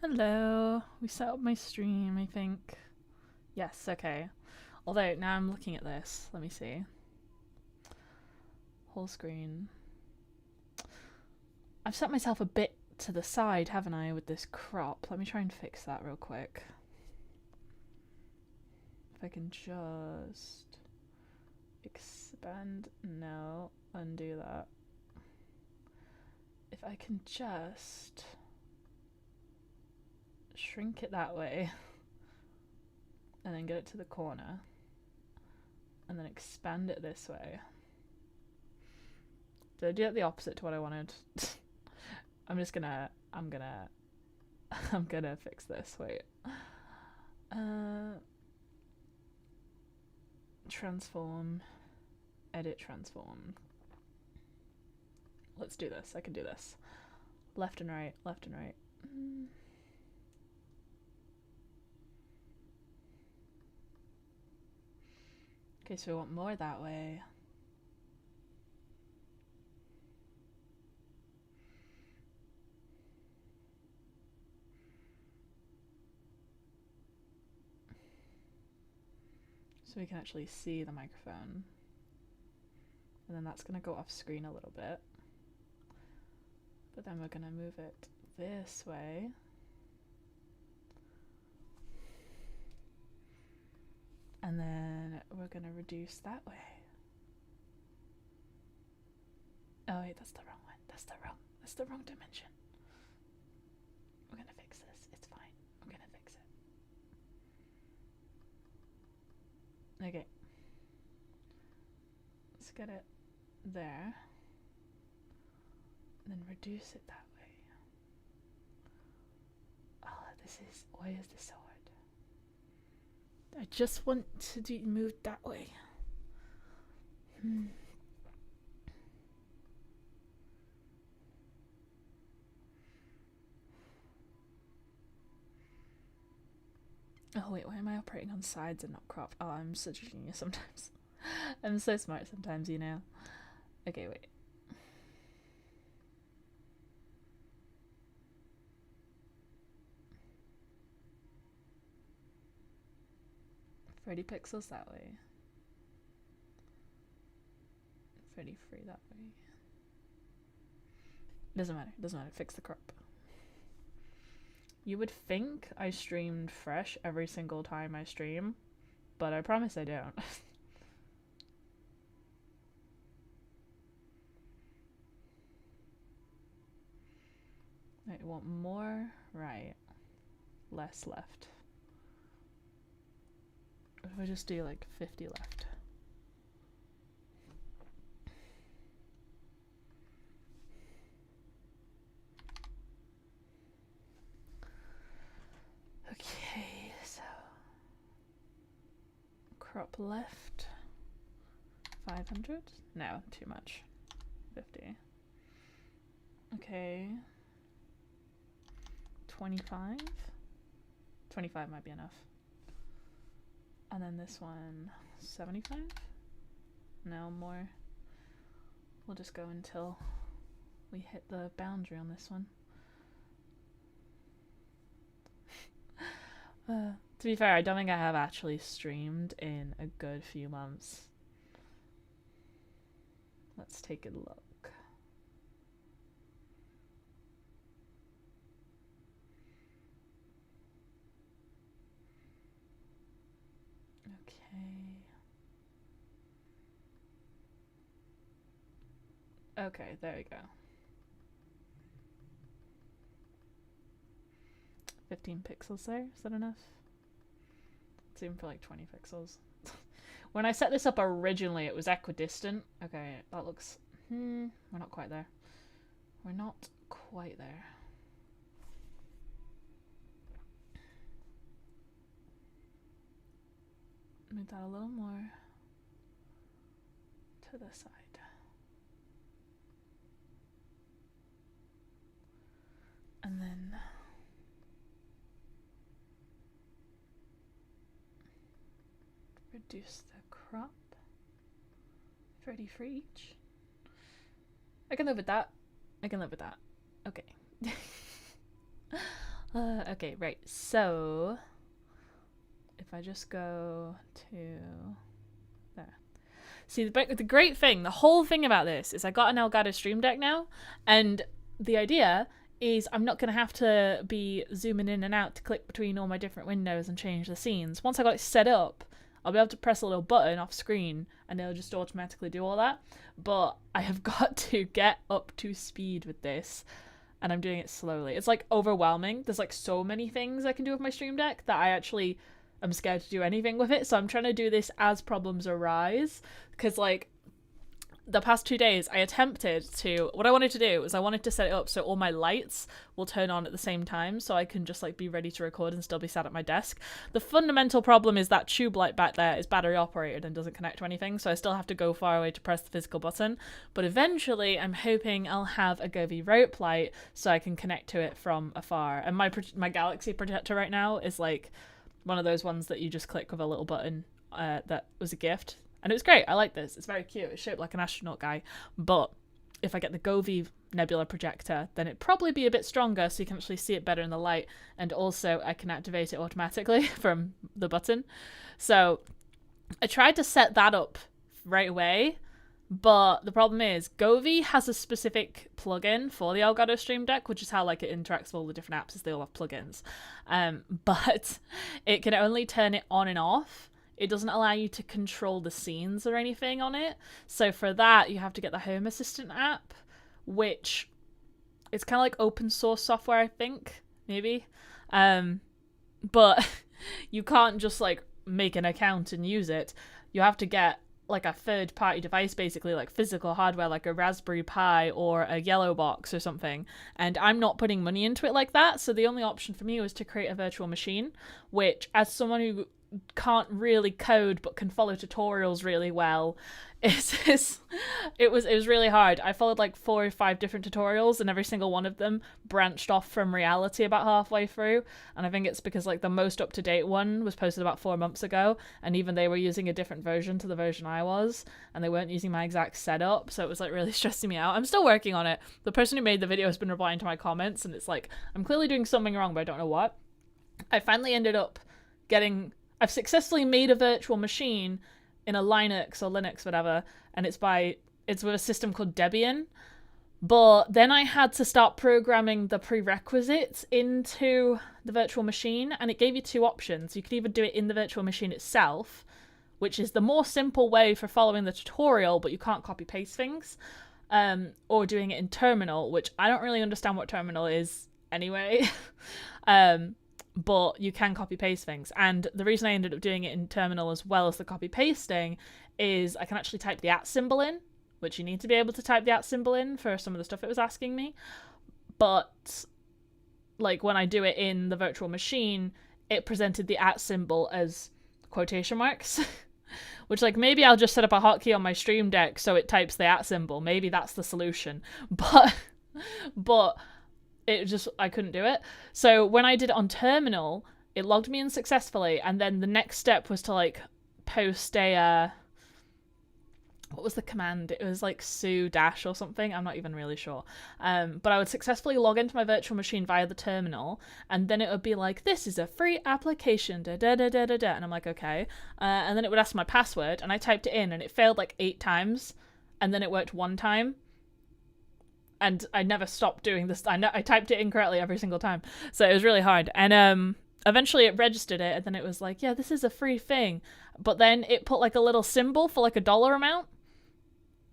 Hello. We set up my stream, I think. Yes, okay. Although, now I'm looking at this. Let me see. Whole screen. I've set myself a bit to the side, haven't I, with this crop? Let me try and fix that real quick. If I can just expand. No, undo that. If I can just shrink it that way and then get it to the corner and then expand it this way. Did I do it the opposite to what I wanted? I'm gonna fix this. Wait. Transform, edit transform. Let's do this. I can do this. Left and right, left and right. Okay, so we want more that way. So we can actually see the microphone. And then that's going to go off screen a little bit. But then we're going to move it this way. And then we're going to reduce that way. Oh wait, that's the wrong one. That's the wrong dimension. We're going to fix this. It's fine. We're going to fix it. Okay. Let's get it there. And then reduce it that way. Oh, why is this so hard? I just want to do move that way. Oh wait, why am I operating on sides and not crop? Oh, I'm such a genius sometimes. I'm so smart sometimes, you know. Okay, wait. $30 that way. $33 that way. Doesn't matter, doesn't matter. Fix the crop. You would think I streamed fresh every single time I stream, but I promise I don't. I want more right, less left. What if I just do like 50 left? Okay, so crop left 500? No, too much. 50. Okay. 25? 25 might be enough. And then this one, 75? No, more. We'll just go until we hit the boundary on this one. To be fair, I don't think I have actually streamed in a good few months. Let's take a look. Okay, there we go. 15 pixels there, is that enough? Let's aim for like 20 pixels. When I set this up originally, it was equidistant. Okay, that looks... we're not quite there. We're not quite there. Move that a little more to the side. And then reduce the crop. 30 for each. I can live with that. I can live with that. Okay. Okay, right. So if I just go to there. See, the great thing, the whole thing about this is I got an Elgato Streamdeck now, and the idea is I'm not going to have to be zooming in and out to click between all my different windows and change the scenes. Once I got it set up, I'll be able to press a little button off screen and it'll just automatically do all that. But I have got to get up to speed with this, and I'm doing it slowly. It's like overwhelming. There's like so many things I can do with my Stream Deck that I actually am scared to do anything with it. So I'm trying to do this as problems arise, because like the past 2 days I attempted to, what I wanted to do was I wanted to set it up so all my lights will turn on at the same time so I can just like be ready to record and still be sat at my desk. The fundamental problem is that tube light back there is battery operated and doesn't connect to anything, so I still have to go far away to press the physical button. But eventually I'm hoping I'll have a Govee rope light so I can connect to it from afar. And my Galaxy projector right now is like one of those ones that you just click with a little button that was a gift. And it was great. I like this. It's very cute. It's shaped like an astronaut guy. But if I get the Govee nebula projector, then it'd probably be a bit stronger so you can actually see it better in the light. And also I can activate it automatically from the button. So I tried to set that up right away. But the problem is Govee has a specific plugin for the Elgato Streamdeck, which is how like it interacts with all the different apps, as they all have plugins. But it can only turn it on and off. It doesn't allow you to control the scenes or anything on it. So for that, you have to get the Home Assistant app, which it's kind of like open source software, I think, maybe. But you can't just like make an account and use it. You have to get like a third party device, basically like physical hardware, like a Raspberry Pi or a Yellow Box or something. And I'm not putting money into it like that. So the only option for me was to create a virtual machine, which, as someone who can't really code but can follow tutorials really well, it was really hard. I followed like 4 or 5 different tutorials, and every single one of them branched off from reality about halfway through. And I think it's because like the most up-to-date one was posted about 4 months ago, and even they were using a different version to the version I was, and they weren't using my exact setup, so it was like really stressing me out. I'm still working on it. The person who made the video has been replying to my comments, and it's like I'm clearly doing something wrong, but I don't know what. I finally ended up I've successfully made a virtual machine in a Linux or Linux, whatever, and it's with a system called Debian. But then I had to start programming the prerequisites into the virtual machine, and it gave you 2 options. You could either do it in the virtual machine itself, which is the more simple way for following the tutorial, but you can't copy paste things, or doing it in Terminal, which I don't really understand what Terminal is anyway. But you can copy paste things. And the reason I ended up doing it in Terminal as well as the copy pasting is I can actually type the @ symbol in, which you need to be able to type the @ symbol in for some of the stuff it was asking me. But like when I do it in the virtual machine, it presented the @ symbol as quotation marks, which like maybe I'll just set up a hotkey on my Stream Deck so it types the @ symbol. Maybe that's the solution. But I couldn't do it. So when I did it on Terminal, it logged me in successfully, and then the next step was to like post a what was the command? It was like -dash or something. I'm not even really sure. But I would successfully log into my virtual machine via the Terminal, and then it would be like, this is a free application, da da da da da da, and I'm like, okay. And then it would ask my password, and I typed it in, and it failed like 8 times, and then it worked 1 time. And I never stopped doing this. I typed it incorrectly every single time. So it was really hard. And eventually it registered it, and then it was like, yeah, this is a free thing. But then it put like a little symbol for like a dollar amount.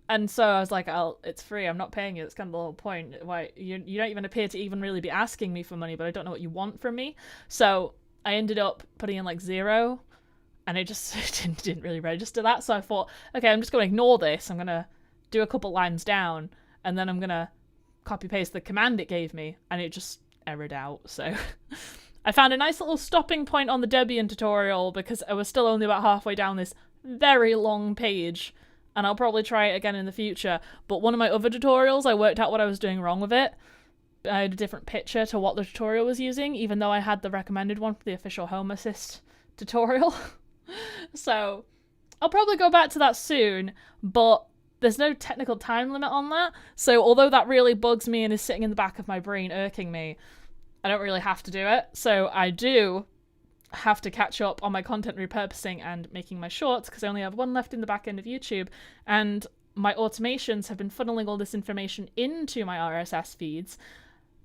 And so I was like, oh, it's free. I'm not paying you. It's kind of the whole point. Why you don't even appear to even really be asking me for money, but I don't know what you want from me. So I ended up putting in like 0, and it just didn't really register that. So I thought, okay, I'm just going to ignore this. I'm going to do a couple lines down, and then I'm going to copy paste the command it gave me, and it just errored out. So I found a nice little stopping point on the Debian tutorial because I was still only about halfway down this very long page, and I'll probably try it again in the future. But one of my other tutorials, I worked out what I was doing wrong with it. I had a different picture to what the tutorial was using, even though I had the recommended one for the official Home Assist tutorial. So I'll probably go back to that soon, but there's no technical time limit on that. So although that really bugs me and is sitting in the back of my brain irking me, I don't really have to do it. So I do have to catch up on my content repurposing and making my shorts because I only have one left in the back end of YouTube, and my automations have been funneling all this information into my RSS feeds,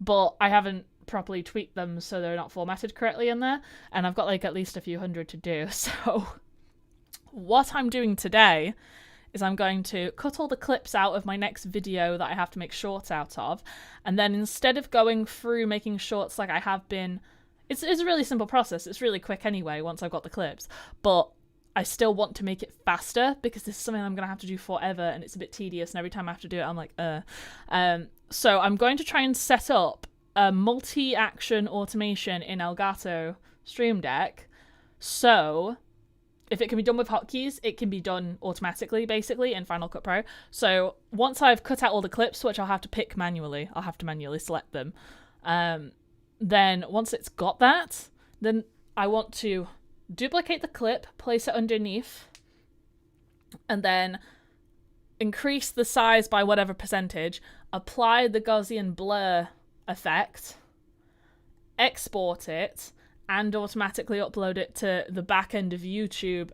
but I haven't properly tweaked them so they're not formatted correctly in there, and I've got like at least a few hundred to do. So what I'm doing today is I'm going to cut all the clips out of my next video that I have to make shorts out of, and then instead of going through making shorts like I have been, it's a really simple process, it's really quick anyway once I've got the clips, but I still want to make it faster because this is something I'm going to have to do forever and it's a bit tedious, and every time I have to do it I'm like, So I'm going to try and set up a multi-action automation in Elgato Streamdeck, so if it can be done with hotkeys, it can be done automatically, basically, in Final Cut Pro. So once I've cut out all the clips, which I'll have to pick manually, I'll have to manually select them, then once it's got that, then I want to duplicate the clip, place it underneath, and then increase the size by whatever percentage, apply the Gaussian blur effect, export it, and automatically upload it to the back end of YouTube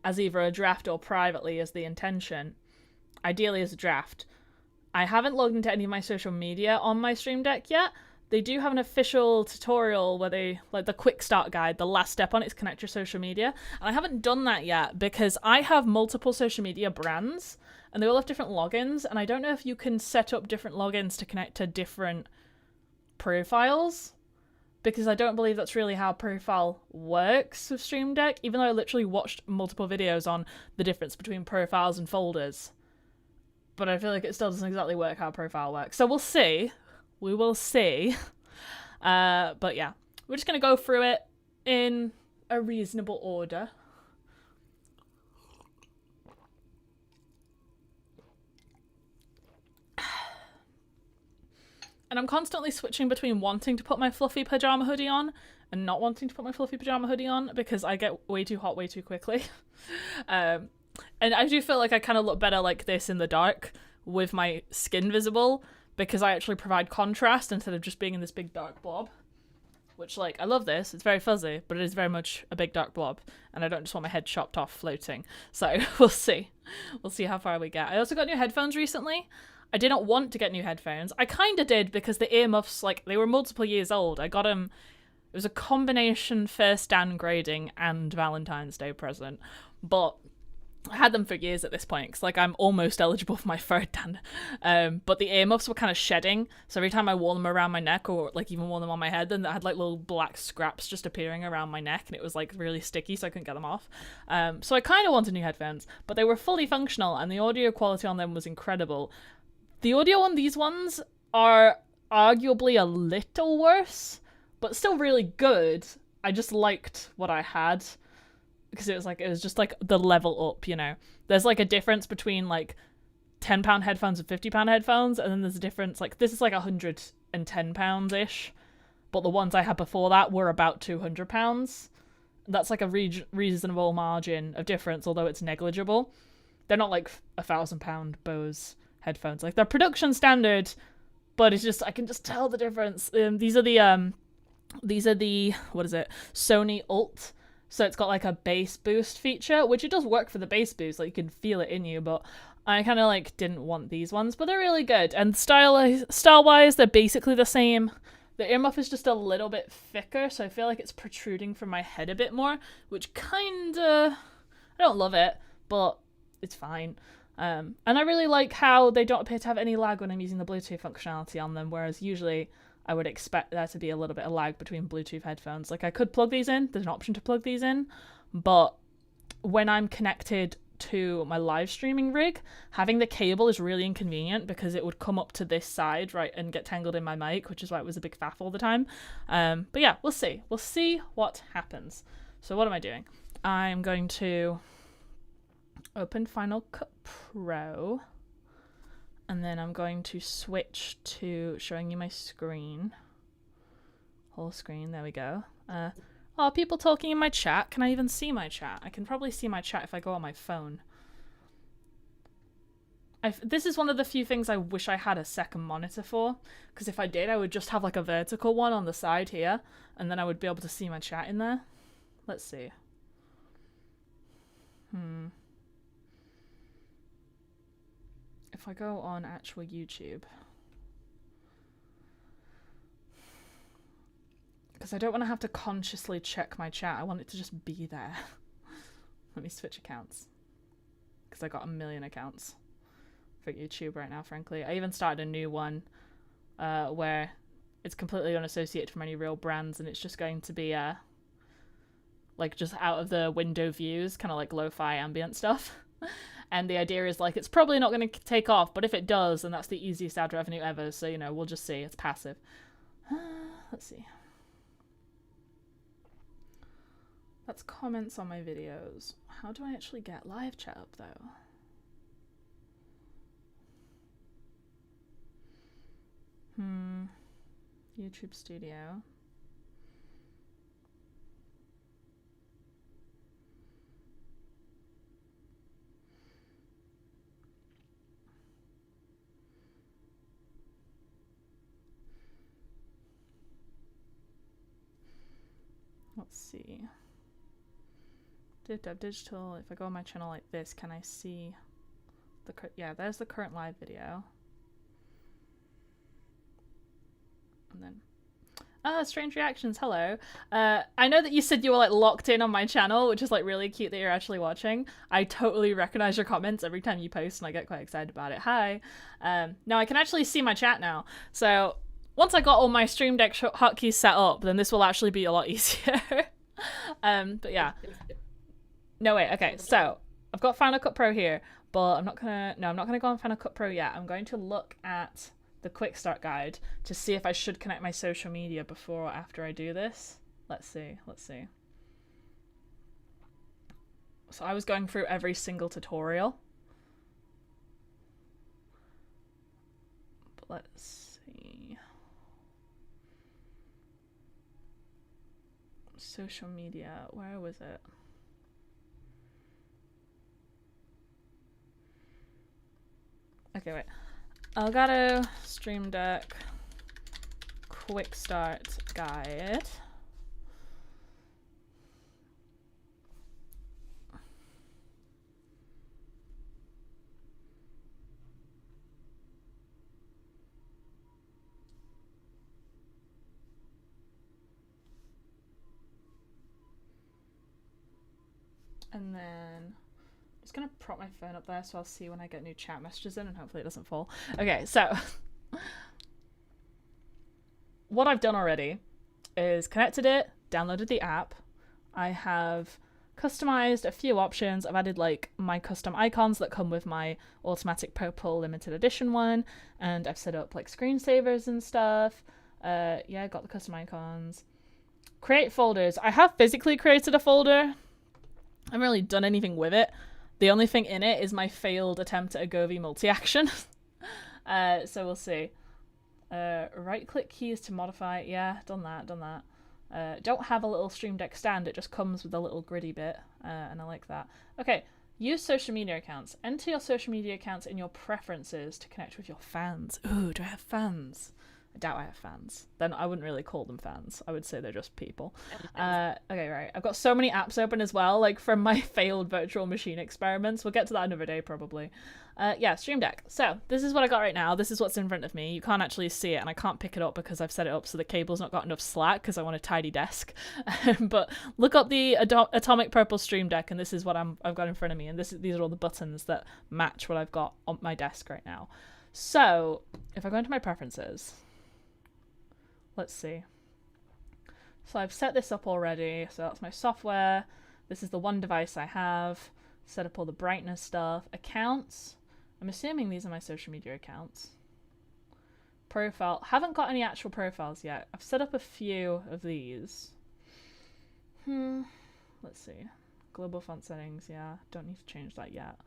as either a draft or privately as the intention. Ideally as a draft. I haven't logged into any of my social media on my Stream Deck yet. They do have an official tutorial where they, like the quick start guide, the last step on it is connect your social media. And I haven't done that yet because I have multiple social media brands and they all have different logins, and I don't know if you can set up different logins to connect to different profiles, because I don't believe that's really how profile works with Stream Deck, even though I literally watched multiple videos on the difference between profiles and folders. But I feel like it still doesn't exactly work how profile works. So we'll see. We will see. But yeah, we're just going to go through it in a reasonable order. And I'm constantly switching between wanting to put my fluffy pajama hoodie on and not wanting to put my fluffy pajama hoodie on because I get way too hot way too quickly. And I do feel like I kind of look better like this in the dark with my skin visible because I actually provide contrast instead of just being in this big dark blob. Which, like, I love this. It's very fuzzy, but it is very much a big dark blob. And I don't just want my head chopped off floating. So we'll see. We'll see how far we get. I also got new headphones recently. I didn't want to get new headphones. I kind of did because the earmuffs, like, they were multiple years old. I got them, it was a combination first downgrading and Valentine's Day present. But I had them for years at this point because, like, I'm almost eligible for my third down. But the earmuffs were kind of shedding. So every time I wore them around my neck or, like, even wore them on my head, then I had, like, little black scraps just appearing around my neck. And it was, like, really sticky, so I couldn't get them off. So I kind of wanted new headphones. But they were fully functional and the audio quality on them was incredible. The audio on these ones are arguably a little worse, but still really good. I just liked what I had because it was just like the level up, you know. There's like a difference between like £10 headphones and £50 headphones, and then there's a difference, like this is like £110-ish, but the ones I had before that were about £200. That's like a reasonable margin of difference, although it's negligible. They're not like £1,000 Bose headphones, like they're production standard, but it's just I can just tell the difference. These are the what is it, Sony Alt, so it's got like a bass boost feature, which it does work for the bass boost, like you can feel it in you, but I kind of like didn't want these ones, but they're really good. And style wise they're basically the same. The earmuff is just a little bit thicker, so I feel like it's protruding from my head a bit more, which kinda, I don't love it, but it's fine. And I really like how they don't appear to have any lag when I'm using the Bluetooth functionality on them, whereas usually I would expect there to be a little bit of lag between Bluetooth headphones. Like I could plug these in, there's an option to plug these in, but when I'm connected to my live streaming rig, having the cable is really inconvenient because it would come up to this side, right, and get tangled in my mic, which is why it was a big faff all the time. But yeah, we'll see. We'll see what happens. So what am I doing? I'm going to open Final Cut Pro, and then I'm going to switch to showing you my screen. Whole screen, there we go. Oh, people talking in my chat. Can I even see my chat? I can probably see my chat if I go on my phone. This is one of the few things I wish I had a second monitor for, because if I did, I would just have like a vertical one on the side here, and then I would be able to see my chat in there. Let's see. If I go on actual YouTube, because I don't want to have to consciously check my chat, I want it to just be there. Let me switch accounts, because I got a million accounts for YouTube right now, frankly. I even started a new one where it's completely unassociated from any real brands, and it's just going to be like just out of the window views, kind of like lo-fi ambient stuff. And the idea is like it's probably not going to take off, but if it does, then that's the easiest ad revenue ever, so you know, we'll just see. It's passive. Let's see. That's comments on my videos. How do I actually get live chat up though? YouTube Studio. Let's see. Digital. If I go on my channel like this, can I see the yeah, there's the current live video. And then strange reactions, hello. I know that you said you were like locked in on my channel, which is like really cute that you're actually watching. I totally recognize your comments every time you post and I get quite excited about it. Hi. Now I can actually see my chat now. So once I got all my Stream Deck hotkeys set up, then this will actually be a lot easier. But yeah. No, wait, okay, so I've got Final Cut Pro here, but I'm not gonna go on Final Cut Pro yet. I'm going to look at the quick start guide to see if I should connect my social media before or after I do this. Let's see. So I was going through every single tutorial. But let's see. Social media, where was it? Okay, wait. Elgato Streamdeck quick start guide. And then I'm just gonna prop my phone up there so I'll see when I get new chat messages in and hopefully it doesn't fall. Okay, so what I've done already is connected it, downloaded the app. I have customized a few options. I've added like my custom icons that come with my automatic purple limited edition one, and I've set up like screensavers and stuff. Yeah, got the custom icons. Create folders. I have physically created a folder. I haven't really done anything with it. The only thing in it is my failed attempt at a Govee multi-action. So we'll see. Right-click keys to modify. Yeah, done that. Don't have a little Stream Deck stand. It just comes with a little gritty bit, and I like that. Okay, use social media accounts. Enter your social media accounts in your preferences to connect with your fans. Ooh, do I have fans? I doubt I have fans. Then I wouldn't really call them fans. I would say they're just people. Okay, right. I've got so many apps open as well, like from my failed virtual machine experiments. We'll get to that another day, probably. Yeah, Stream Deck. So this is what I got right now. This is what's in front of me. You can't actually see it, and I can't pick it up because I've set it up so the cable's not got enough slack because I want a tidy desk. But look up the Atomic Purple Stream Deck, and this is what I've got in front of me. And these are all the buttons that match what I've got on my desk right now. So if I go into my preferences, let's see. So I've set this up already. So that's my software. This is the one device I have. Set up all the brightness stuff. Accounts. I'm assuming these are my social media accounts. Profile. Haven't got any actual profiles yet. I've set up a few of these. Let's see. Global font settings. Yeah, don't need to change that yet.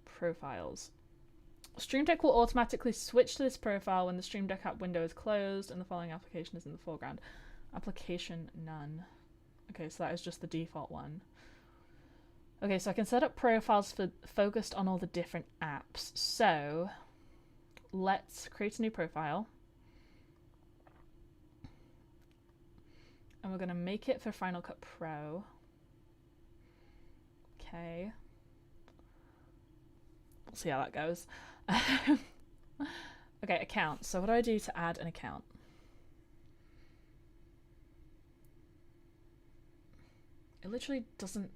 Profiles. Stream Deck will automatically switch to this profile when the Stream Deck app window is closed and the following application is in the foreground. Application none. Okay, so that is just the default one. Okay, so I can set up profiles for focused on all the different apps. So let's create a new profile. And we're going to make it for Final Cut Pro. Okay. We'll see how that goes. Okay, account. So what do I do to add an account? It literally doesn't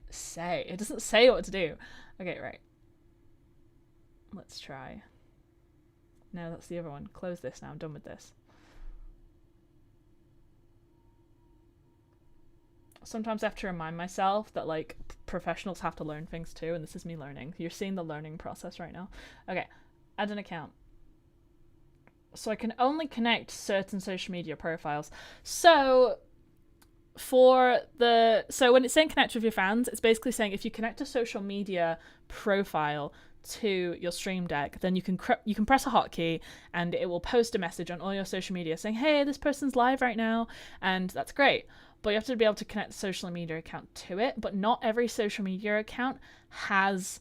say. It doesn't say what to do. Okay, right. Let's try. No, that's the other one. Close this now. I'm done with this. Sometimes I have to remind myself that like professionals have to learn things too, and this is me learning. You're seeing the learning process right now. Okay, add an account. So I can only connect certain social media profiles. So when it's saying connect with your fans, it's basically saying if you connect a social media profile to your Stream Deck, then you can press a hotkey and it will post a message on all your social media saying, hey, this person's live right now, and that's great. But you have to be able to connect the social media account to it. But not every social media account has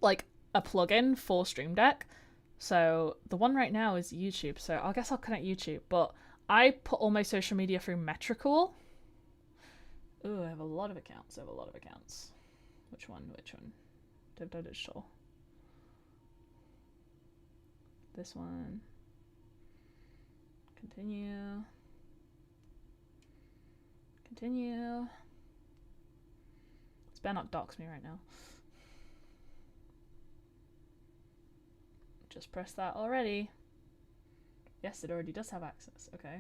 like a plugin for Stream Deck. So the one right now is YouTube. So I guess I'll connect YouTube. But I put all my social media through Metricool. Ooh, I have a lot of accounts. Which one? Digital. This one. Continue. It's better not dox me right now. Just press that already. Yes, it already does have access. Okay.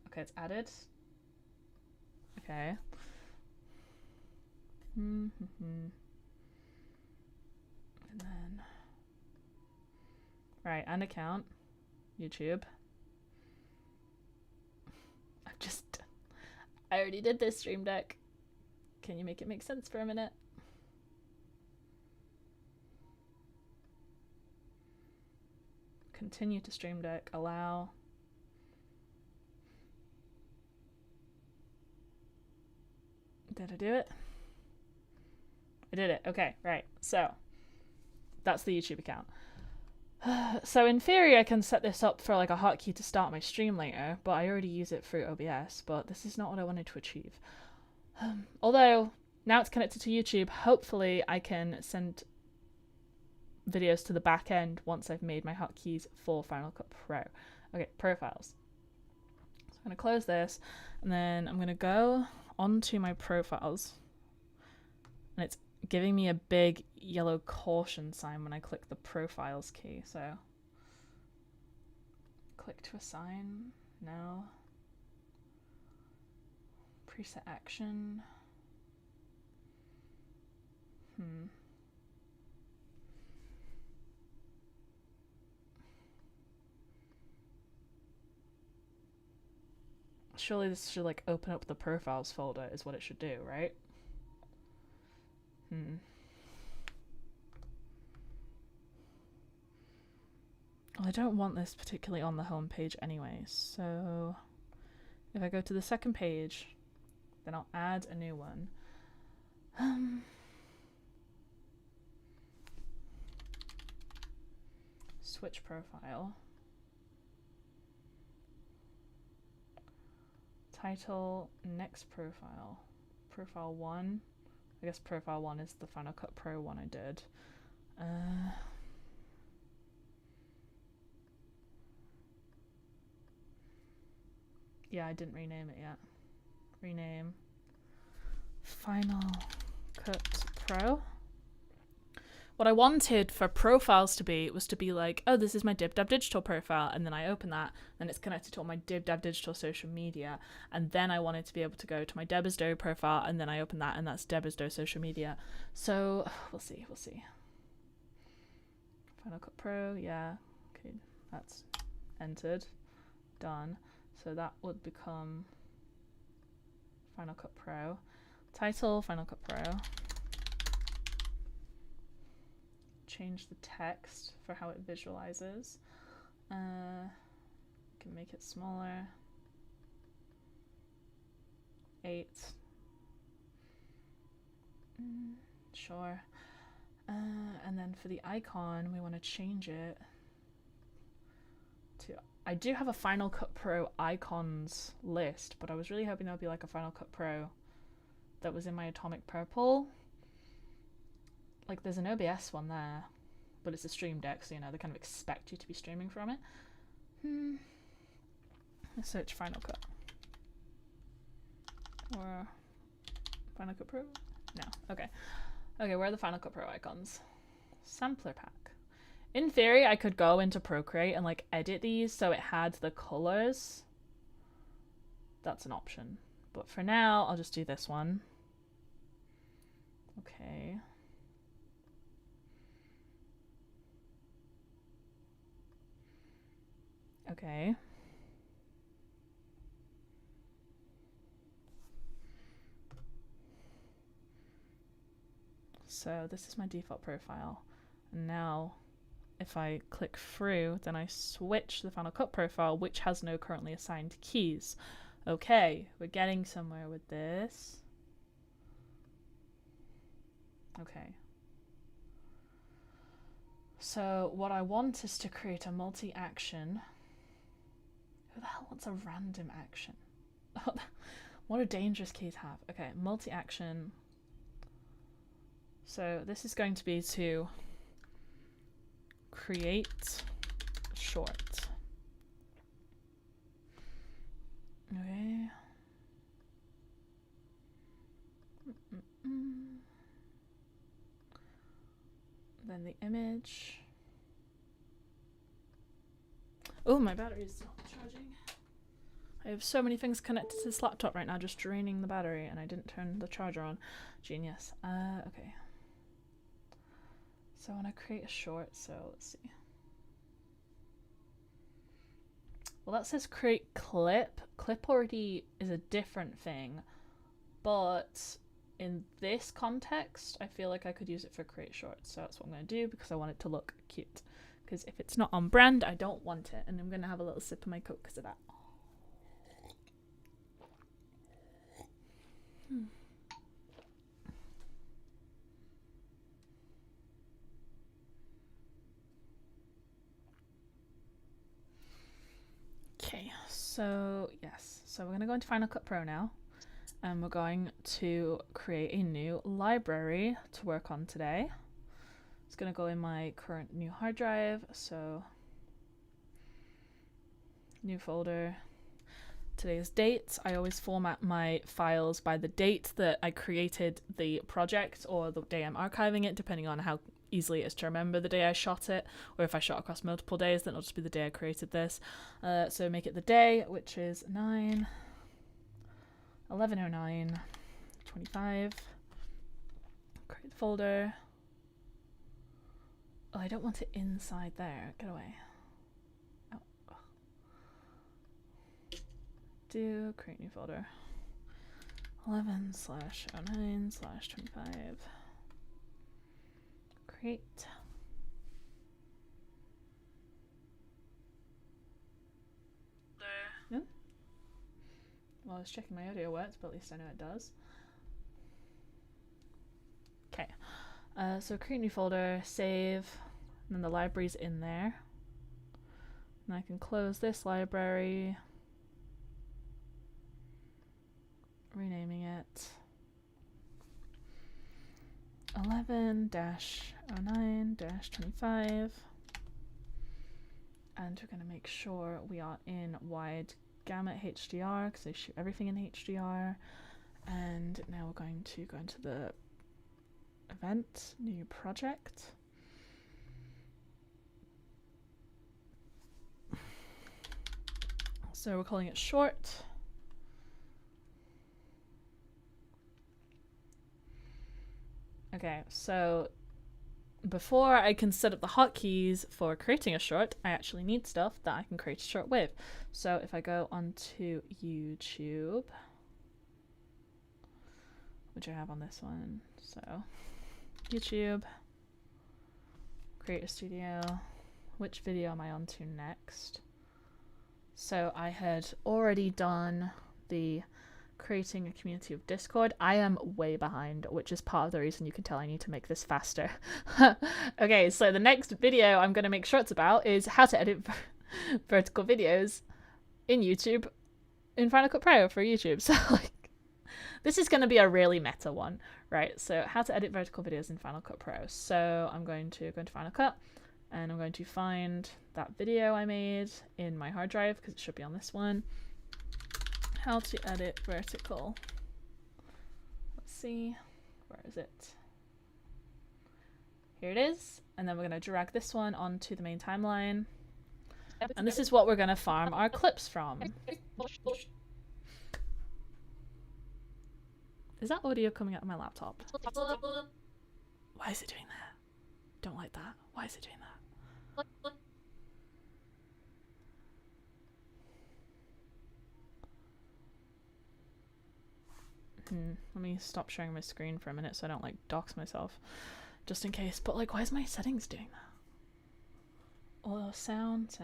Okay, it's added. Okay. And then... Right, and account. YouTube. I already did this Stream Deck. Can you make it make sense for a minute? Continue to Stream Deck. Allow. Did I do it? I did it. Okay, right. So that's the YouTube account. So in theory, I can set this up for like a hotkey to start my stream later, but I already use it through OBS, but this is not what I wanted to achieve. Although now it's connected to YouTube, hopefully I can send videos to the back end once I've made my hotkeys for Final Cut Pro. Okay, profiles. So I'm going to close this, and then I'm going to go onto my profiles, and it's giving me a big yellow caution sign when I click the profiles key. So click to assign. No. Preset action. Surely this should like open up the profiles folder is what it should do, right? Well, I don't want this particularly on the home page anyway, so if I go to the second page, then I'll add a new one. Switch profile. Title, next profile. Profile 1. I guess profile 1 is the Final Cut Pro one I did. Yeah, I didn't rename it yet. Rename Final Cut Pro. What I wanted for profiles to be was to be like, oh, this is my DibDab Digital profile, and then I open that, and it's connected to all my DibDab Digital social media, and then I wanted to be able to go to my Debisdo profile, and then I open that, and that's Debisdo social media. So we'll see. Final Cut Pro, yeah, okay, that's entered, done. So that would become Final Cut Pro. Title, Final Cut Pro. Change the text for how it visualizes. Can make it smaller. 8. Sure. And then for the icon, we want to change it to... I do have a Final Cut Pro icons list, but I was really hoping there would be like a Final Cut Pro that was in my atomic purple. Like there's an OBS one there, but it's a Streamdeck, so you know, they kind of expect you to be streaming from it. Let's search Final Cut. Or Final Cut Pro? No. Okay. Okay, where are the Final Cut Pro icons? Sampler pack. In theory, I could go into Procreate and like edit these so it had the colors. That's an option. But for now, I'll just do this one. Okay. Okay. So this is my default profile. And now if I click through, then I switch the Final Cut profile, which has no currently assigned keys. Okay, we're getting somewhere with this. Okay. So what I want is to create a multi-action. Who the hell wants a random action? What do dangerous keys have? Okay, multi-action. So this is going to be to create short. Okay. Then the image. Oh, my battery's not charging. I have so many things connected to this laptop right now, just draining the battery, and I didn't turn the charger on. Genius. Okay. So I want to create a short, so let's see. Well, that says create clip. Clip already is a different thing, but in this context, I feel like I could use it for create shorts. So that's what I'm going to do because I want it to look cute. Because if it's not on brand, I don't want it. And I'm going to have a little sip of my Coke because of that. Okay, so yes. So we're going to go into Final Cut Pro now. And we're going to create a new library to work on today. It's going to go in my current new hard drive. So new folder. Today's date. I always format my files by the date that I created the project or the day I'm archiving it, depending on how easily it is to remember the day I shot it, or if I shot across multiple days, then it'll just be the day I created this. So make it the day, which is 11:09, 25. Create the folder. Oh, I don't want it inside there. Get away. Oh. Do create new folder. 11/09/25. Create. No? Well, I was checking my audio works, but at least I know it does. Okay. So create new folder, save, and then the library's in there. And I can close this library, renaming it 11-09-25, and we're going to make sure we are in wide gamut HDR because I shoot everything in HDR. And now we're going to go into the event, new project. So we're calling it short. Okay, so before I can set up the hotkeys for creating a short, I actually need stuff that I can create a short with. So if I go onto YouTube, which I have on this one, so YouTube, create a studio. Which video am I on to next? So I had already done the creating a community of Discord. I am way behind, which is part of the reason you can tell I need to make this faster. Okay, so the next video I'm going to make shorts about is how to edit vertical videos in YouTube, in Final Cut Pro for YouTube. So like, this is going to be a really meta one, right? So how to edit vertical videos in Final Cut Pro. So I'm going to go into Final Cut, and I'm going to find that video I made in my hard drive, because it should be on this one. How to edit vertical. Let's see, where is it? Here it is. And then we're going to drag this one onto the main timeline. And this is what we're going to farm our clips from. Is that audio coming out of my laptop? Why is it doing that? Don't like that. Why is it doing that? Let me stop sharing my screen for a minute so I don't like dox myself, just in case. But like, why is my settings doing that? Oh, sound.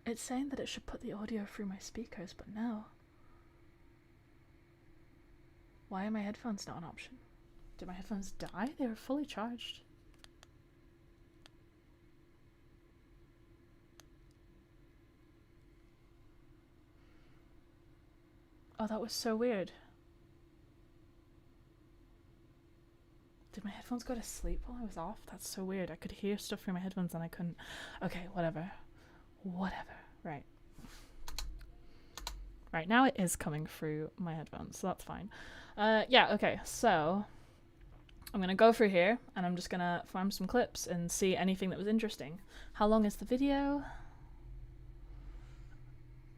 It's saying that it should put the audio through my speakers, but no. Why are my headphones not an option? Did my headphones die? They were fully charged. Oh, that was so weird. Did my headphones go to sleep while I was off? That's so weird. I could hear stuff through my headphones and I couldn't. Okay, whatever. Right. Right, now it is coming through my headphones, so that's fine. Yeah, okay, so I'm gonna go through here and I'm just gonna farm some clips and see anything that was interesting. How long is the video?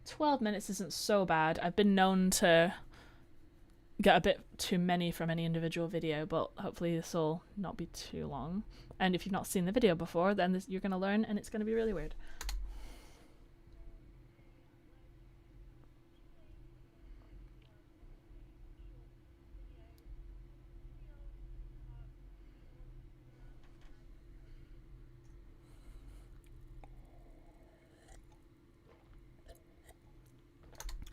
12 minutes isn't so bad. I've been known to get a bit too many from any individual video, but hopefully this will not be too long. And if you've not seen the video before, then you're gonna learn and it's gonna be really weird.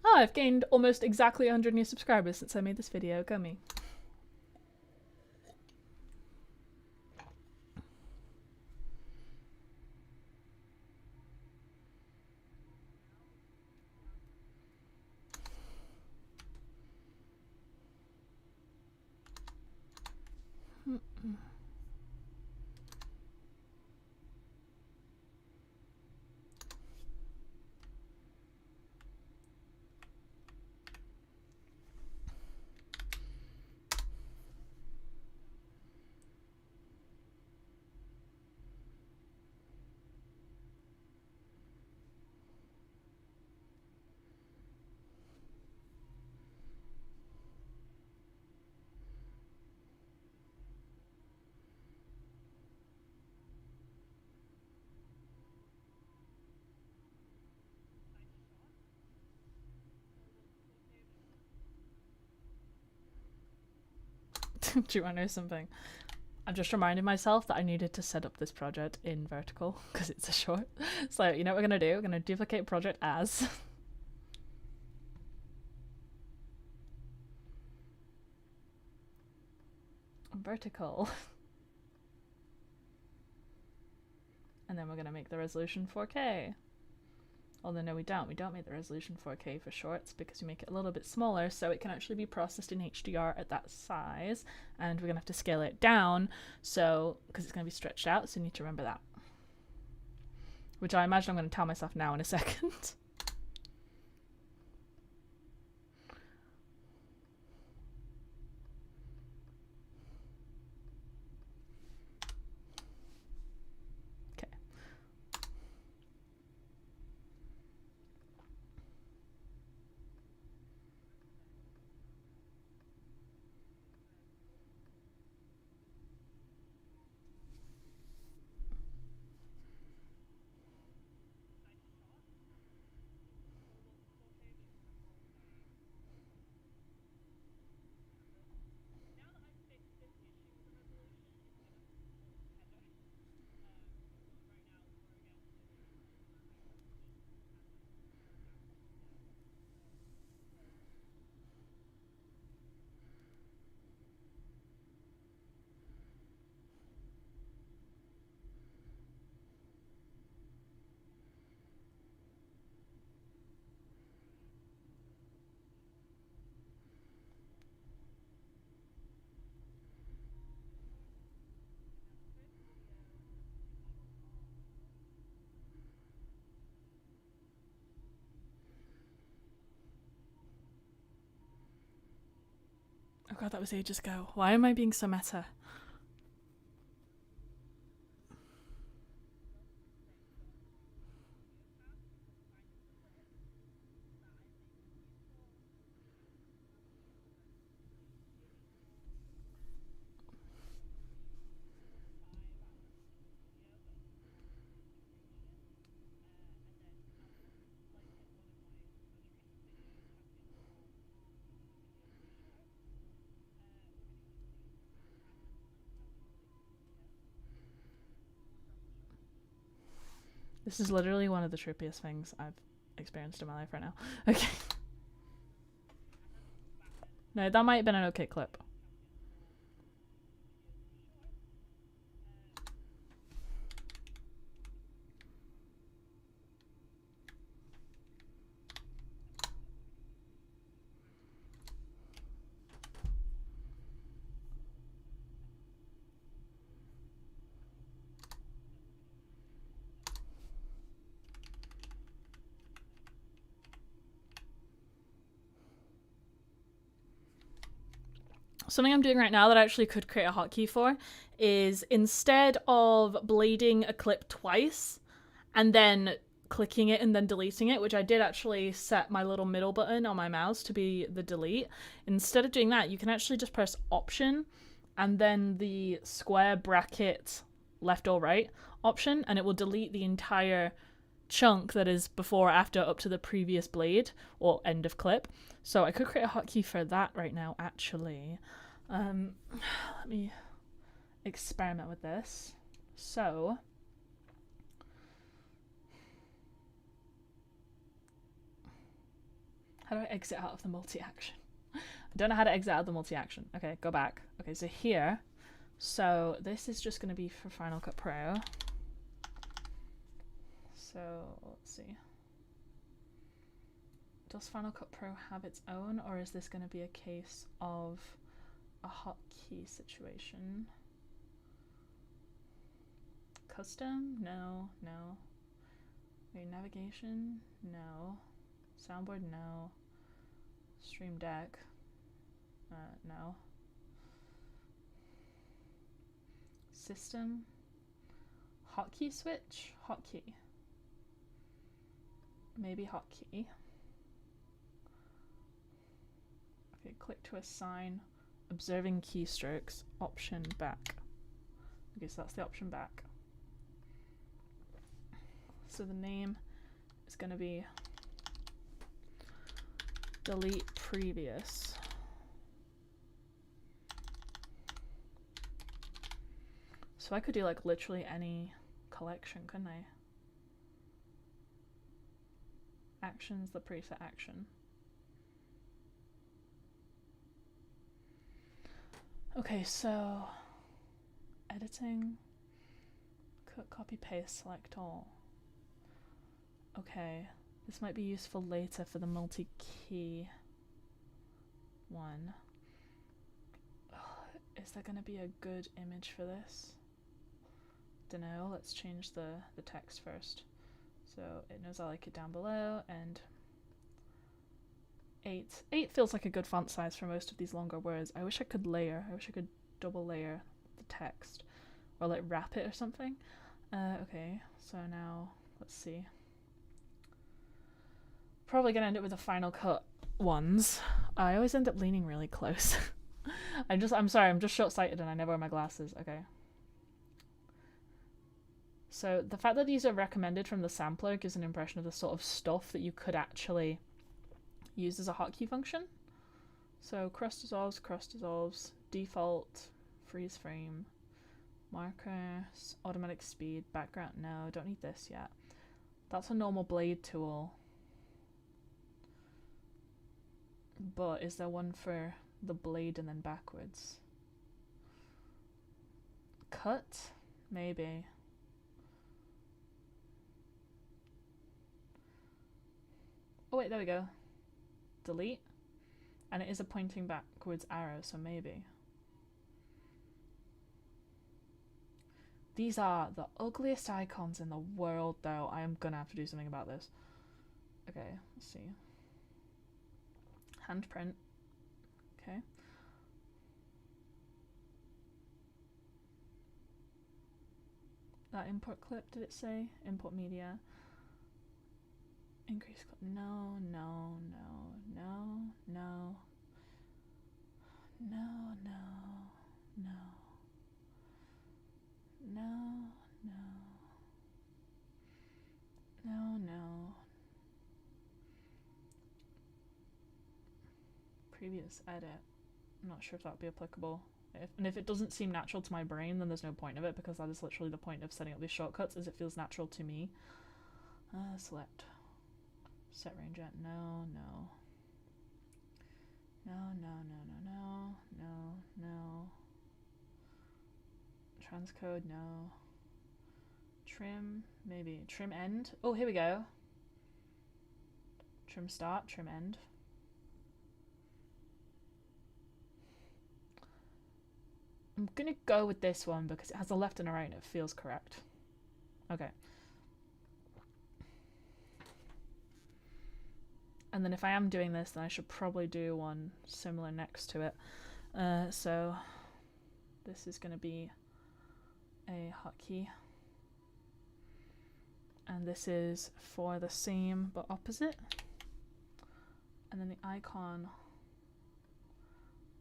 Oh, I've gained almost exactly 100 new subscribers since I made this video. Go me. Do you want to know something? I've just reminded myself that I needed to set up this project in vertical because it's a short. So you know what we're going to do? We're going to duplicate project as. Vertical. And then we're going to make the resolution 4K. Although no, we don't. We don't make the resolution 4K for shorts because we make it a little bit smaller so it can actually be processed in HDR at that size. And we're going to have to scale it down so because it's going to be stretched out, so you need to remember that. Which I imagine I'm going to tell myself now in a second. god, that was ages ago. Why am I being so meta? This is literally one of the trippiest things I've experienced in my life right now. Okay. No, that might have been an okay clip. Something I'm doing right now that I actually could create a hotkey for is instead of blading a clip twice and then clicking it and then deleting it, which I did actually set my little middle button on my mouse to be the delete. Instead of doing that, you can actually just press Option and then the square bracket left or right option, and it will delete the entire chunk that is before or after up to the previous blade or end of clip. So I could create a hotkey for that right now, actually. Let me experiment with this. So how do I exit out of the multi-action? I don't know how to exit out of the multi-action. Okay, go back. Okay, so here. So this is just going to be for Final Cut Pro. So let's see. Does Final Cut Pro have its own, or is this going to be a case of a hotkey situation? Custom? No, no. Wait, navigation? No. Soundboard? No. Streamdeck? No. System? Hotkey switch? Hotkey. Maybe hotkey. Okay, click to assign observing keystrokes, option back. Okay, so that's the option back. So the name is going to be delete previous. So I could do like literally any collection, couldn't I? Actions, the preset action. Okay, so editing, cut, copy, paste, select all. Okay, this might be useful later for the multi-key one. Is there going to be a good image for this? Dunno, let's change the text first. So it knows I like it down below, and 8. 8 feels like a good font size for most of these longer words. I wish I could layer. I wish I could double layer the text, or like wrap it or something. Okay, so now let's see. Probably gonna end up with the Final Cut ones. I always end up leaning really close. I'm sorry, I'm just short-sighted and I never wear my glasses. Okay. So the fact that these are recommended from the sampler gives an impression of the sort of stuff that you could actually use as a hotkey function. So cross dissolves, default, freeze frame, marker, automatic speed, background, no, don't need this yet. That's a normal blade tool. But is there one for the blade and then backwards? Cut? Maybe. Oh wait, there we go. Delete. And it is a pointing backwards arrow, so maybe. These are the ugliest icons in the world, though. I am gonna have to do something about this. Okay, let's see. Handprint. Okay. that import clip, did it say? Import media. Increase clip. No, no, no, no, no. No, no, no. No, no. No, no. Previous edit. I'm not sure if that would be applicable. And if it doesn't seem natural to my brain, then there's no point of it, because that is literally the point of setting up these shortcuts, is it feels natural to me. Select. Set range at no, no. No, no, no, no, no, no, no. Transcode, no. Trim, maybe. Trim end. Oh, here we go. Trim start, trim end. I'm gonna go with this one because it has a left and a right and it feels correct. Okay. And then if I am doing this, then I should probably do one similar next to it. So this is gonna be a hotkey. And this is for the same but opposite. And then the icon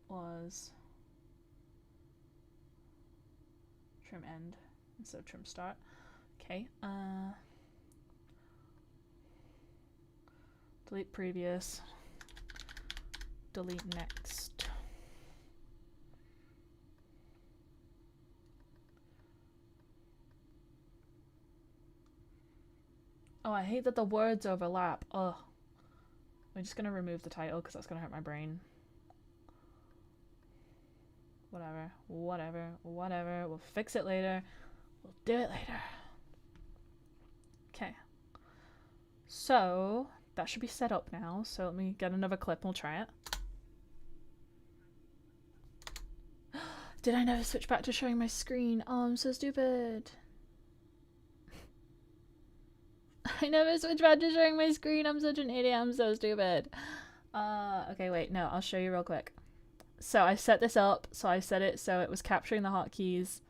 was trim end instead of trim start. Okay. Delete previous. Delete next. Oh, I hate that the words overlap. Ugh. I'm just gonna remove the title because that's gonna hurt my brain. Whatever, whatever, whatever. We'll fix it later. We'll do it later. Okay. So that should be set up now. So let me get another clip and we'll try it. Did I never switch back to showing my screen? Oh, I'm so stupid. I never switched back to showing my screen. I'm such an idiot. I'm so stupid. Okay, wait. No, I'll show you real quick. So I set this up. So I set it so it was capturing the hotkeys.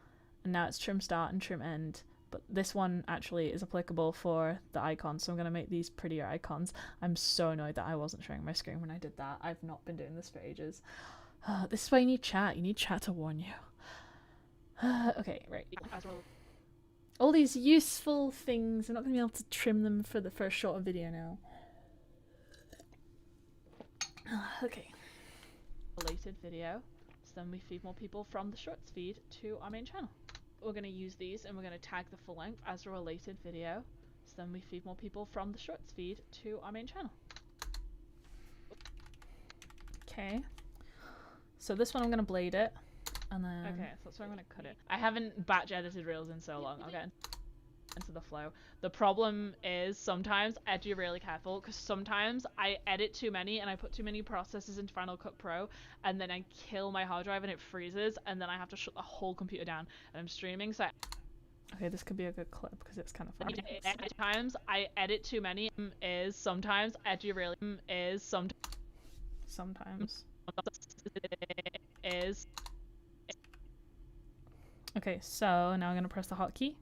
And now it's trim start and trim end. But this one actually is applicable for the icons. So I'm going to make these prettier icons. I'm so annoyed that I wasn't showing my screen when I did that. I've not been doing this for ages. This is why you need chat. You need chat to warn you. Okay, right. All these useful things. I'm not going to be able to trim them for the first short of video now. Okay. Related video. So then we feed more people from the shorts feed to our main channel. We're going to use these and we're going to tag the full length as a related video. So then we feed more people from the shorts feed to our main channel. Okay. So this one I'm going to blade it. And then... Okay, so that's where I'm going to cut it. I haven't batch edited reels in so long. Okay. Into the flow. The problem is sometimes I have to be really careful because sometimes I edit too many and I put too many processes into Final Cut Pro and then I kill my hard drive and it freezes and then I have to shut the whole computer down and I'm streaming, so okay, this could be a good clip because it's kind of funny. Sometimes I edit too many is sometimes I have to be really is sometimes is okay, so now I'm gonna press the hotkey.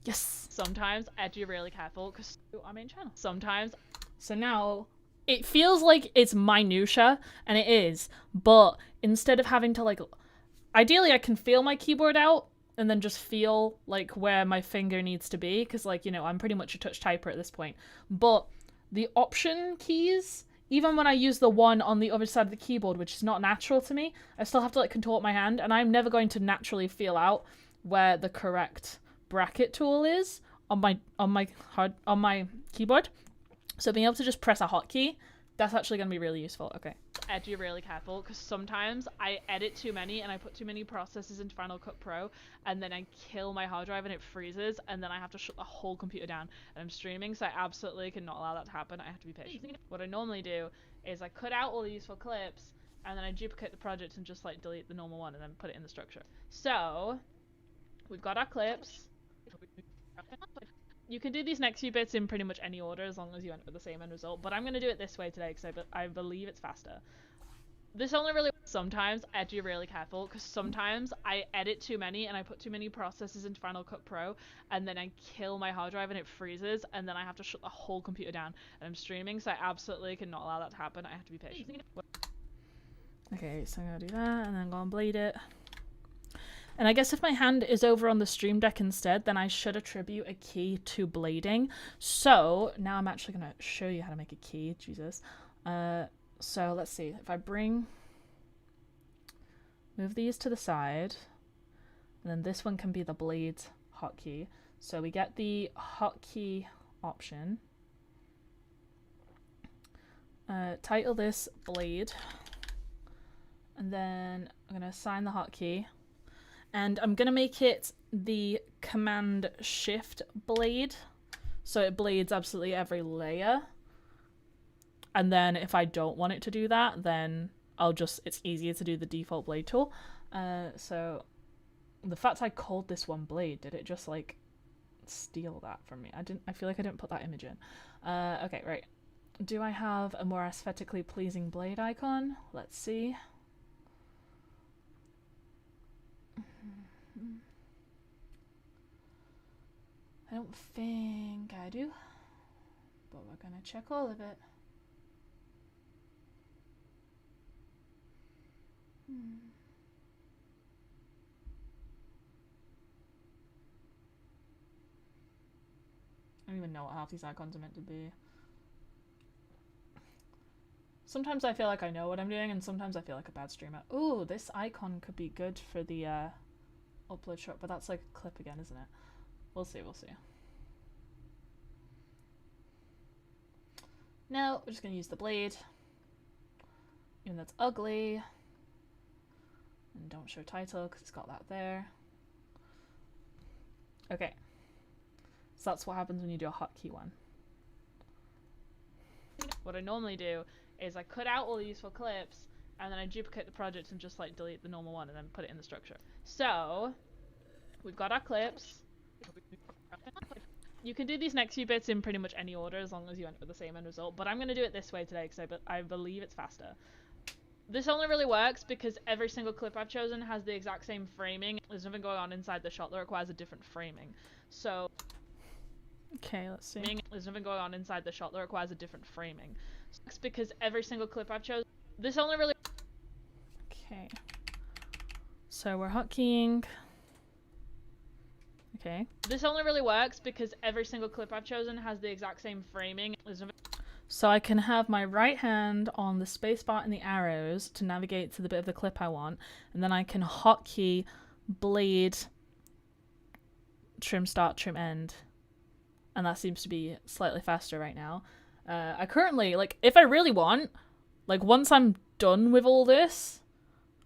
Yes! Sometimes I have to be really careful because our main channel. Sometimes. So now it feels like it's minutia, and it is, but instead of having to like, ideally I can feel my keyboard out and then just feel like where my finger needs to be because like, you know, I'm pretty much a touch typer at this point. But the option keys, even when I use the one on the other side of the keyboard, which is not natural to me, I still have to like contort my hand, and I'm never going to naturally feel out where the correct bracket tool is on my keyboard. So being able to just press a hotkey, that's actually going to be really useful. Okay. I have to be really careful because sometimes I edit too many and I put too many processes into Final Cut Pro and then I kill my hard drive and it freezes and then I have to shut the whole computer down and I'm streaming, so I absolutely cannot allow that to happen. I have to be patient. What I normally do is I cut out all the useful clips and then I duplicate the project and just like delete the normal one and then put it in the structure. So we've got our clips. You can do these next few bits in pretty much any order as long as you end up with the same end result, but I'm going to do it this way today because I believe it's faster. This only really sometimes I have to be really careful because sometimes I edit too many and I put too many processes into Final Cut Pro and then I kill my hard drive and it freezes and then I have to shut the whole computer down and I'm streaming, so I absolutely cannot allow that to happen. I have to be patient. Okay, so I'm gonna do that and then go and blade it. And I guess if my hand is over on the Stream Deck instead, then I should attribute a key to blading. So now I'm actually gonna show you how to make a key. Jesus. So let's see, if I move these to the side, and then this one can be the blade hotkey. So we get the hotkey option. Title this blade, and then I'm gonna assign the hotkey, and I'm gonna make it the Command Shift blade, so it blades absolutely every layer. And then if I don't want it to do that, then it's easier to do the default blade tool. So the fact I called this one blade, did it just like steal that from me? I feel like I didn't put that image in. Okay, right. Do I have a more aesthetically pleasing blade icon? Let's see. I don't think I do, but we're gonna check all of it. I don't even know what half these icons are meant to be. Sometimes I feel like I know what I'm doing, and sometimes I feel like a bad streamer. Ooh, this icon could be good for the upload shot, but that's like a clip again, isn't it? We'll see, we'll see. No, we're just gonna use the blade. Even though it's ugly. And don't show title because it's got that there. Okay. So that's what happens when you do a hotkey one. What I normally do is I cut out all the useful clips and then I duplicate the project and just like delete the normal one and then put it in the structure. So we've got our clips. You can do these next few bits in pretty much any order as long as you end up with the same end result, but I'm going to do it this way today because I believe it's faster. This only really works because every single clip I've chosen has the exact same framing. There's nothing going on inside the shot that requires a different framing. So okay, let's see. There's nothing going on inside the shot that requires a different framing. So it's because every single clip I've chosen. This only really. Okay. So we're hotkeying. Okay. This only really works because every single clip I've chosen has the exact same framing. There's nothing. So I can have my right hand on the spacebar and the arrows to navigate to the bit of the clip I want, and then I can hotkey blade trim start, trim end, and that seems to be slightly faster right now. I currently, like, if I really want, like, once I'm done with all this,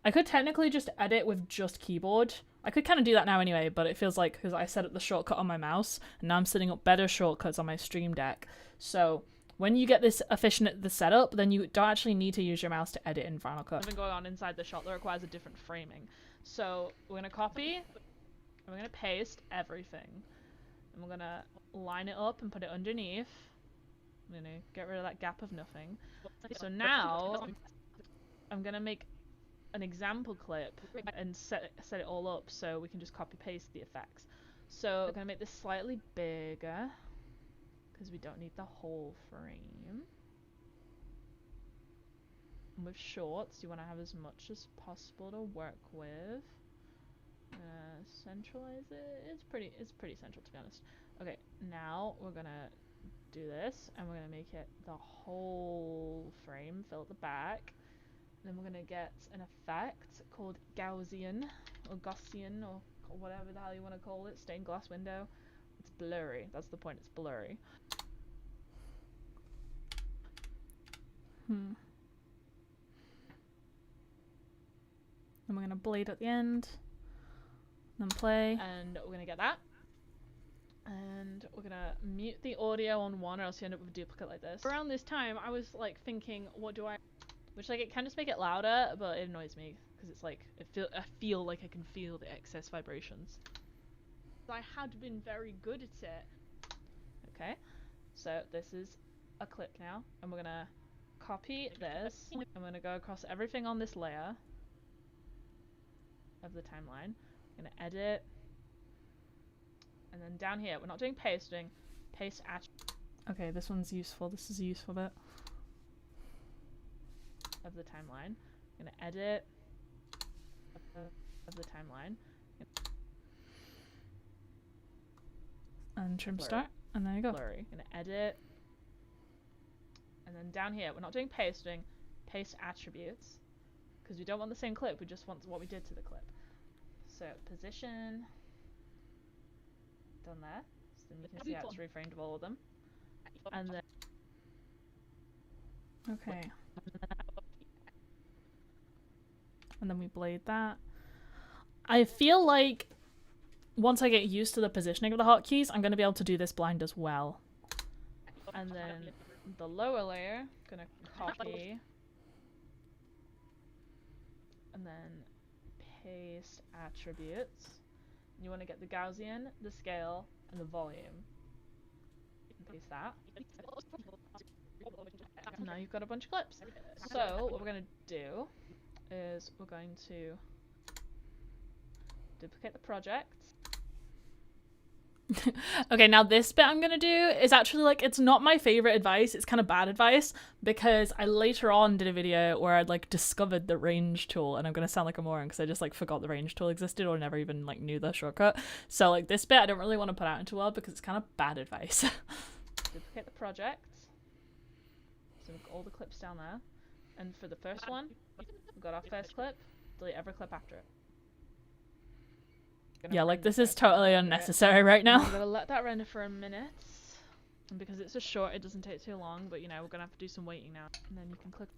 I could technically just edit with just keyboard. I could kind of do that now anyway, but it feels like because I set up the shortcut on my mouse, and now I'm setting up better shortcuts on my Stream Deck. So when you get this efficient at the setup, then you don't actually need to use your mouse to edit in Final Cut. Something going on inside the shot that requires a different framing. So we're going to copy, and we're going to paste everything. And we're going to line it up and put it underneath. I'm going to get rid of that gap of nothing. So now I'm going to make an example clip and set it all up so we can just copy paste the effects. So we're going to make this slightly bigger because we don't need the whole frame. And with shorts, you want to have as much as possible to work with. Centralize it. It's pretty central, to be honest. Okay, now we're gonna do this, and we're gonna make it the whole frame, fill the back. Then we're gonna get an effect called Gaussian, or Gaussian, or whatever the hell you want to call it. Stained glass window. It's blurry. That's the point. It's blurry. And we're gonna blade at the end. Then play. And we're gonna get that. And we're gonna mute the audio on one, or else you end up with a duplicate like this. Around this time, I was like thinking, what do I? Which, like, it can just make it louder, but it annoys me because it's like I feel like I can feel the excess vibrations. I had been very good at it. Okay, so this is a clip now, and we're gonna copy this. I'm going to go across everything on this layer of the timeline. I'm going to edit. And then down here, we're not doing paste, we're doing paste attribute. Okay, this one's useful. This is a useful bit. Of the timeline. I'm going to edit of the timeline. And trim Blurry. start. And there you go. Blurry. I'm going to edit. And then down here, we're not doing paste, we're doing paste attributes. Because we don't want the same clip, we just want what we did to the clip. So position. Done there. So then you can see how it's reframed of all of them. And then okay. And then we blade that. I feel like once I get used to the positioning of the hotkeys, I'm going to be able to do this blind as well. And then the lower layer, gonna copy and then paste attributes. You want to get the Gaussian, the scale, and the volume. You can paste that. And now you've got a bunch of clips. So what we're going to do is we're going to duplicate the project. Okay, now this bit I'm gonna do is actually like, it's not my favorite advice, it's kind of bad advice, because I later on did a video where I'd like discovered the range tool, and I'm gonna sound like a moron because I just like forgot the range tool existed or never even like knew the shortcut. So like this bit I don't really want to put out into the world because it's kind of bad advice. Duplicate the project. So we've got all the clips down there. And for the first one, we've got our first clip, delete every clip after it. Yeah, like this is totally unnecessary right now. I'm gonna let that render for a minute. And because it's a short, it doesn't take too long, but you know, we're gonna have to do some waiting now. And then you can click.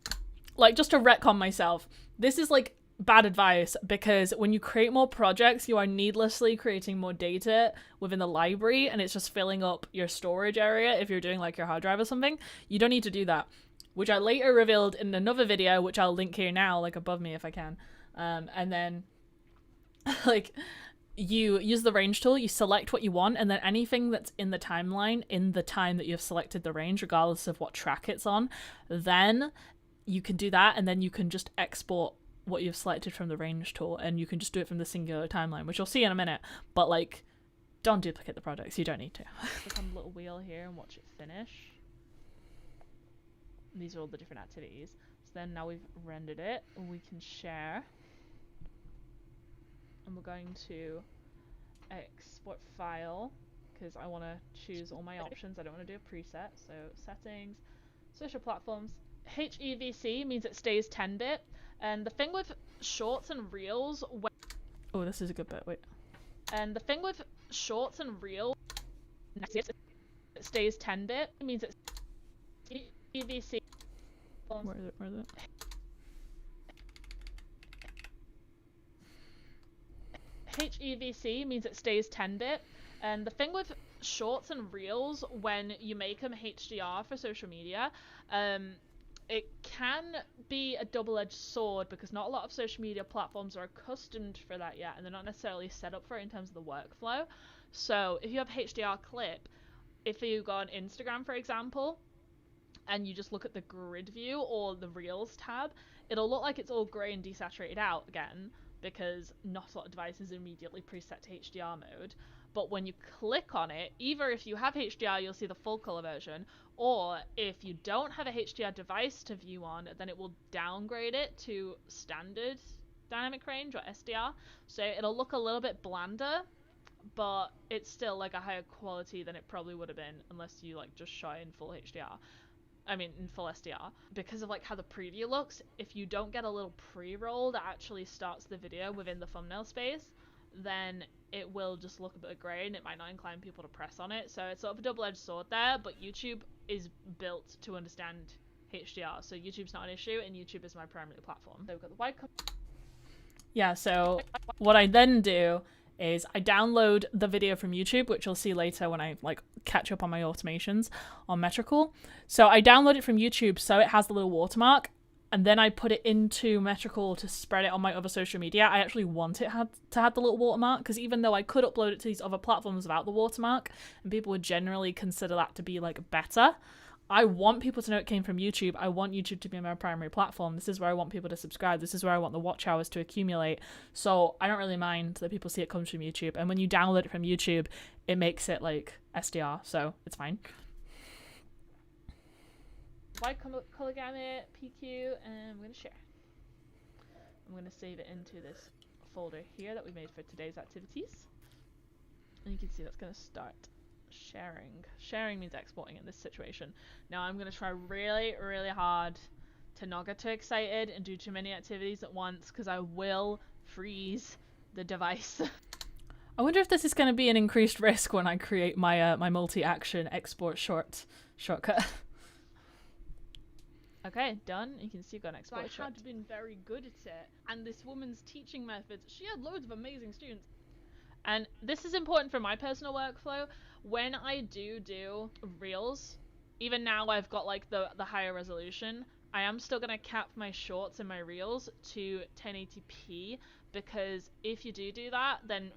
Like, just to retcon myself, this is like bad advice, because when you create more projects, you are needlessly creating more data within the library, and it's just filling up your storage area if you're doing like your hard drive or something. You don't need to do that, which I later revealed in another video, which I'll link here now, like above me if I can. And then like, you use the range tool, you select what you want, and then anything that's in the timeline in the time that you've selected the range, regardless of what track it's on, then you can do that, and then you can just export what you've selected from the range tool, and you can just do it from the singular timeline, which you'll see in a minute. But like, don't duplicate the projects, you don't need to. Click on the little wheel here and watch it finish. These are all the different activities. So then now we've rendered it, we can share. And we're going to export file, because I want to choose all my options. I don't want to do a preset. So settings, social platforms. HEVC means it stays 10-bit. And the thing with shorts and reels... Oh, this is a good bit, wait. And the thing with shorts and reels... It stays 10-bit. It means it's... HEVC... Where is it? Where is it? HEVC means it stays 10-bit, and the thing with shorts and reels, when you make them HDR for social media, it can be a double-edged sword, because not a lot of social media platforms are accustomed for that yet, and they're not necessarily set up for it in terms of the workflow. So if you have HDR clip, if you go on Instagram, for example, and you just look at the grid view or the Reels tab, it'll look like it's all grey and desaturated out again, because not a lot of devices are immediately preset to HDR mode. But when you click on it, either if you have HDR, you'll see the full color version, or if you don't have a HDR device to view on, then it will downgrade it to standard dynamic range, or SDR. So it'll look a little bit blander, but it's still like a higher quality than it probably would have been unless you like just shot in full HDR. I mean, in full SDR. Because of like how the preview looks, if you don't get a little pre-roll that actually starts the video within the thumbnail space, then it will just look a bit grey and it might not incline people to press on it. So it's sort of a double-edged sword there, but YouTube is built to understand HDR. So YouTube's not an issue, and YouTube is my primary platform. So we've got the wide... Yeah, so what I then do is I download the video from YouTube, which you'll see later when I like catch up on my automations on Metricool. So I download it from YouTube so it has the little watermark, and then I put it into Metricool to spread it on my other social media. I actually want it to have the little watermark, because even though I could upload it to these other platforms without the watermark, and people would generally consider that to be like better, I want people to know it came from YouTube. I want YouTube to be my primary platform. This is where I want people to subscribe. This is where I want the watch hours to accumulate. So I don't really mind that people see it comes from YouTube. And when you download it from YouTube, it makes it like SDR, so it's fine. White color gamut, PQ, and I'm going to share. I'm going to save it into this folder here that we made for today's activities. And you can see that's going to start sharing. Sharing means exporting in this situation. Now I'm going to try really, really hard to not get too excited and do too many activities at once, because I will freeze the device. I wonder if this is going to be an increased risk when I create my my multi-action export shortcut. Okay, done. You can see I've got an export shortcut. I had been very good at it, and this woman's teaching methods, she had loads of amazing students. And this is important for my personal workflow. When I do reels, even now I've got like the higher resolution, I am still going to cap my shorts and my reels to 1080p, because if you do that, then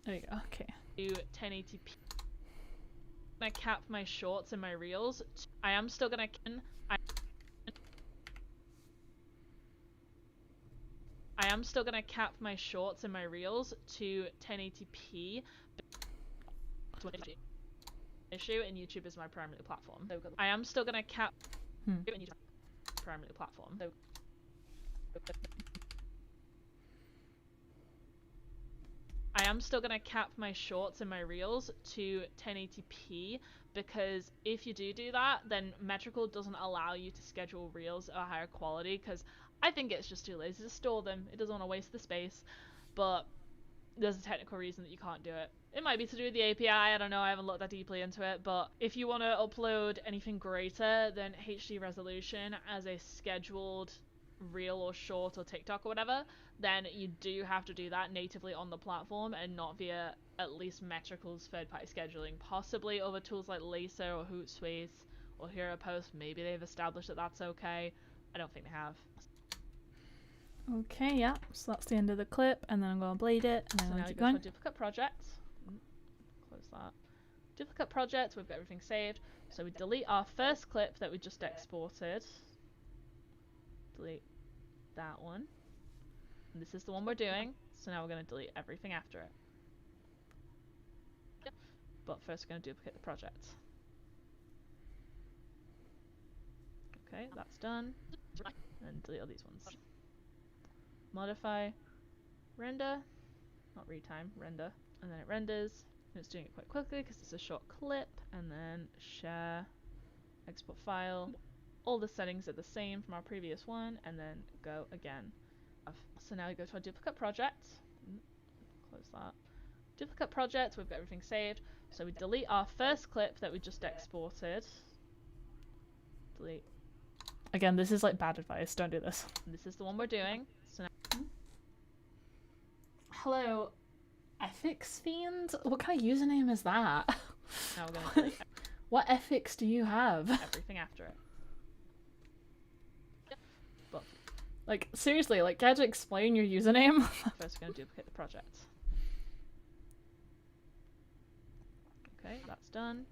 there you go. Okay. To 1080p. I cap my shorts and my reels. I am still going to I am still going to cap my shorts and my reels to 1080p. Issue, and YouTube is my primary platform. I am still going to cap primary platform. I am still going to cap my shorts and my reels to 1080p, because if you do that, then Metrical doesn't allow you to schedule reels at a higher quality, because I think it's just too lazy to store them. It doesn't want to waste the space, but there's a technical reason that you can't do it. It might be to do with the API, I don't know, I haven't looked that deeply into it, but if you want to upload anything greater than HD resolution as a scheduled reel or short or TikTok or whatever, then you do have to do that natively on the platform and not via at least Metrical's third-party scheduling. Possibly other tools like Laser or Hootsuite or Hero Post, maybe they've established that that's okay. I don't think they have. Okay, yeah, so that's the end of the clip, and then I'm going to blade it, and then I'm going to go to duplicate project. Close that. Duplicate project, we've got everything saved. So we delete our first clip that we just exported. Delete that one. And this is the one we're doing, so now we're going to delete everything after it. But first we're going to duplicate the project. Okay, that's done. And delete all these ones. Modify, render, not retime, render, and then it renders, and it's doing it quite quickly because it's a short clip, and then share, export file, all the settings are the same from our previous one, and then go again. So now we go to our duplicate project, close that, duplicate project, we've got everything saved, so we delete our first clip that we just exported, delete. Again, this is like bad advice, don't do this. And this is the one we're doing. So now hello, ethics fiend? What kind of username is that? Now we're gonna delete what ethics do you have? Everything after it. But like seriously, like can you explain your username? First we're gonna duplicate the project. Okay, that's done.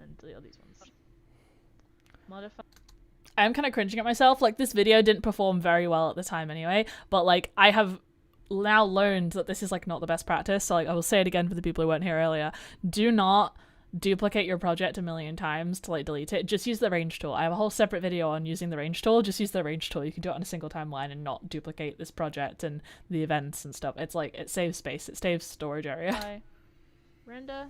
And delete all these ones. Modify. I'm kind of cringing at myself. Like, this video didn't perform very well at the time anyway, but like I have now learned that this is like not the best practice. So like I will say it again for the people who weren't here earlier. Do not duplicate your project a million times to like delete it. Just use the range tool. I have a whole separate video on using the range tool. Just use the range tool. You can do it on a single timeline and not duplicate this project and the events and stuff. It's like, it saves space. It saves storage area. Render.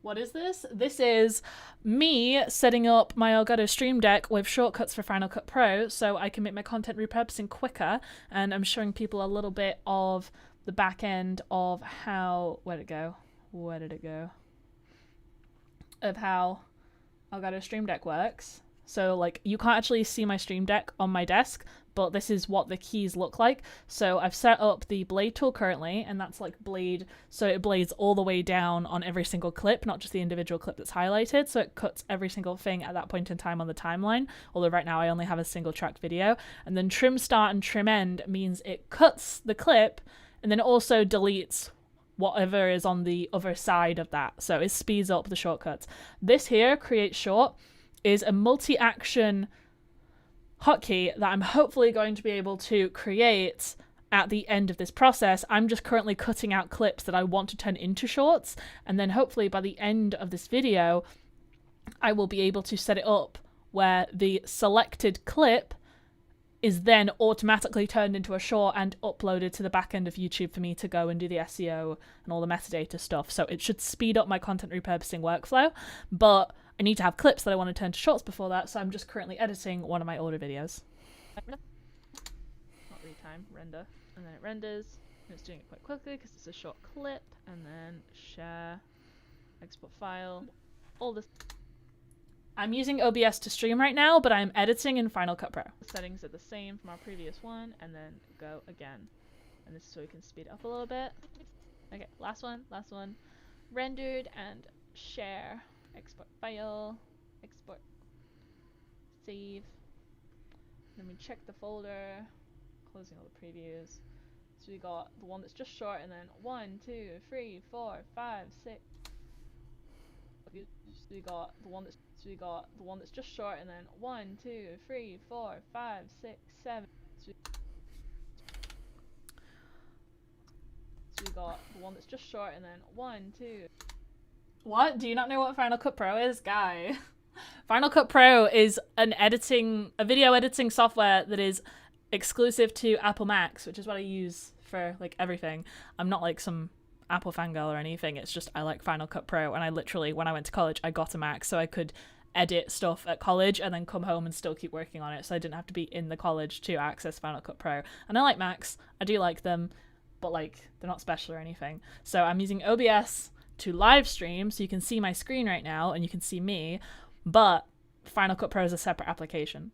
What is this? This is me setting up my Elgato Streamdeck with shortcuts for Final Cut Pro so I can make my content repurposing quicker, and I'm showing people a little bit of the back end of how, where'd it go? Where did it go? Of how Elgato Streamdeck works. So like you can't actually see my Stream Deck on my desk, but this is what the keys look like. So I've set up the blade tool currently, and that's like blade, so it blades all the way down on every single clip, not just the individual clip that's highlighted. So it cuts every single thing at that point in time on the timeline, although right now I only have a single track video. And then trim start and trim end means it cuts the clip and then it also deletes whatever is on the other side of that. So it speeds up the shortcuts. This here, create short, is a multi-action hotkey that I'm hopefully going to be able to create at the end of this process. I'm just currently cutting out clips that I want to turn into shorts, and then hopefully by the end of this video I will be able to set it up where the selected clip is then automatically turned into a short and uploaded to the back end of YouTube for me to go and do the SEO and all the metadata stuff. So it should speed up my content repurposing workflow, but I need to have clips that I want to turn to shorts before that, so I'm just currently editing one of my older videos. Not retime, render. And then it renders, and it's doing it quite quickly because it's a short clip, and then share, export file, all this. I'm using OBS to stream right now, but I'm editing in Final Cut Pro. The settings are the same from our previous one, and then go again. And this is so we can speed it up a little bit. Okay, last one. Rendered and share, export file, export, save. Then we check the folder, closing all the previews. So we got the one that's just short, and then 1, 2, 3, 4, 5, 6. So we got the one that's just short, and then 1, 2, 3, 4, 5, 6, 7. So we got the one that's just short, and then 1, 2. What? Do you not know what Final Cut Pro is, guy? Final Cut Pro is a video editing software that is exclusive to Apple Macs, which is what I use for like everything. I'm not like some Apple fangirl or anything. It's just I like Final Cut Pro, and I literally, when I went to college, I got a Mac so I could edit stuff at college and then come home and still keep working on it, so I didn't have to be in the college to access Final Cut Pro. And I like Macs, I do like them, but like they're not special or anything. So I'm using OBS to live stream, so you can see my screen right now and you can see me, but Final Cut Pro is a separate application.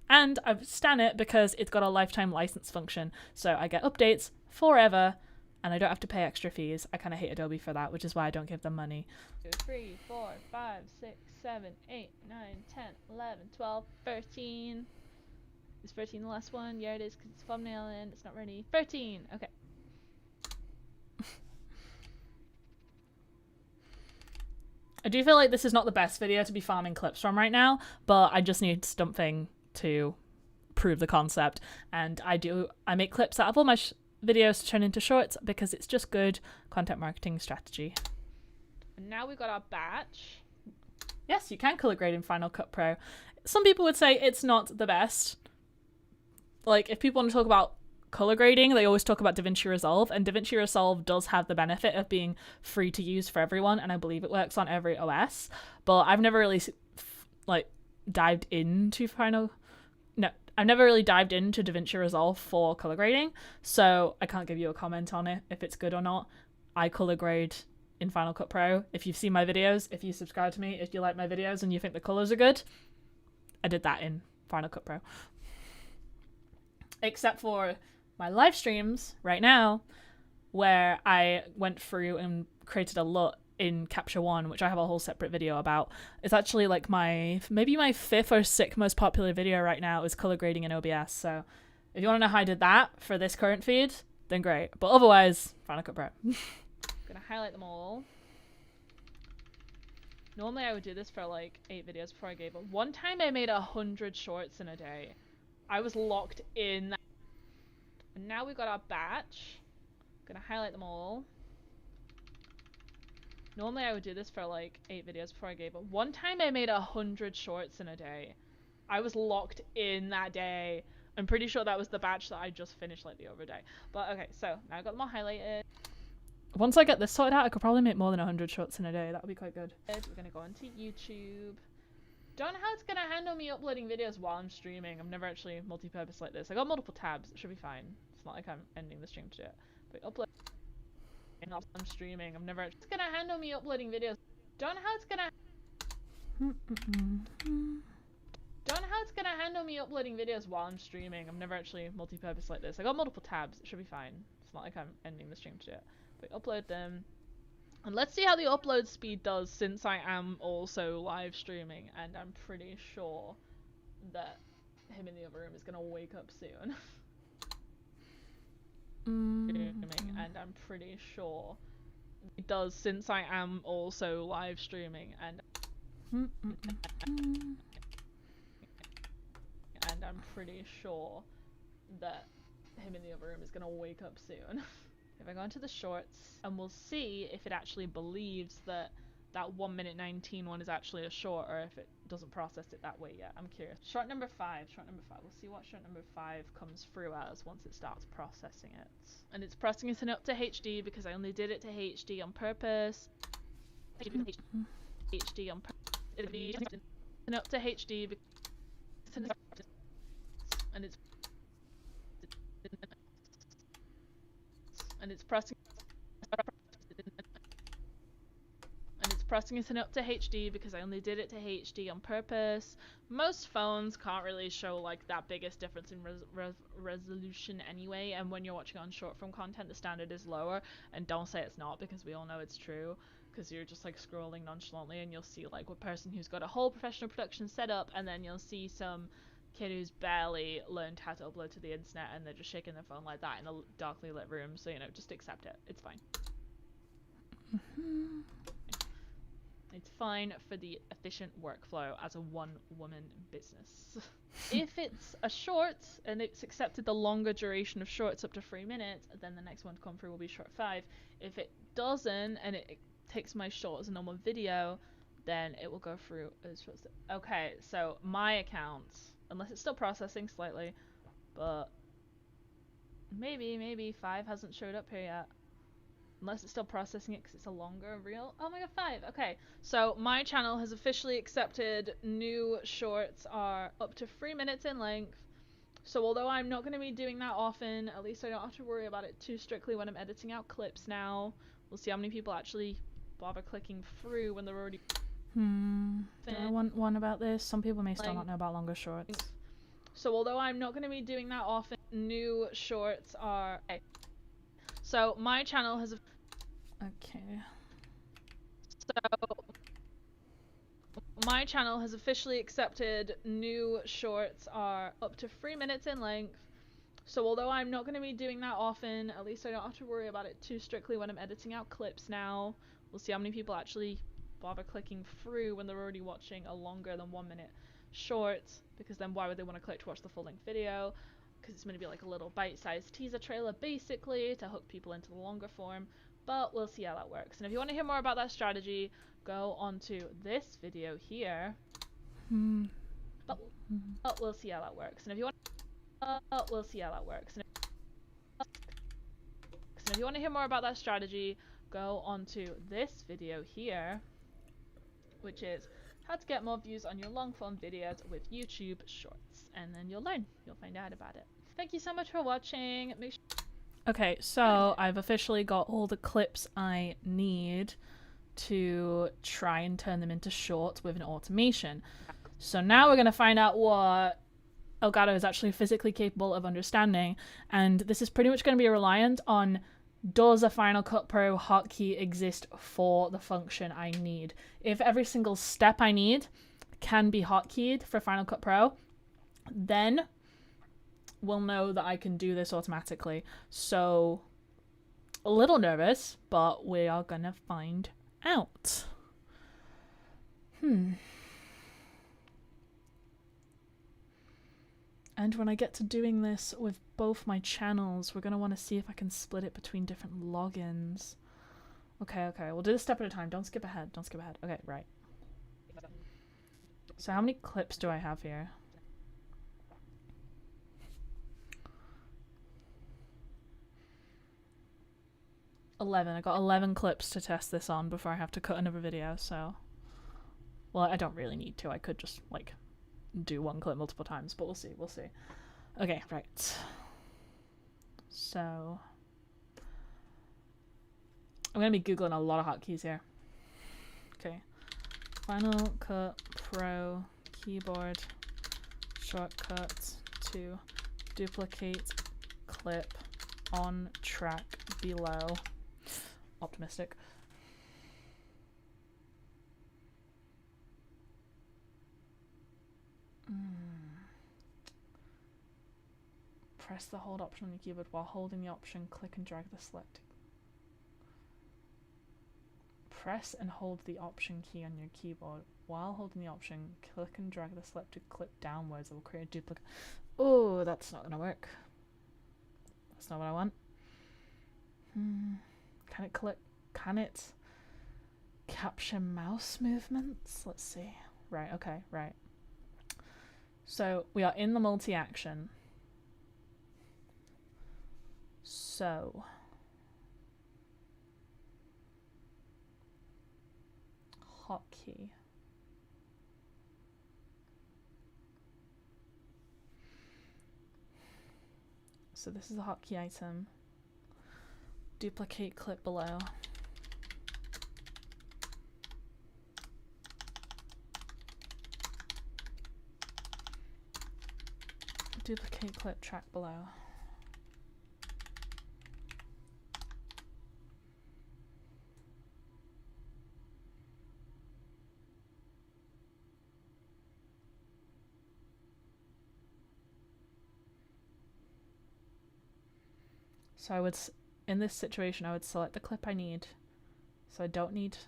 And I've stan it because it's got a lifetime license function, so I get updates forever and I don't have to pay extra fees. I kind of hate Adobe for that, which is why I don't give them money. 2, 3, 4, 5, 6, 7, 8, 9, 10, 11, 12, 13. Is 13 the last one? Yeah, it is, because it's thumbnail in. It's not ready. 13! Okay. I do feel like this is not the best video to be farming clips from right now, but I just need something to prove the concept. And I make clips out of all my videos to turn into shorts because it's just good content marketing strategy. And now we've got our batch. Yes, you can color grade in Final Cut Pro. Some people would say it's not the best. Like, if people want to talk about color grading, they always talk about DaVinci Resolve, and DaVinci Resolve does have the benefit of being free to use for everyone, and I believe it works on every OS, but I've never really dived into I've never really dived into DaVinci Resolve for color grading, so I can't give you a comment on it if it's good or not. I color grade in Final Cut Pro. If you've seen my videos, if you subscribe to me, if you like my videos and you think the colors are good, I did that in Final Cut Pro. Except for my live streams right now, where I went through and created a LUT in Capture One, which I have a whole separate video about. It's actually like maybe my 5th or 6th most popular video right now is color grading in OBS. So if you want to know how I did that for this current feed, then great. But otherwise, Final Cut Pro. I'm gonna highlight them all. Normally I would do this for like 8 videos before I gave up. One time I made 100 shorts in a day. I was locked in. And now we've got our batch. I'm gonna highlight them all. Normally I would do this for like 8 videos before I gave up. One time I made 100 shorts in a day. I was locked in that day. I'm pretty sure that was the batch that I just finished like the other day. But okay, so now I've got them all highlighted. Once I get this sorted out, I could probably make more than 100 shorts in a day. That would be quite good. We're gonna go onto YouTube. Don't know how it's gonna handle me uploading videos while I'm streaming. I've never actually multi-purpose like this. I got multiple tabs. It should be fine. It's not like I'm ending the stream to do it. But upload. And I'm streaming. I've never. It's gonna handle me uploading videos. Don't know how it's gonna. Don't know how it's gonna handle me uploading videos while I'm streaming. I've never actually multi-purpose like this. I got multiple tabs. It should be fine. It's not like I'm ending the stream to do it. But upload them. And let's see how the upload speed does, since I am also live streaming, and I'm pretty sure that him in the other room is gonna wake up soon. And I'm I'm pretty sure it does, since I am also live streaming, and I'm pretty sure that him in the other room is gonna wake up soon. If I go into the shorts, and we'll see if it actually believes that that 1:19 one is actually a short, or if it doesn't process it that way yet. I'm curious. Short number 5. We'll see what short number 5 comes through as once it starts processing it. And it's pressing it up to HD because I only did it to HD on purpose. HD on purpose. It's up to HD because and it's pressing it up to HD because I only did it to HD on purpose. Most phones can't really show like that biggest difference in resolution anyway, and when you're watching on short form content the standard is lower, and don't say it's not because we all know it's true, because you're just like scrolling nonchalantly and you'll see like a person who's got a whole professional production set up, and then you'll see some kid who's barely learned how to upload to the internet and they're just shaking their phone like that in a darkly lit room, so you know, just accept it. It's fine. It's fine for the efficient workflow as a one-woman business. If it's a short and it's accepted the longer duration of shorts up to 3 minutes, then the next one to come through will be short 5. If it doesn't and it takes my short as a normal video, then it will go through as short. Okay, so my account, unless it's still processing slightly, but maybe 5 hasn't showed up here yet. Unless it's still processing it because it's a longer reel. Oh my god, 5. Okay, so my channel has officially accepted new shorts are up to 3 minutes in length. So although I'm not going to be doing that often, at least I don't have to worry about it too strictly when I'm editing out clips now. We'll see how many people actually bother clicking through when they're already... Do I want one about this? Some people may still not know about longer shorts. So although I'm not going to be doing that often, new shorts are... Okay. So my channel has... Okay. So my channel has officially accepted new shorts are up to 3 minutes in length. So although I'm not going to be doing that often, at least I don't have to worry about it too strictly when I'm editing out clips now. We'll see how many people actually bother clicking through when they're already watching a longer than 1 minute short, because then why would they want to click to watch the full length video? Because it's going to be like a little bite-sized teaser trailer basically to hook people into the longer form, but we'll see how that works. And if you want to hear more about that strategy, go onto this video here. But we'll see how that works. And if you want we'll see how that works. And if you want to hear more about that strategy, go onto this video here, which is how to get more views on your long form videos with YouTube Shorts, and then you'll learn. You'll find out about it. Thank you so much for watching. Make sure... Okay, so I've officially got all the clips I need to try and turn them into shorts with an automation. So now we're going to find out what Elgato is actually physically capable of understanding, and this is pretty much going to be reliant on, does a Final Cut Pro hotkey exist for the function I need? If every single step I need can be hotkeyed for Final Cut Pro, then we'll know that I can do this automatically. So, a little nervous, but we are gonna find out. And when I get to doing this with both my channels, we're going to want to see if I can split it between different logins. Okay, we'll do this step at a time. Don't skip ahead. Okay, right. So how many clips do I have here? I got 11 clips to test this on before I have to cut another video, so... Well, I don't really need to. I could just, like, do one clip multiple times, but we'll see. Okay, right. So... I'm going to be Googling a lot of hotkeys here. Okay. Final Cut Pro keyboard shortcut to duplicate clip on track below. Optimistic. Press the hold option on your keyboard while holding the option, click and drag the select. press and hold the Option key on your keyboard. While holding the Option, click and drag the selected clip downwards. It will create a duplicate. Oh, that's not gonna work. That's not what I want. Can it click? Can it capture mouse movements? Let's see. Right, okay, right. So we are in the multi-action. So hotkey. So this is a hotkey item. Duplicate clip below. Duplicate clip track below. So I would, in this situation, I would select the clip I need. So I don't need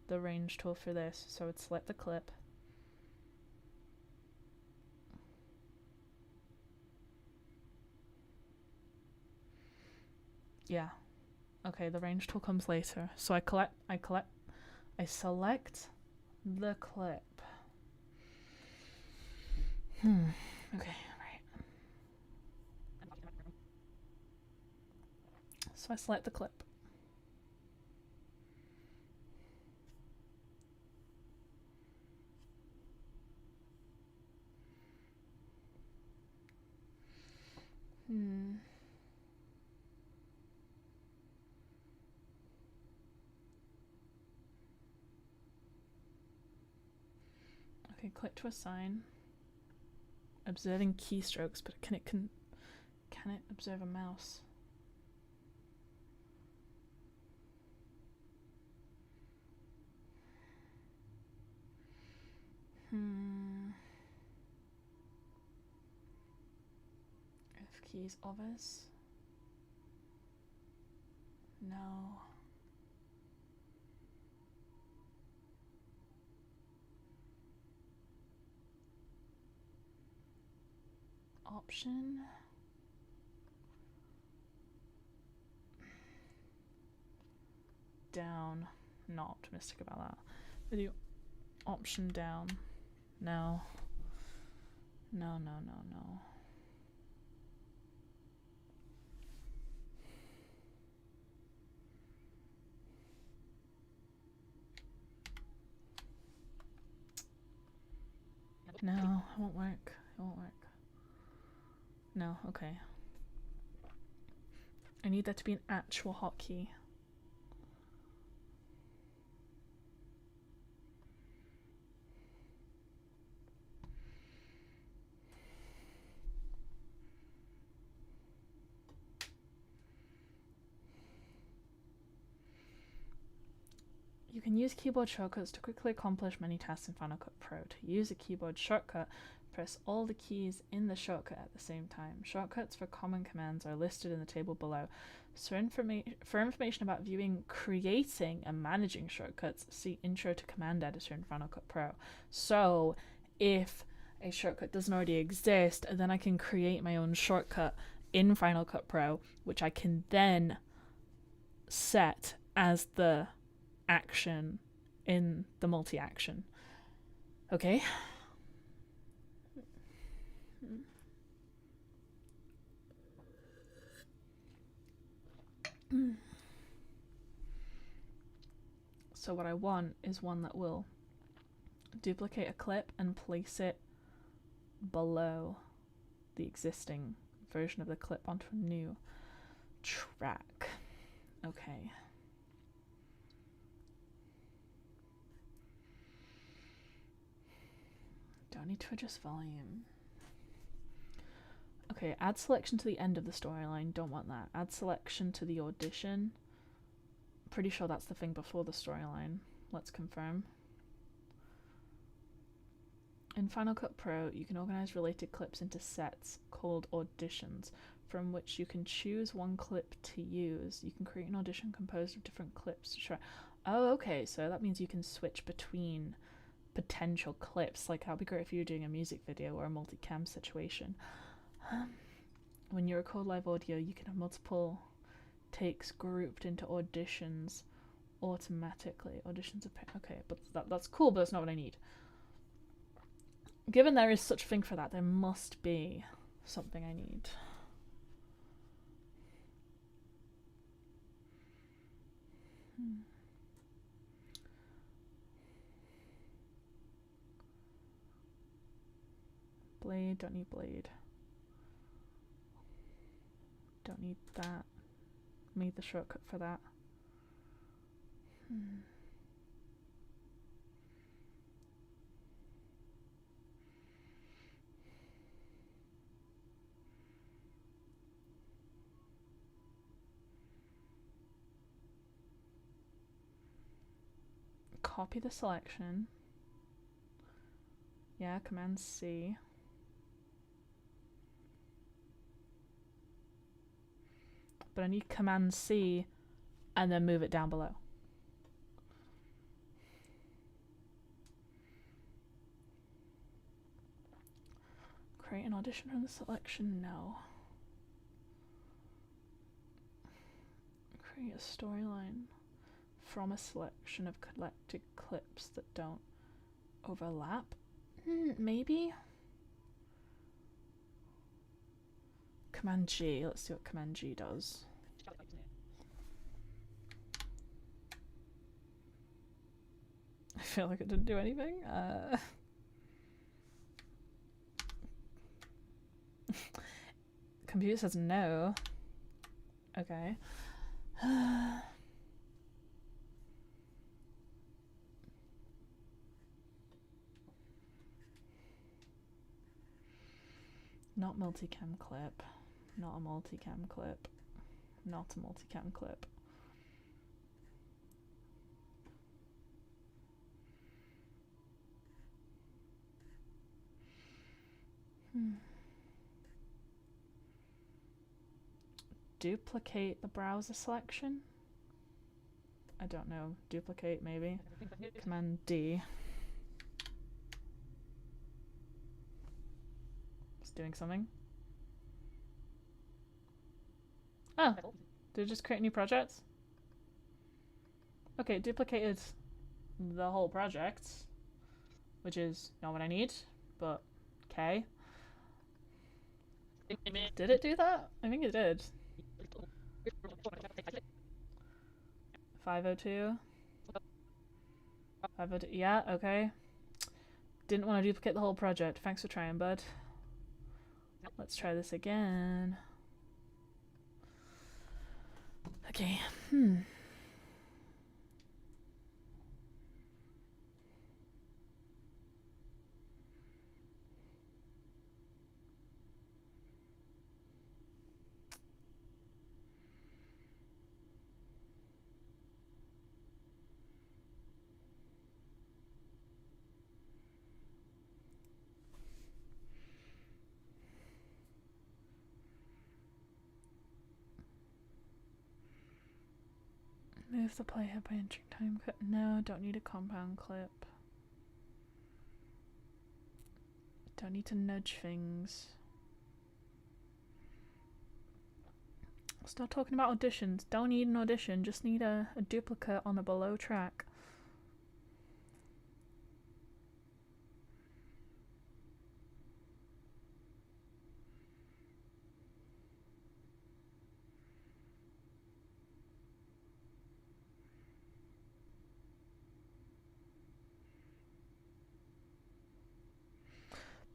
the range tool for this. So I would select the clip. Yeah. Okay, the range tool comes later. So I select the clip. Okay. So I select the clip. Okay, click to assign. Observing keystrokes, but can it observe a mouse? If keys others? No. Option. Down. Not optimistic about that. Video option down. No. No. No, it won't work. No, okay. I need that to be an actual hotkey. You can use keyboard shortcuts to quickly accomplish many tasks in Final Cut Pro. To use a keyboard shortcut, press all the keys in the shortcut at the same time. Shortcuts for common commands are listed in the table below. So for information about viewing, creating, and managing shortcuts, see Intro to Command Editor in Final Cut Pro. So if a shortcut doesn't already exist, then I can create my own shortcut in Final Cut Pro, which I can then set as the action in the multi-action. Okay? So what I want is one that will duplicate a clip and place it below the existing version of the clip onto a new track. Okay. Don't need to adjust volume. Okay, add selection to the end of the storyline. Don't want that. Add selection to the audition. Pretty sure that's the thing before the storyline. Let's confirm. In Final Cut Pro, you can organize related clips into sets called auditions, from which you can choose one clip to use. You can create an audition composed of different clips to try. Oh, okay, so that means you can switch between potential clips. Like, that'd be great if you were doing a music video or a multicam situation. When you record live audio, you can have multiple takes grouped into auditions automatically. Auditions appear. Okay, but that's cool, but that's not what I need. Given there is such a thing for that, there must be something I need. Blade, don't need blade. Don't need that. Made the shortcut for that. Copy the selection. Yeah, Command C. But I need Command C and then move it down below. Create an audition from the selection? No. Create a storyline from a selection of collected clips that don't overlap? Maybe? Command G. Let's see what Command G does. I feel like it didn't do anything. Computer says no. Okay. Not multicam clip. Not a multicam clip. Not a multicam clip. Duplicate the browser selection? I don't know. Duplicate, maybe. Command D. It's doing something. Oh, did it just create new projects? Okay, it duplicated the whole project, which is not what I need, but okay. Did it do that? I think it did. 502. 502. Yeah, okay. Didn't want to duplicate the whole project. Thanks for trying, bud. Let's try this again. Okay. Move the playhead by entering time clip. No, don't need a compound clip. Don't need to nudge things. Start talking about auditions. Don't need an audition, just need a duplicate on a below track.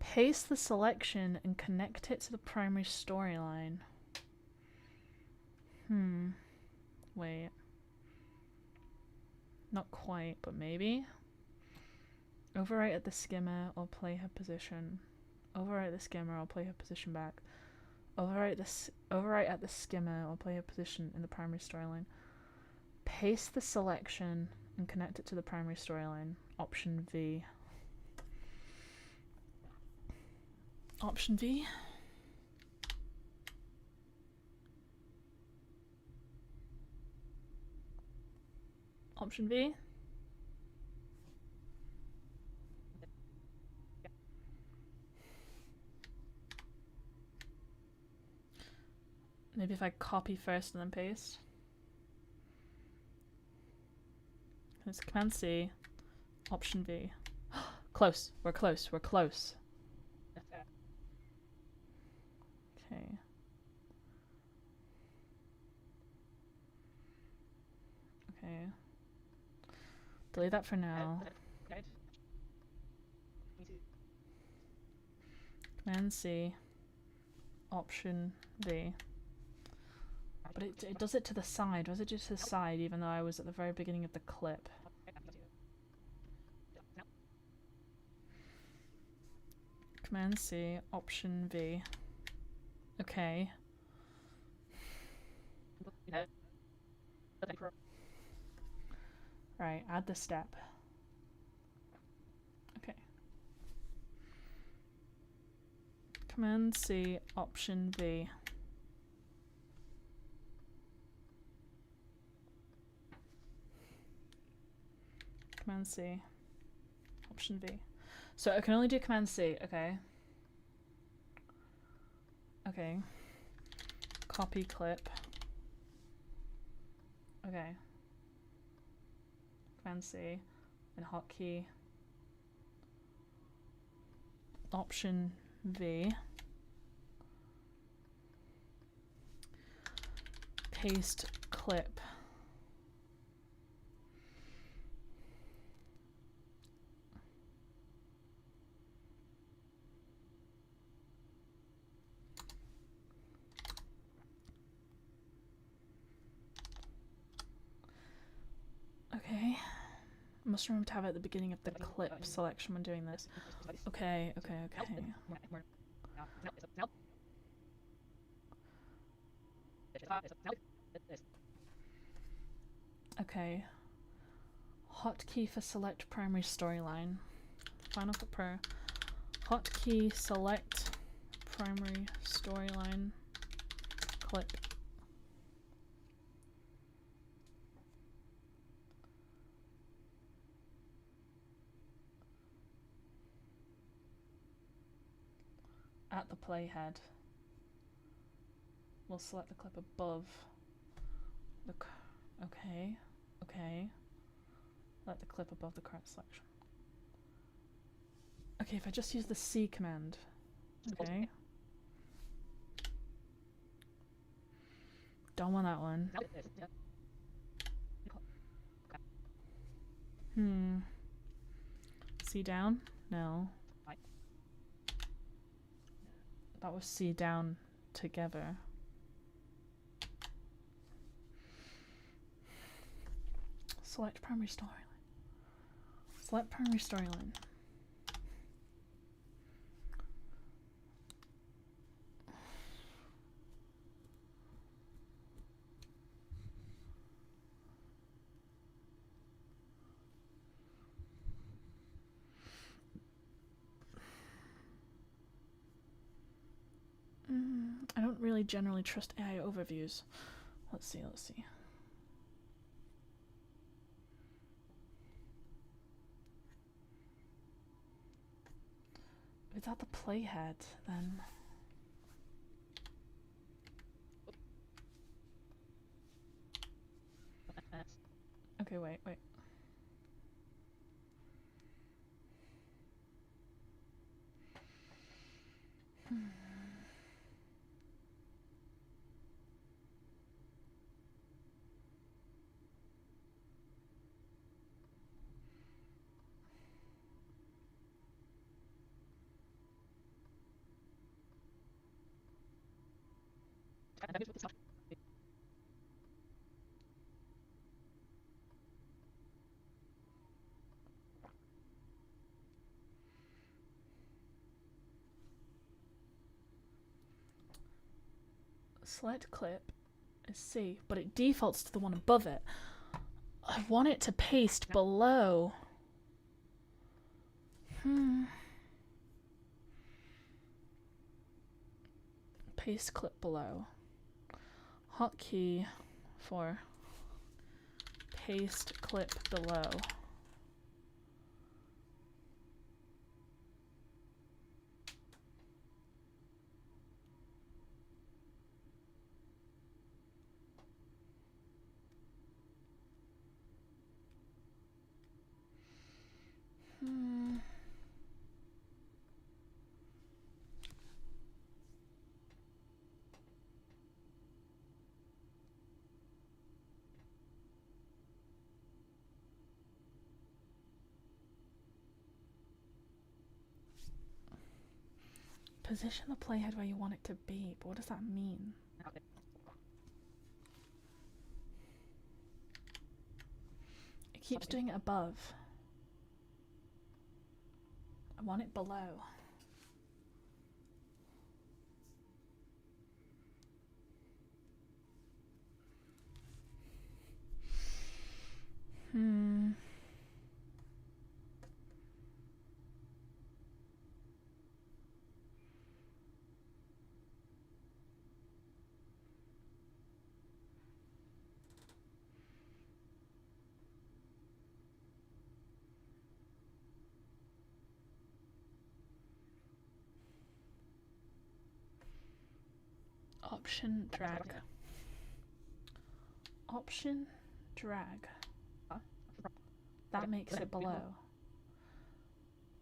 Paste the selection and connect it to the primary storyline. Wait. Not quite, but maybe. Overwrite at the skimmer or playhead position. Overwrite the skimmer or playhead position back. Overwrite at the skimmer or playhead position in the primary storyline. Paste the selection and connect it to the primary storyline. Option V. Option V. Option V. Maybe if I copy first and then paste. It's Command C, Option V. Close. We're close. We're close. Okay. Okay. Delete that for now. Command C, Option V. But it does it to the side. Was it just to the side even though I was at the very beginning of the clip? Command C, Option V. Okay. Right, add the step. Okay. Command C, Option V. Command C, Option V. So I can only do Command C, okay. Okay. Copy clip. Okay. Command C and hotkey. Option V. Paste clip. Okay. I must remember to have it at the beginning of the clip selection when doing this. Okay, okay, okay. Okay. Hotkey for select primary storyline. Final Cut Pro. Hotkey select primary storyline clip. At the playhead. We'll select the clip above the okay, okay. Select the clip above the current selection. Okay, if I just use the C command. Okay. Don't want that one. C down? No. That was C down together. Select primary storyline. Select primary storyline. I don't really generally trust AI overviews. Let's see, let's see. If it's at the playhead, then... Okay, wait. Select clip is C, but it defaults to the one above it. I want it to paste below. Paste clip below. Hotkey for paste clip below. Position the playhead where you want it to be, but what does that mean? It keeps doing it above. I want it below. Option drag. Option drag. That makes it below.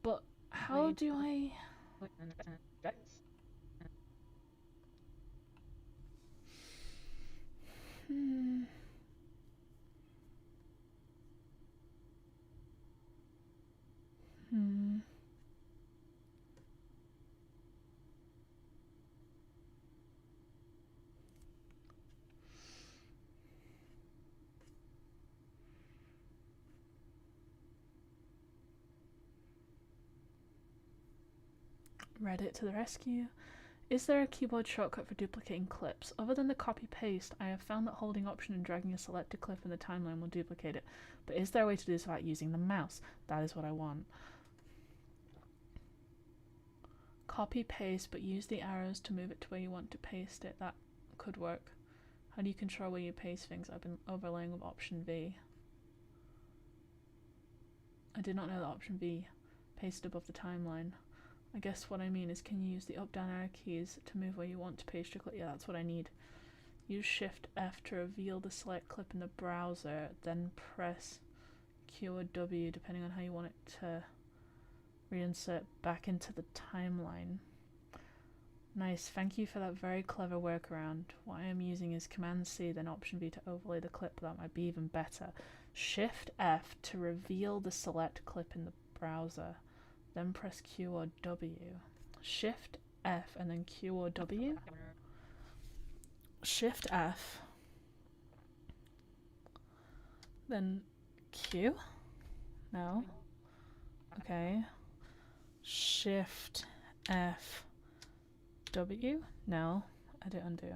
But how do I... Reddit to the rescue. Is there a keyboard shortcut for duplicating clips? Other than the copy paste, I have found that holding Option and dragging a selected clip in the timeline will duplicate it. But is there a way to do this without using the mouse? That is what I want. Copy paste, but use the arrows to move it to where you want to paste it. That could work. How do you control where you paste things? I've been overlaying with Option V. I did not know that Option V pasted above the timeline. I guess what I mean is, can you use the up down arrow keys to move where you want to paste your clip? Yeah, that's what I need. Use Shift F to reveal the select clip in the browser, then press Q or W depending on how you want it to reinsert back into the timeline. Nice, thank you for that very clever workaround. What I am using is Command C, then Option V to overlay the clip. That might be even better. Shift F to reveal the select clip in the browser, then press Q or W. Shift F and then Q or W. Shift F, then Q. No. Okay. Shift F W. No. Edit undo.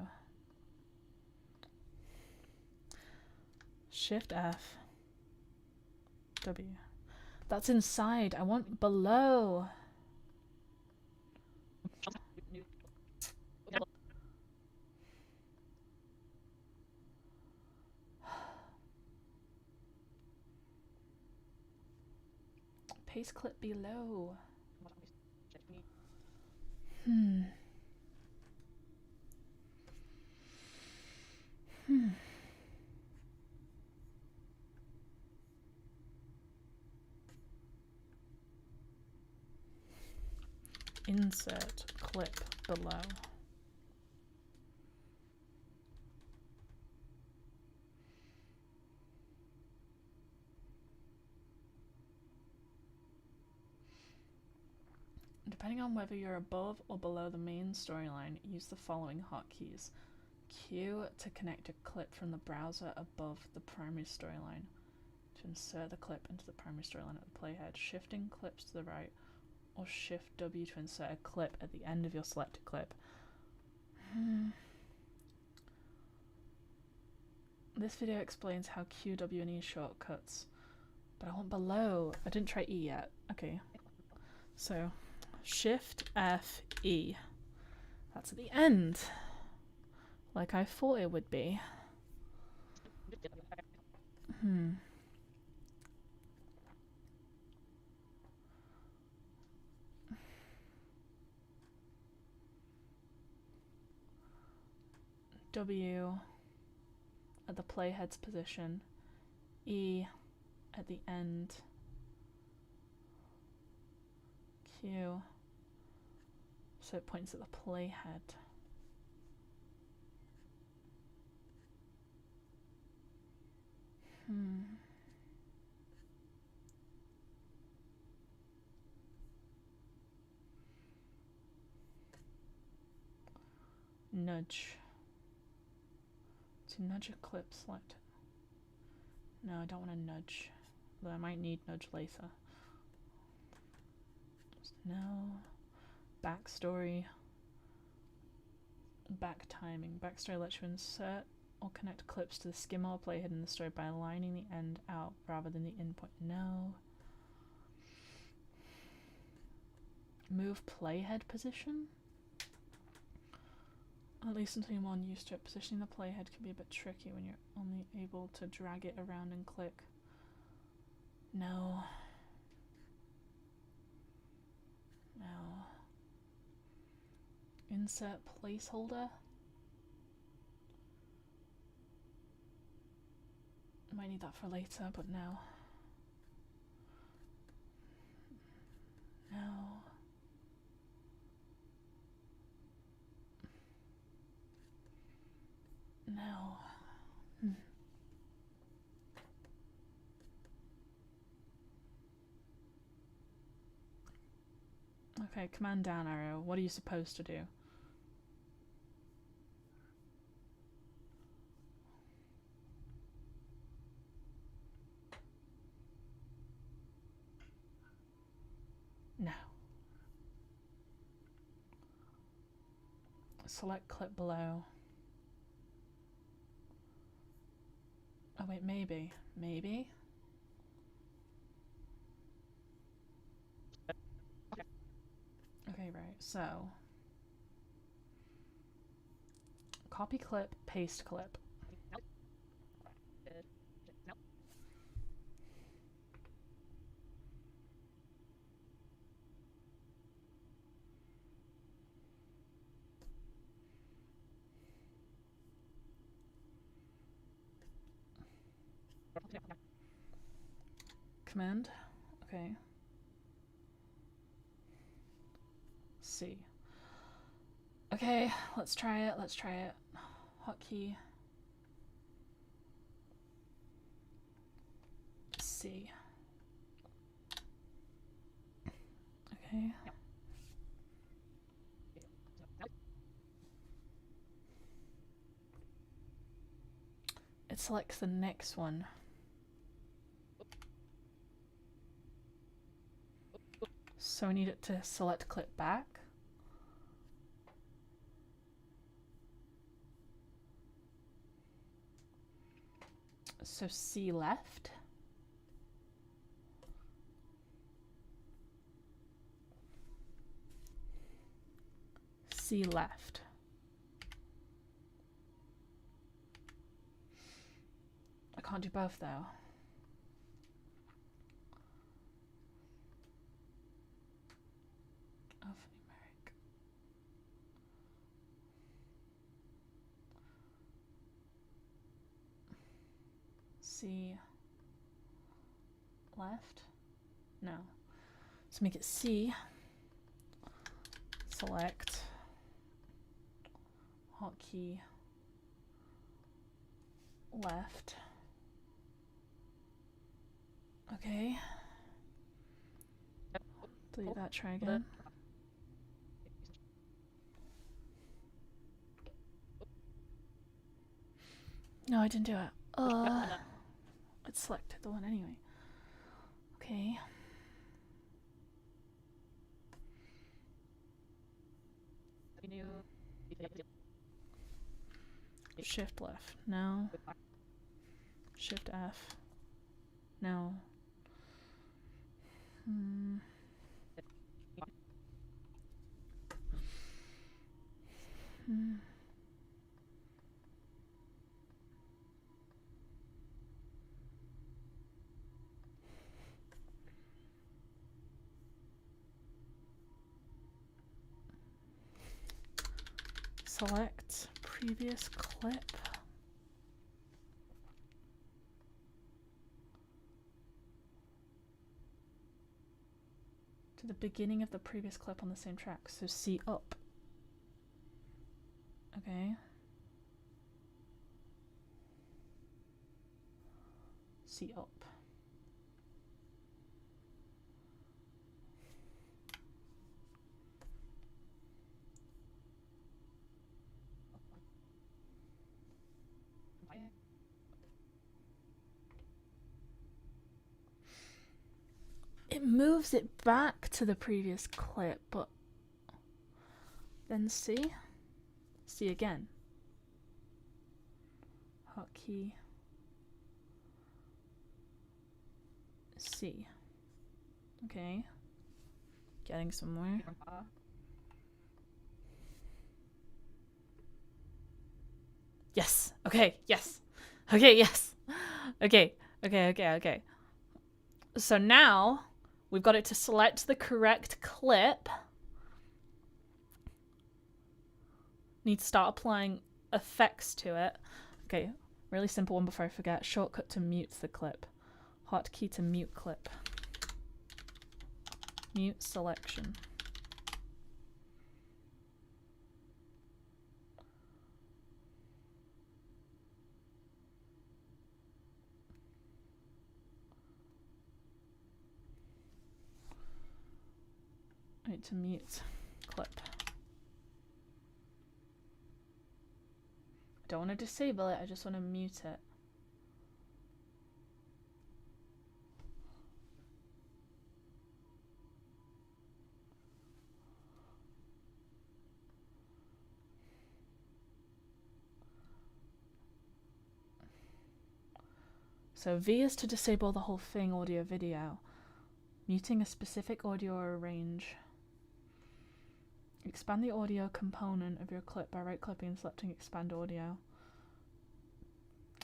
Shift F W. That's inside. I want below. Paste clip below. Insert clip below. Depending on whether you're above or below the main storyline, use the following hotkeys. Q to connect a clip from the browser above the primary storyline, to insert the clip into the primary storyline at the playhead, shifting clips to the right, or Shift W to insert a clip at the end of your selected clip. This video explains how Q, W, and E shortcuts, but I want below. I didn't try E yet. Okay, so Shift F E. That's at the end, like I thought it would be. W at the playhead's position, E at the end, Q, so it points at the playhead. Nudge. To nudge a clip, select. No, I don't want to nudge. Though I might need nudge later. No. Backstory. Back timing. Backstory lets you insert or connect clips to the skim or playhead in the story by aligning the end out rather than the in point. No. Move playhead position? At least until you're more used to it. Positioning the playhead can be a bit tricky when you're only able to drag it around and click. No. No. Insert placeholder? Might need that for later, but no. No. No. Okay, command down arrow. What are you supposed to do? No. Select clip below. Oh wait, maybe. Maybe? Okay, right, so copy clip, paste clip. Command. Okay. C. Okay, let's try it. Let's try it. Hotkey. C. Okay. It selects the next one. So I need it to select clip back. So C left. C left. I can't do both though. Alphanumeric. C left. No. Let's make it C. Select. Hotkey. Left. Okay. Delete that, try again. No, I didn't do it. It selected the one anyway. Okay. Shift left. No. Shift F. No. select previous clip. To the beginning of the previous clip on the same track. So C up. Okay. C up. It moves it back to the previous clip, but then C again. Hotkey C. Okay. Getting somewhere. Yes. Okay. Yes. Okay. Yes. Okay. Okay. So now we've got it to select the correct clip. Need to start applying effects to it. Okay. Really simple one before I forget. Shortcut to mute the clip. Hotkey to mute clip. Mute selection. Right, to mute clip. I don't want to disable it, I just want to mute it. So V is to disable the whole thing, audio video. Muting a specific audio or range. Expand the audio component of your clip by right-clicking and selecting expand audio.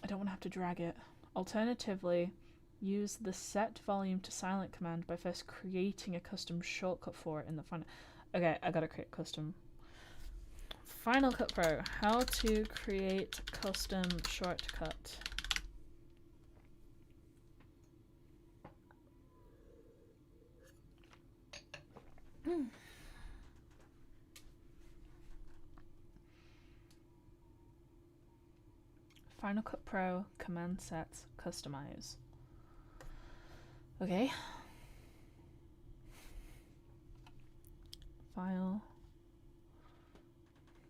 I don't want to have to drag it. Alternatively, use the set volume to silent command by first creating a custom shortcut for it in the final. Okay, I gotta create custom. Final Cut Pro. How to create custom shortcut. Final Cut Pro, command sets, customize. Okay. File.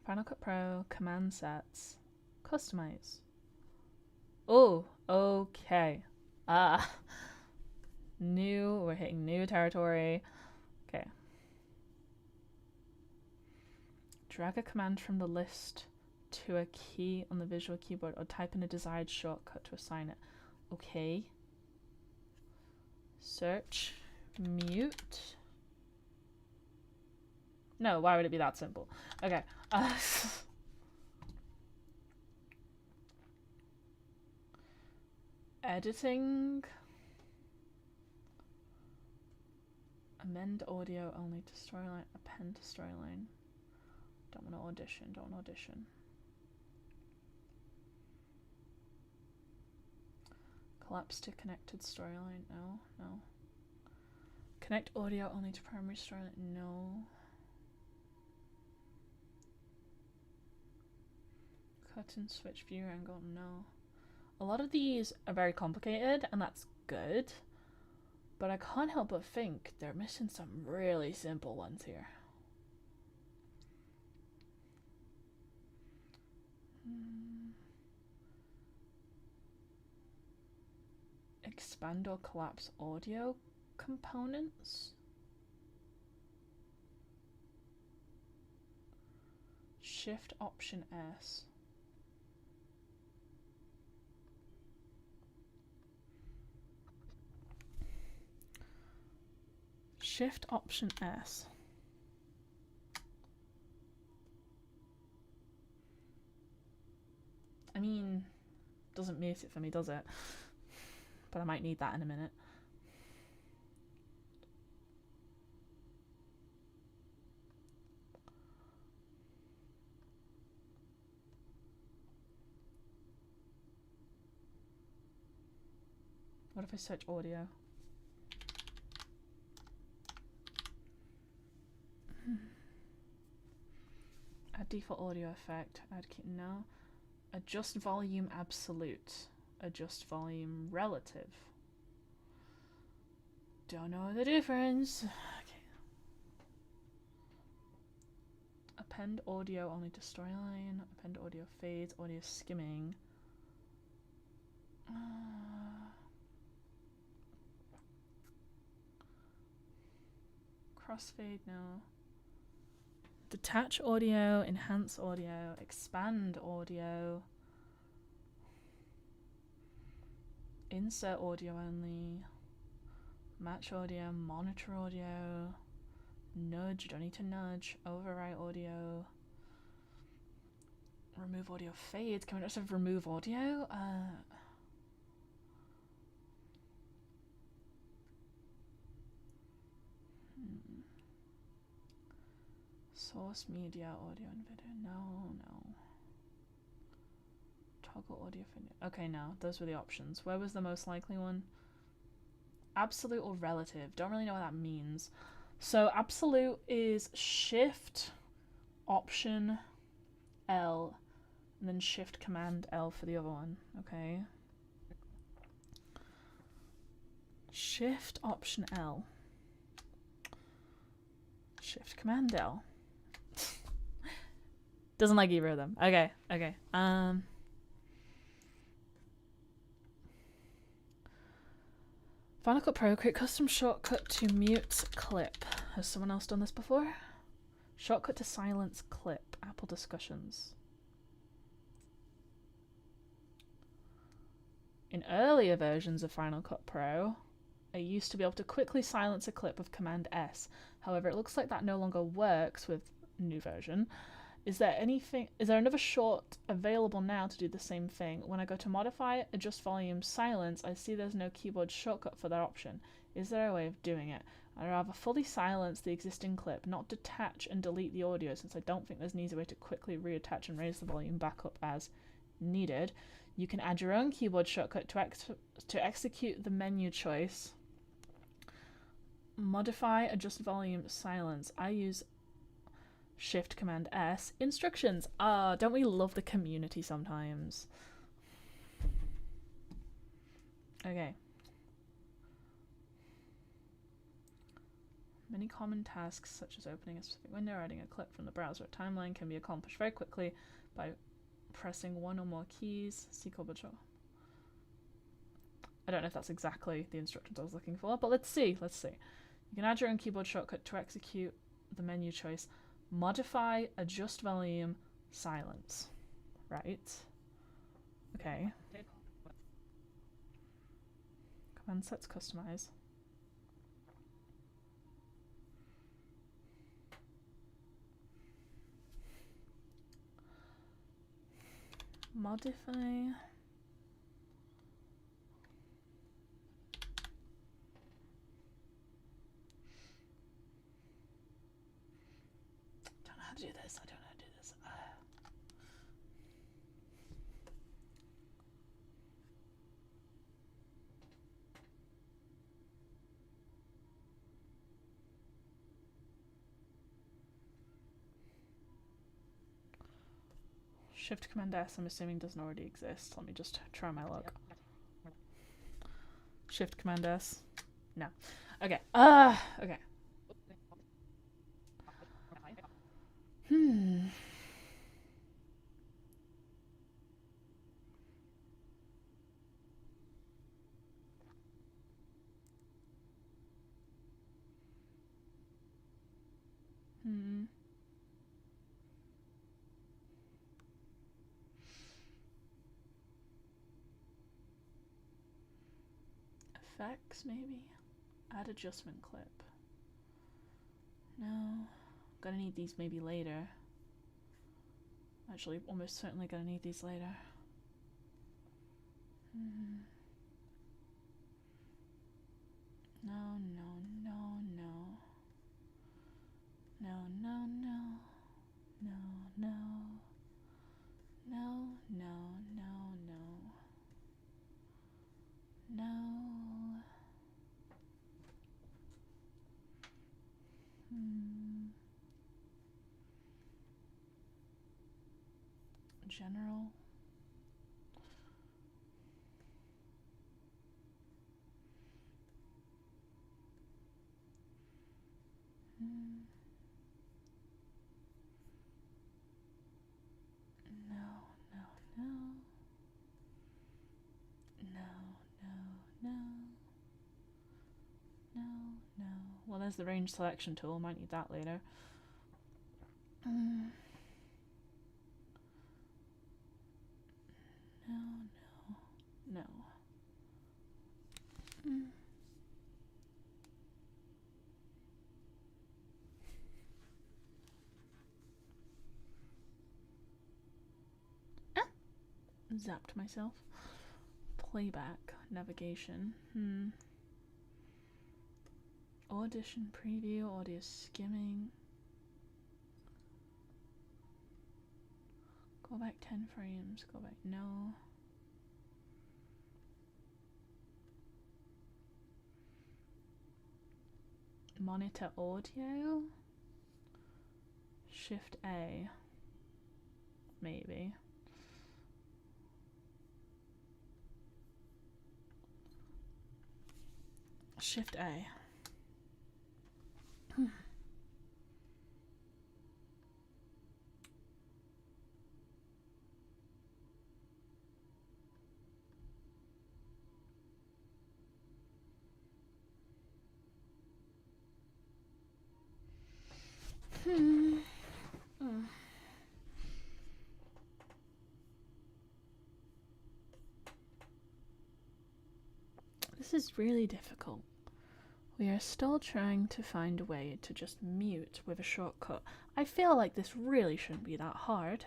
Final Cut Pro, command sets, customize. Oh, okay. New, we're hitting new territory. Okay. Drag a command from the list to a key on the visual keyboard or type in a desired shortcut to assign it. Okay. Search. Mute. No, why would it be that simple? Okay. Editing. Amend audio only to storyline. Append to storyline. Don't want to audition. Don't want to audition. Collapse to connected storyline. No, no. Connect audio only to primary storyline. No. Cut and switch view angle. No. A lot of these are very complicated, and that's good. But I can't help but think they're missing some really simple ones here. Expand or collapse audio components. Shift Option S. Shift Option S. I mean, doesn't mute it for me, does it? But I might need that in a minute. What if I search audio? Add default audio effect. Add key. No. Adjust volume absolute. Adjust volume relative. Don't know the difference. Okay. Append audio only to storyline. Append audio fades. Audio skimming. Crossfade, no. Detach audio, enhance audio, expand audio, insert audio only, match audio, monitor audio, nudge, don't need to nudge, overwrite audio, remove audio fades. Can we just have remove audio? Source media, audio and video. No. Toggle audio for. Okay, no. Those were the options. Where was the most likely one? Absolute or relative? Don't really know what that means. So absolute is Shift, Option, L, and then Shift Command L for the other one. Okay. Shift, Option, L. Shift Command L. Doesn't like either of them. Okay. Final Cut Pro, create custom shortcut to mute clip. Has someone else done this before? Shortcut to silence clip. Apple discussions. In earlier versions of Final Cut Pro, I used to be able to quickly silence a clip with Command S. However, it looks like that no longer works with new version. Is there another short available now to do the same thing? When I go to modify, adjust volume, silence, I see there's no keyboard shortcut for that option. Is there a way of doing it? I'd rather fully silence the existing clip, not detach and delete the audio, since I don't think there's an easy way to quickly reattach and raise the volume back up as needed. You can add your own keyboard shortcut to execute the menu choice. Modify, adjust volume, silence. I use Shift Command S. Instructions. Don't we love the community sometimes? Okay. Many common tasks such as opening a specific window or adding a clip from the browser or timeline can be accomplished very quickly by pressing one or more keys. See keyboard shortcut. I don't know if that's exactly the instructions I was looking for, but let's see. You can add your own keyboard shortcut to execute the menu choice. Modify, adjust volume, silence. Right. Okay. Command sets customize. Modify. I don't know how to do this. Shift Command S, I'm assuming doesn't already exist. Let me just try my luck. Shift Command S. No. Okay. Okay. Effects, maybe? Add adjustment clip. No. Gonna need these maybe later. Actually, almost certainly gonna need these later. No. No. General. No, no, no. No, no, no. No, no. Well, there's the range selection tool. Might need that later. No, no, no. Zapped myself. Playback, navigation. Audition preview, audio skimming. Go back 10 frames. Go back, no. Monitor audio. Shift A. Maybe. Shift A. This is really difficult. We are still trying to find a way to just mute with a shortcut. I feel like this really shouldn't be that hard.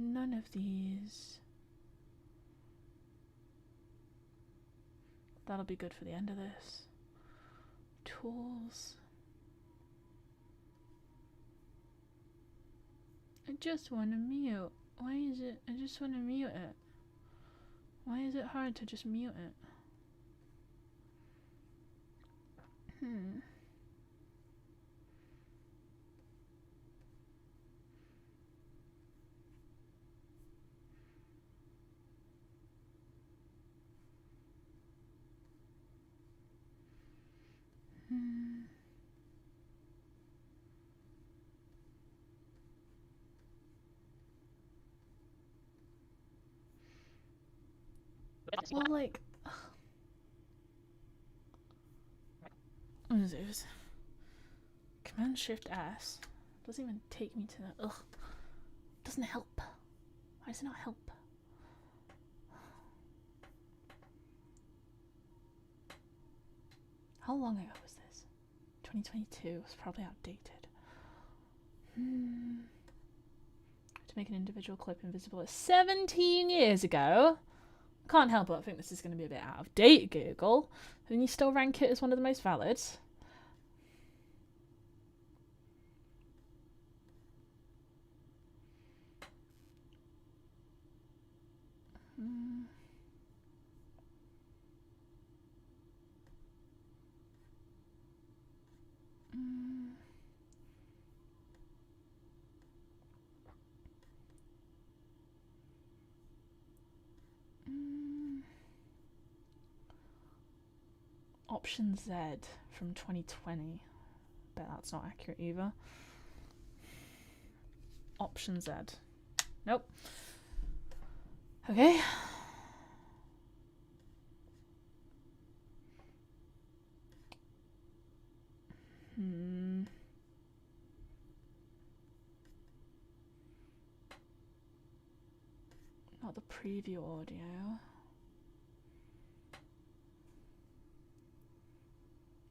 None of these. That'll be good for the end of this. Tools. I just want to mute. Why is it? I just want to mute it. Why is it hard to just mute it? Well, like, what is this? Command Shift S doesn't even take me to the. Ugh, doesn't help. Why does it not help? How long ago was this? 2022. It's probably outdated. To make an individual clip invisible is 17 years ago. Can't help but think this is going to be a bit out of date, Google. And you still rank it as one of the most valid. Option Z from 2020. Bet that's not accurate either. Option Z. Nope. Okay. not the preview audio.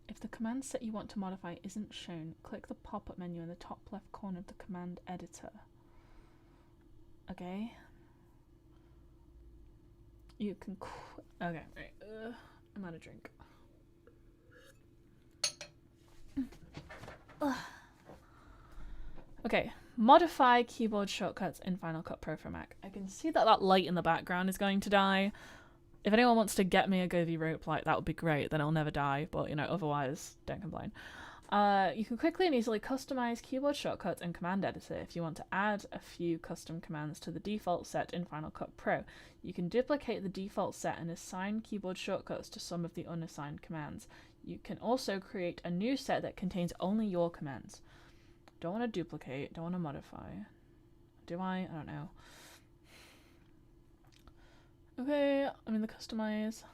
If the command set you want to modify isn't shown, click the pop-up menu in the top left corner of the command editor. Okay. You can okay, right. I'm out of drink. Okay, modify keyboard shortcuts in Final Cut Pro for Mac. I can see that that light in the background is going to die. If anyone wants to get me a Govey rope light, that would be great. Then it'll never die. But, you know, otherwise, don't complain. You can quickly and easily customize keyboard shortcuts in Command Editor if you want to add a few custom commands to the default set in Final Cut Pro. You can duplicate the default set and assign keyboard shortcuts to some of the unassigned commands. You can also create a new set that contains only your commands. Don't want to duplicate, don't want to modify. Do I? I don't know. Okay, I'm in the customize.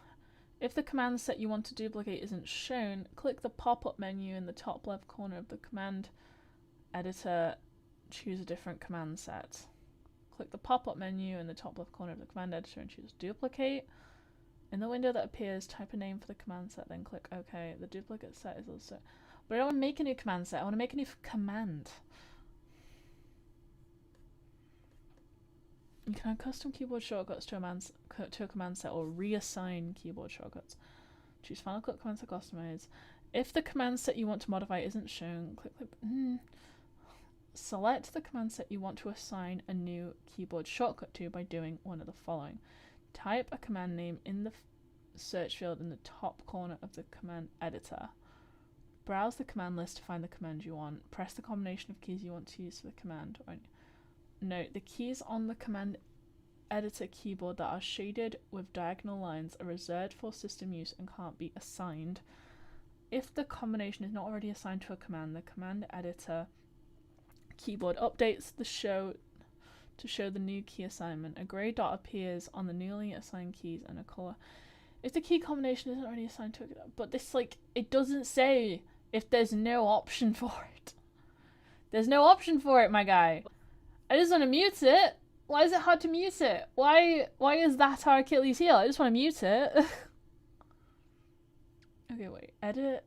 If the command set you want to duplicate isn't shown, click the pop-up menu in the top left corner of the command editor. Choose a different command set. Click the pop-up menu in the top left corner of the command editor and choose duplicate. In the window that appears, type a name for the command set, then click OK. The duplicate set is also... But I don't want to make a new command set, I want to make a new command. You can add custom keyboard shortcuts to a command set or reassign keyboard shortcuts. Choose Final Cut Command Set Customize. If the command set you want to modify isn't shown, select the command set you want to assign a new keyboard shortcut to by doing one of the following. Type a command name in the search field in the top corner of the command editor. Browse the command list to find the command you want. Press the combination of keys you want to use for the command. Note, the keys on the command editor keyboard that are shaded with diagonal lines are reserved for system use and can't be assigned. If the combination is not already assigned to a command, the command editor keyboard updates the show to show the new key assignment. A grey dot appears on the newly assigned keys and a colour. If the key combination isn't already assigned to it, but this, like, it doesn't say if there's no option for it. There's no option for it, my guy. I just want to mute it. Why is it hard to mute it? Why is that our Achilles heel? I just want to mute it. Okay, wait. Edit.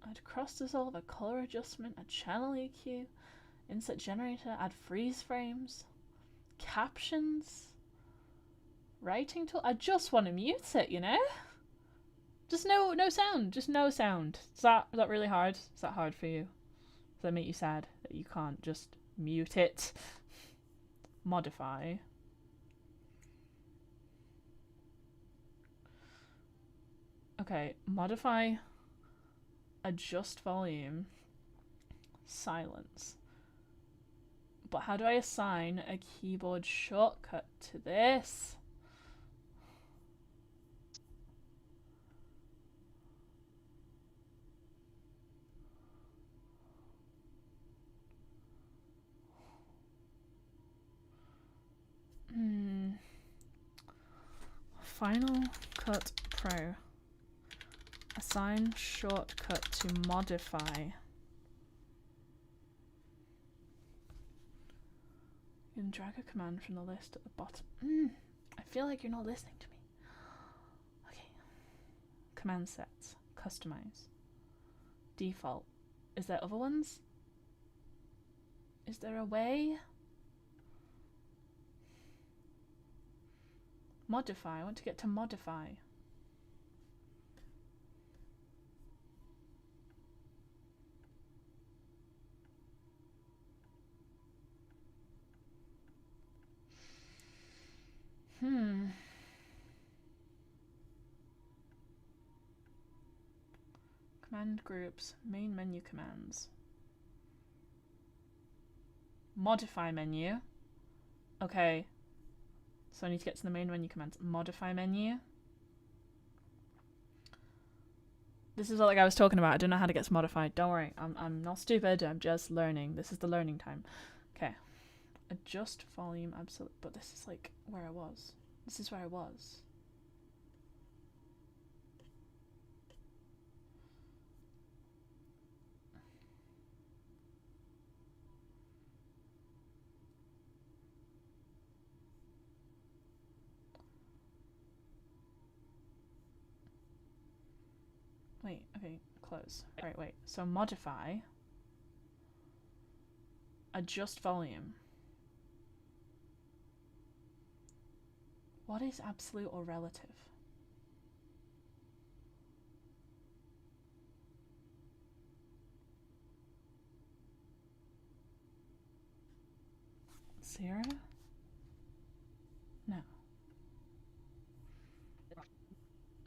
Add cross dissolve, a color adjustment, a channel EQ, insert generator, add freeze frames, captions, writing tool. I just want to mute it, you know? Just no sound. Just no sound. Is that really hard? Is that hard for you? Does that make you sad that you can't just mute it? Modify. Okay, modify. Adjust volume. Silence. But how do I assign a keyboard shortcut to this? Final Cut Pro. Assign shortcut to modify. You can drag a command from the list at the bottom. I feel like you're not listening to me. Okay. Command sets. Customize. Default. Is there other ones? Is there a way? Modify. I want to get to modify. Command groups, main menu commands. Modify menu. Okay. So I need to get to the main menu commands. Modify menu. This is like I was talking about. I don't know how to get to modified. Don't worry. I'm not stupid. I'm just learning. This is the learning time. Okay. Adjust volume absolute. But this is like where I was. This is where I was. Okay, close. Alright, wait. So modify. Adjust volume. What is absolute or relative? Zero? No.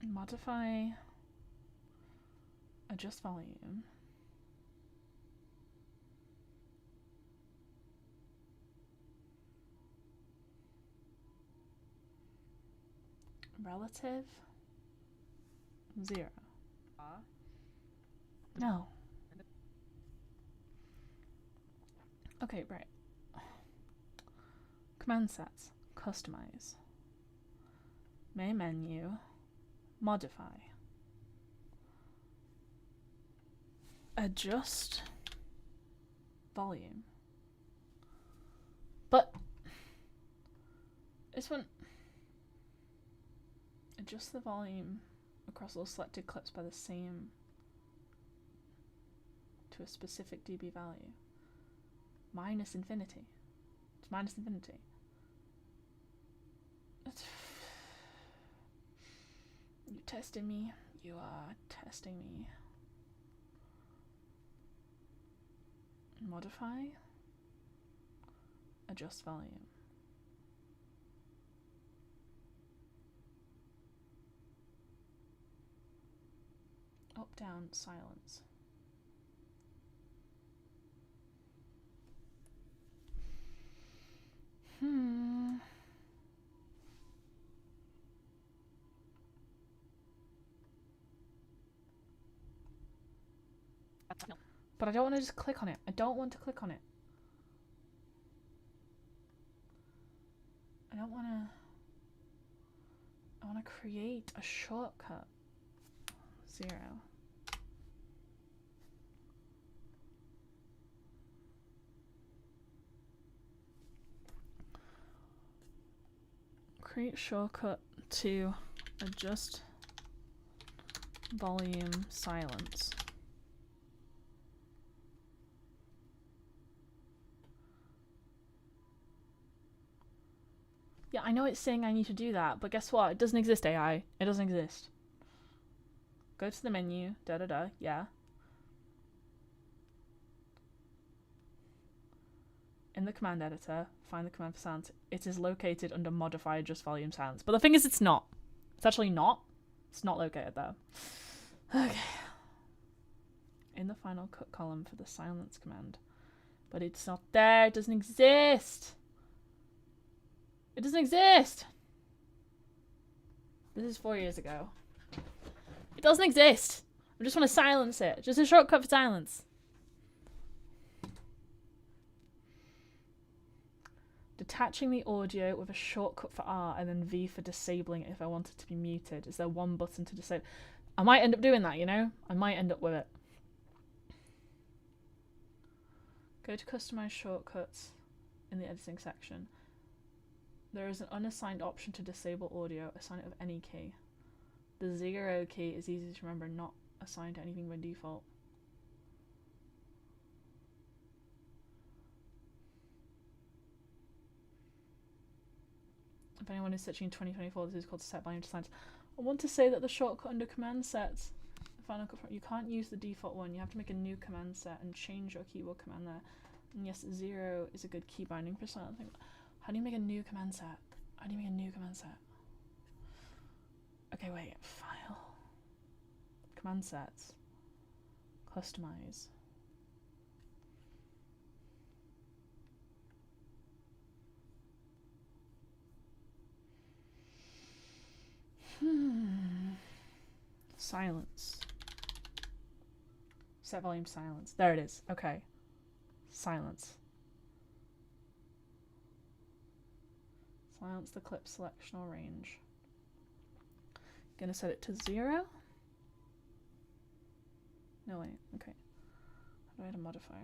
Modify. Adjust volume. Relative? Zero. No. Okay, right. Command sets. Customize. Main menu. Modify. Adjust volume. But this one, adjust the volume across all selected clips by the same to a specific dB value. Minus infinity. It's minus infinity. You testing me? You are testing me. Modify. Adjust volume. Up, down, silence. But I don't want to just click on it. I don't want to click on it. I don't want to... I want to create a shortcut. 0. Create shortcut to adjust volume silence. Yeah, I know it's saying I need to do that, but guess what? It doesn't exist, AI. It doesn't exist. Go to the menu, yeah. In the command editor, find the command for silence. It is located under modify adjust volume silence. But the thing is, it's not. It's actually not. It's not located there. Okay. In the final cut column for the silence command. But it's not there. It doesn't exist. It doesn't exist. This is 4 years ago. It doesn't exist. I just want to silence it. Just a shortcut for silence. Detaching the audio with a shortcut for R and then V for disabling it if I want it to be muted. Is there one button to disable? I might end up doing that, you know? I might end up with it. Go to customize shortcuts in the editing section. There is an unassigned option to disable audio. Assign it with any key. The 0 key is easy to remember, not assigned to anything by default. If anyone is searching in 2024, this is called set volume to silence. I want to say that the shortcut under command sets, the final cut, you can't use the default one. You have to make a new command set and change your keyboard command there. And yes, 0 is a good key binding for silent thing. How do you make a new command set? How do you make a new command set? Okay, wait. File. Command sets. Customize. Silence. Set volume silence. There it is. Okay. Silence. Silence the clip selection or range. Gonna set it to 0. No, wait. Okay. How do I add a modifier?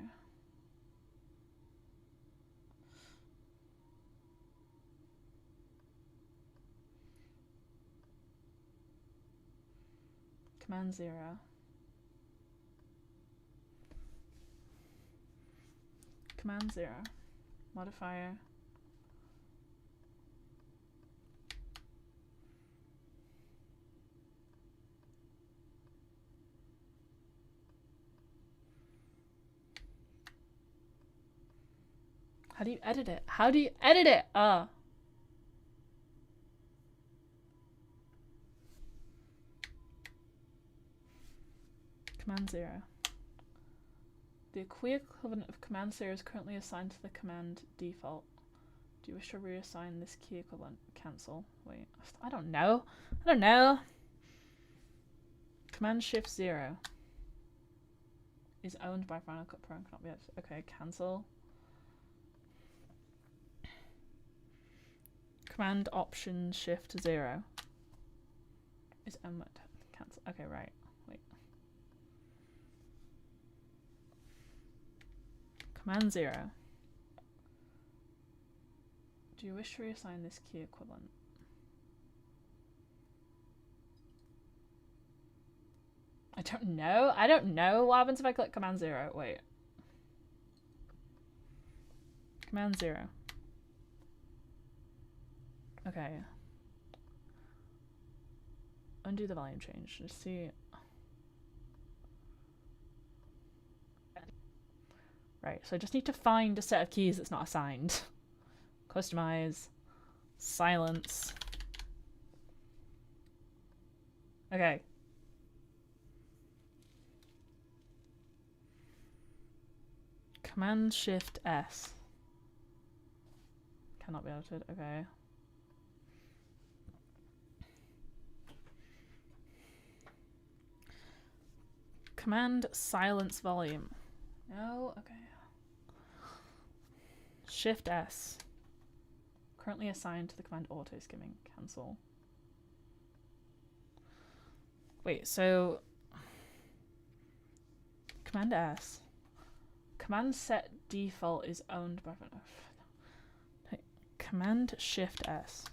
Command 0. Command 0. Modifier. How do you edit it? How do you edit it? Command 0. The query equivalent of command 0 is currently assigned to the command default. Do you wish to reassign this key equivalent? Cancel. Wait, I don't know. I don't know. Command Shift 0 is owned by Final Cut Pro and cannot be edited. Okay, cancel. Command Option Shift 0 is owned. Cancel. Okay, right. Wait. Command 0. Do you wish to reassign this key equivalent? I don't know. I don't know. What happens if I click Command 0? Wait. Command 0. Okay. Undo the volume change. Just see. Right, so I just need to find a set of keys that's not assigned. Customize. Silence. Okay. Command Shift S. Cannot be edited. Okay. Command Silence Volume. No? Okay. Shift S. Currently assigned to the command auto skimming. Cancel. Wait, so Command S. Command set default is owned by Command Shift S.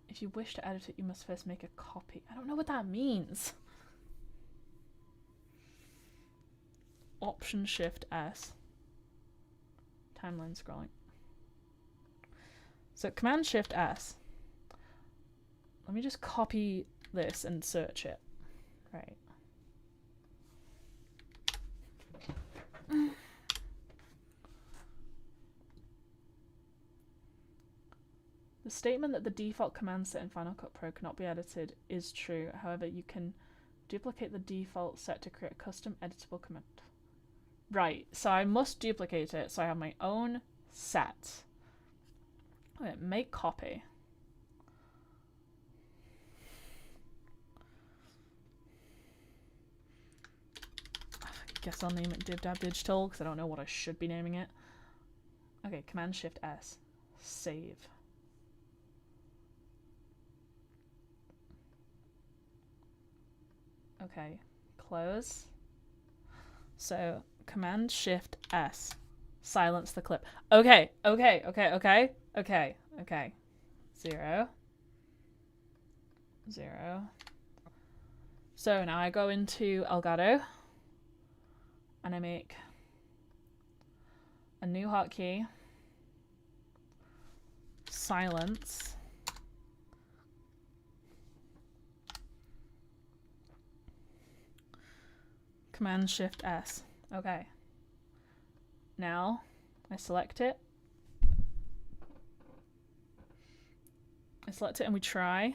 If you wish to edit it, you must first make a copy. I don't know what that means. Option Shift S. Timeline scrolling. So Command Shift S. Let me just copy this and search it. Right. The statement that the default command set in Final Cut Pro cannot be edited is true. However, you can duplicate the default set to create a custom editable command. Right, so I must duplicate it so I have my own set. Okay, make copy. I guess I'll name it DivDab Digital because I don't know what I should be naming it. Okay, Command Shift S. Save. Okay, close. So Command Shift S. Silence the clip. Okay. 0. So now I go into Elgato and I make a new hotkey. Silence. Command Shift S. Okay. Now I select it. And we try.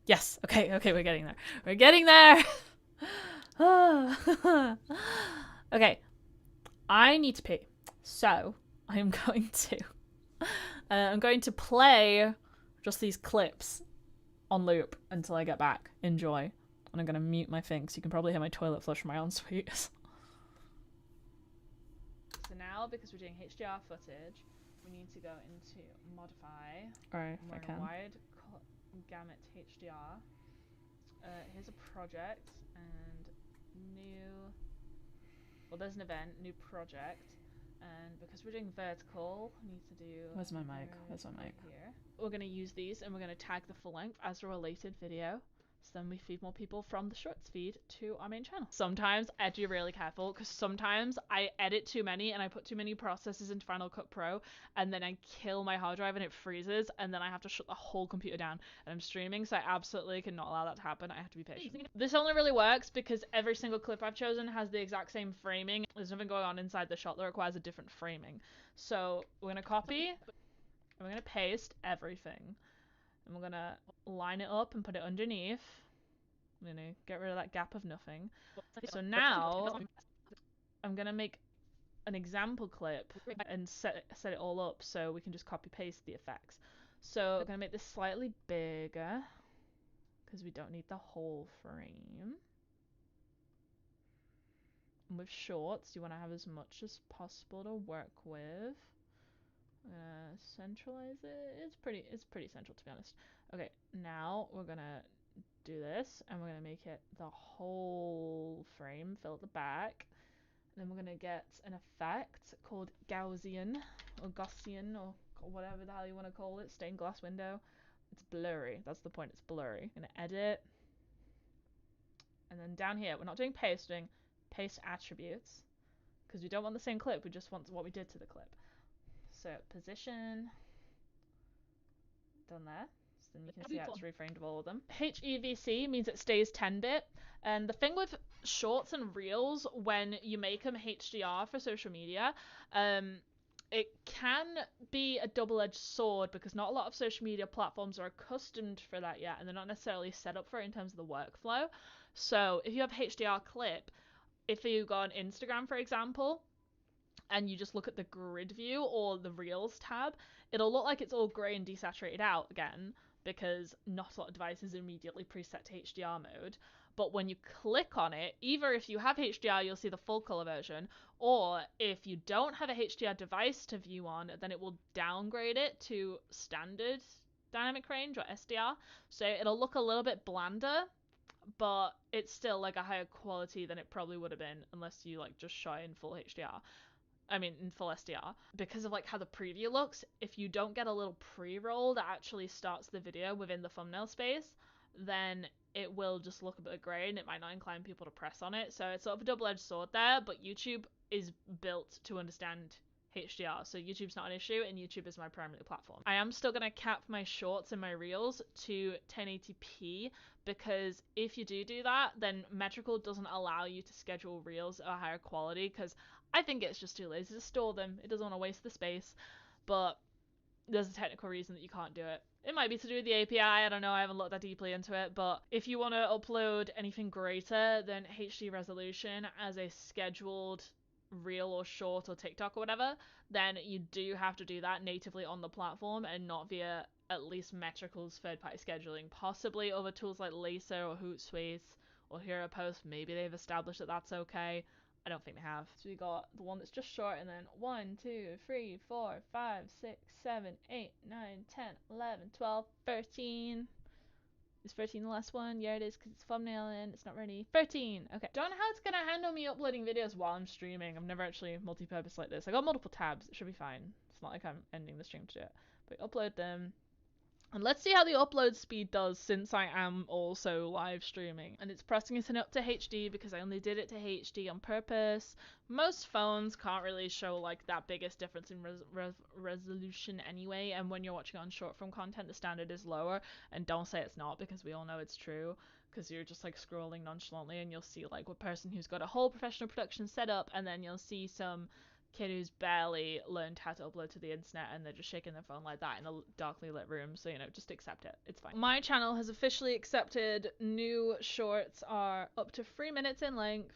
Yes. Okay, we're getting there. We're getting there. Okay. I need to pee. So I'm going to play just these clips on loop until I get back. Enjoy. And I'm going to mute my thing so you can probably hear my toilet flush from my ensuite. So now, because we're doing HDR footage, we need to go into modify. Alright, I can. Wide gamut HDR. Here's a project and new. Well, there's an event, new project, and because we're doing vertical, we need to do. Where's my mic? Here. We're going to use these and we're going to tag the full length as a related video. So then we feed more people from the shorts feed to our main channel. Sometimes I have to be really careful because sometimes I edit too many and I put too many processes into Final Cut Pro and then I kill my hard drive and it freezes and then I have to shut the whole computer down and I'm streaming, so I absolutely cannot allow that to happen. I have to be patient. This only really works because every single clip I've chosen has the exact same framing. There's nothing going on inside the shot that requires a different framing. So we're going to copy and we're going to paste everything. And we're going to line it up and put it underneath. I'm going to get rid of that gap of nothing. So now I'm going to make an example clip and set it all up so we can just copy paste the effects. So I'm going to make this slightly bigger because we don't need the whole frame. And with shorts, you want to have as much as possible to work with. Centralize it. It's pretty central, to be honest. Okay, now we're gonna do this and we're gonna make it the whole frame, fill at the back. And then we're gonna get an effect called Gaussian or Gaussian or whatever the hell you want to call it. Stained glass window. It's blurry. That's the point. It's blurry. I'm gonna edit. And then down here, we're not doing pasting. Paste attributes because we don't want the same clip. We just want what we did to the clip. So position, done there. So then you can see how it's reframed of all of them. HEVC means it stays 10-bit. And the thing with shorts and reels, when you make them HDR for social media, it can be a double-edged sword because not a lot of social media platforms are accustomed for that yet, and they're not necessarily set up for it in terms of the workflow. So if you have HDR clip, if you go on Instagram, for example, and you just look at the grid view or the Reels tab, it'll look like it's all grey and desaturated out again because not a lot of devices are immediately preset to HDR mode. But when you click on it, either if you have HDR, you'll see the full color version, or if you don't have a HDR device to view on, then it will downgrade it to standard dynamic range or SDR. So it'll look a little bit blander, but it's still like a higher quality than it probably would have been unless you like just shot in full HDR. I mean, in full SDR. Because of like how the preview looks, if you don't get a little pre-roll that actually starts the video within the thumbnail space, then it will just look a bit grey and it might not incline people to press on it. So it's sort of a double-edged sword there, but YouTube is built to understand HDR, so YouTube's not an issue and YouTube is my primary platform. I am still going to cap my shorts and my reels to 1080p because if you do that, then Metrical doesn't allow you to schedule reels at a higher quality because I think it's just too lazy to store them. It doesn't want to waste the space, but there's a technical reason that you can't do it. It might be to do with the API, I don't know, I haven't looked that deeply into it, but if you want to upload anything greater than HD resolution as a scheduled reel or short or TikTok or whatever, then you do have to do that natively on the platform and not via at least Metrical's third-party scheduling. Possibly other tools like Laser or Hootsuite or Hero Post, maybe they've established that that's okay. I don't think they have. So we got the one that's just short and then 1, 2, 3, 4, 5, 6, 7, 8, 9, 10, 11, 12, 13. Is 13 the last one? Yeah, it is because it's thumbnail and it's not ready. 13! Okay. Don't know how it's going to handle me uploading videos while I'm streaming. I've never actually multi-purpose like this. I got multiple tabs. It should be fine. It's not like I'm ending the stream to do it. But upload them. And let's see how the upload speed does since I am also live streaming. And it's pressing it up to HD because I only did it to HD on purpose. Most phones can't really show like that biggest difference in resolution anyway. And when you're watching on short form content, the standard is lower. And don't say it's not because we all know it's true. Because you're just like scrolling nonchalantly and you'll see like a person who's got a whole professional production set up and then you'll see some kid who's barely learned how to upload to the internet and they're just shaking their phone like that in a darkly lit room, so you know, just accept it, it's fine. My channel has officially accepted new shorts are up to 3 minutes in length,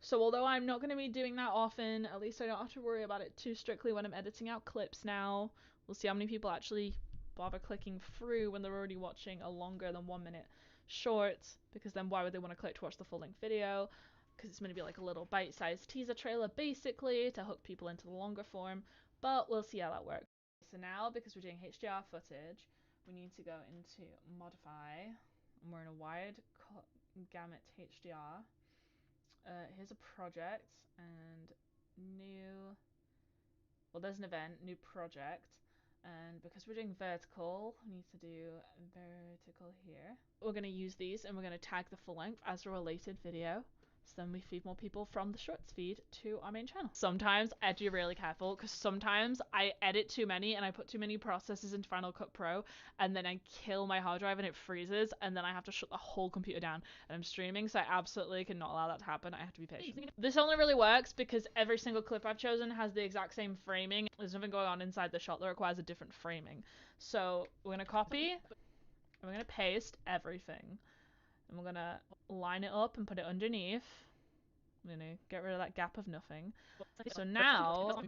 so although I'm not going to be doing that often, at least I don't have to worry about it too strictly when I'm editing out clips now. We'll see how many people actually bother clicking through when they're already watching a longer than 1 minute short, because then why would they want to click to watch the full length video? Because it's going to be like a little bite-sized teaser trailer basically to hook people into the longer form, but we'll see how that works. So now, because we're doing HDR footage, we need to go into modify, and we're in a wide gamut HDR. Here's a project and new, well, there's an event, new project, And because we're doing vertical, we need to do vertical here. We're going to use these and we're going to tag the full length as a related video. So then we feed more people from the shorts feed to our main channel. Sometimes I have to be really careful because sometimes I edit too many and I put too many processes into Final Cut Pro and then I kill my hard drive and it freezes and then I have to shut the whole computer down and I'm streaming, so I absolutely cannot allow that to happen. I have to be patient. This only really works because every single clip I've chosen has the exact same framing. There's nothing going on inside the shot that requires a different framing. So we're going to copy and we're going to paste everything. And we're gonna line it up and put it underneath. I'm gonna get rid of that gap of nothing. So now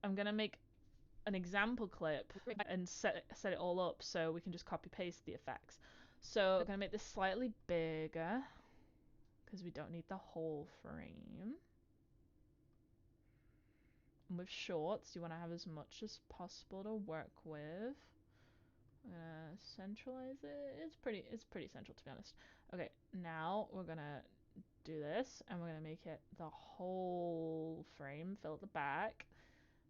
I'm gonna make an example clip and set it all up so we can just copy paste the effects. So I'm gonna make this slightly bigger because we don't need the whole frame. And with shorts, you want to have as much as possible to work with. Centralize it. It's pretty central, to be honest. Okay, now we're gonna do this and we're gonna make it the whole frame, fill at the back.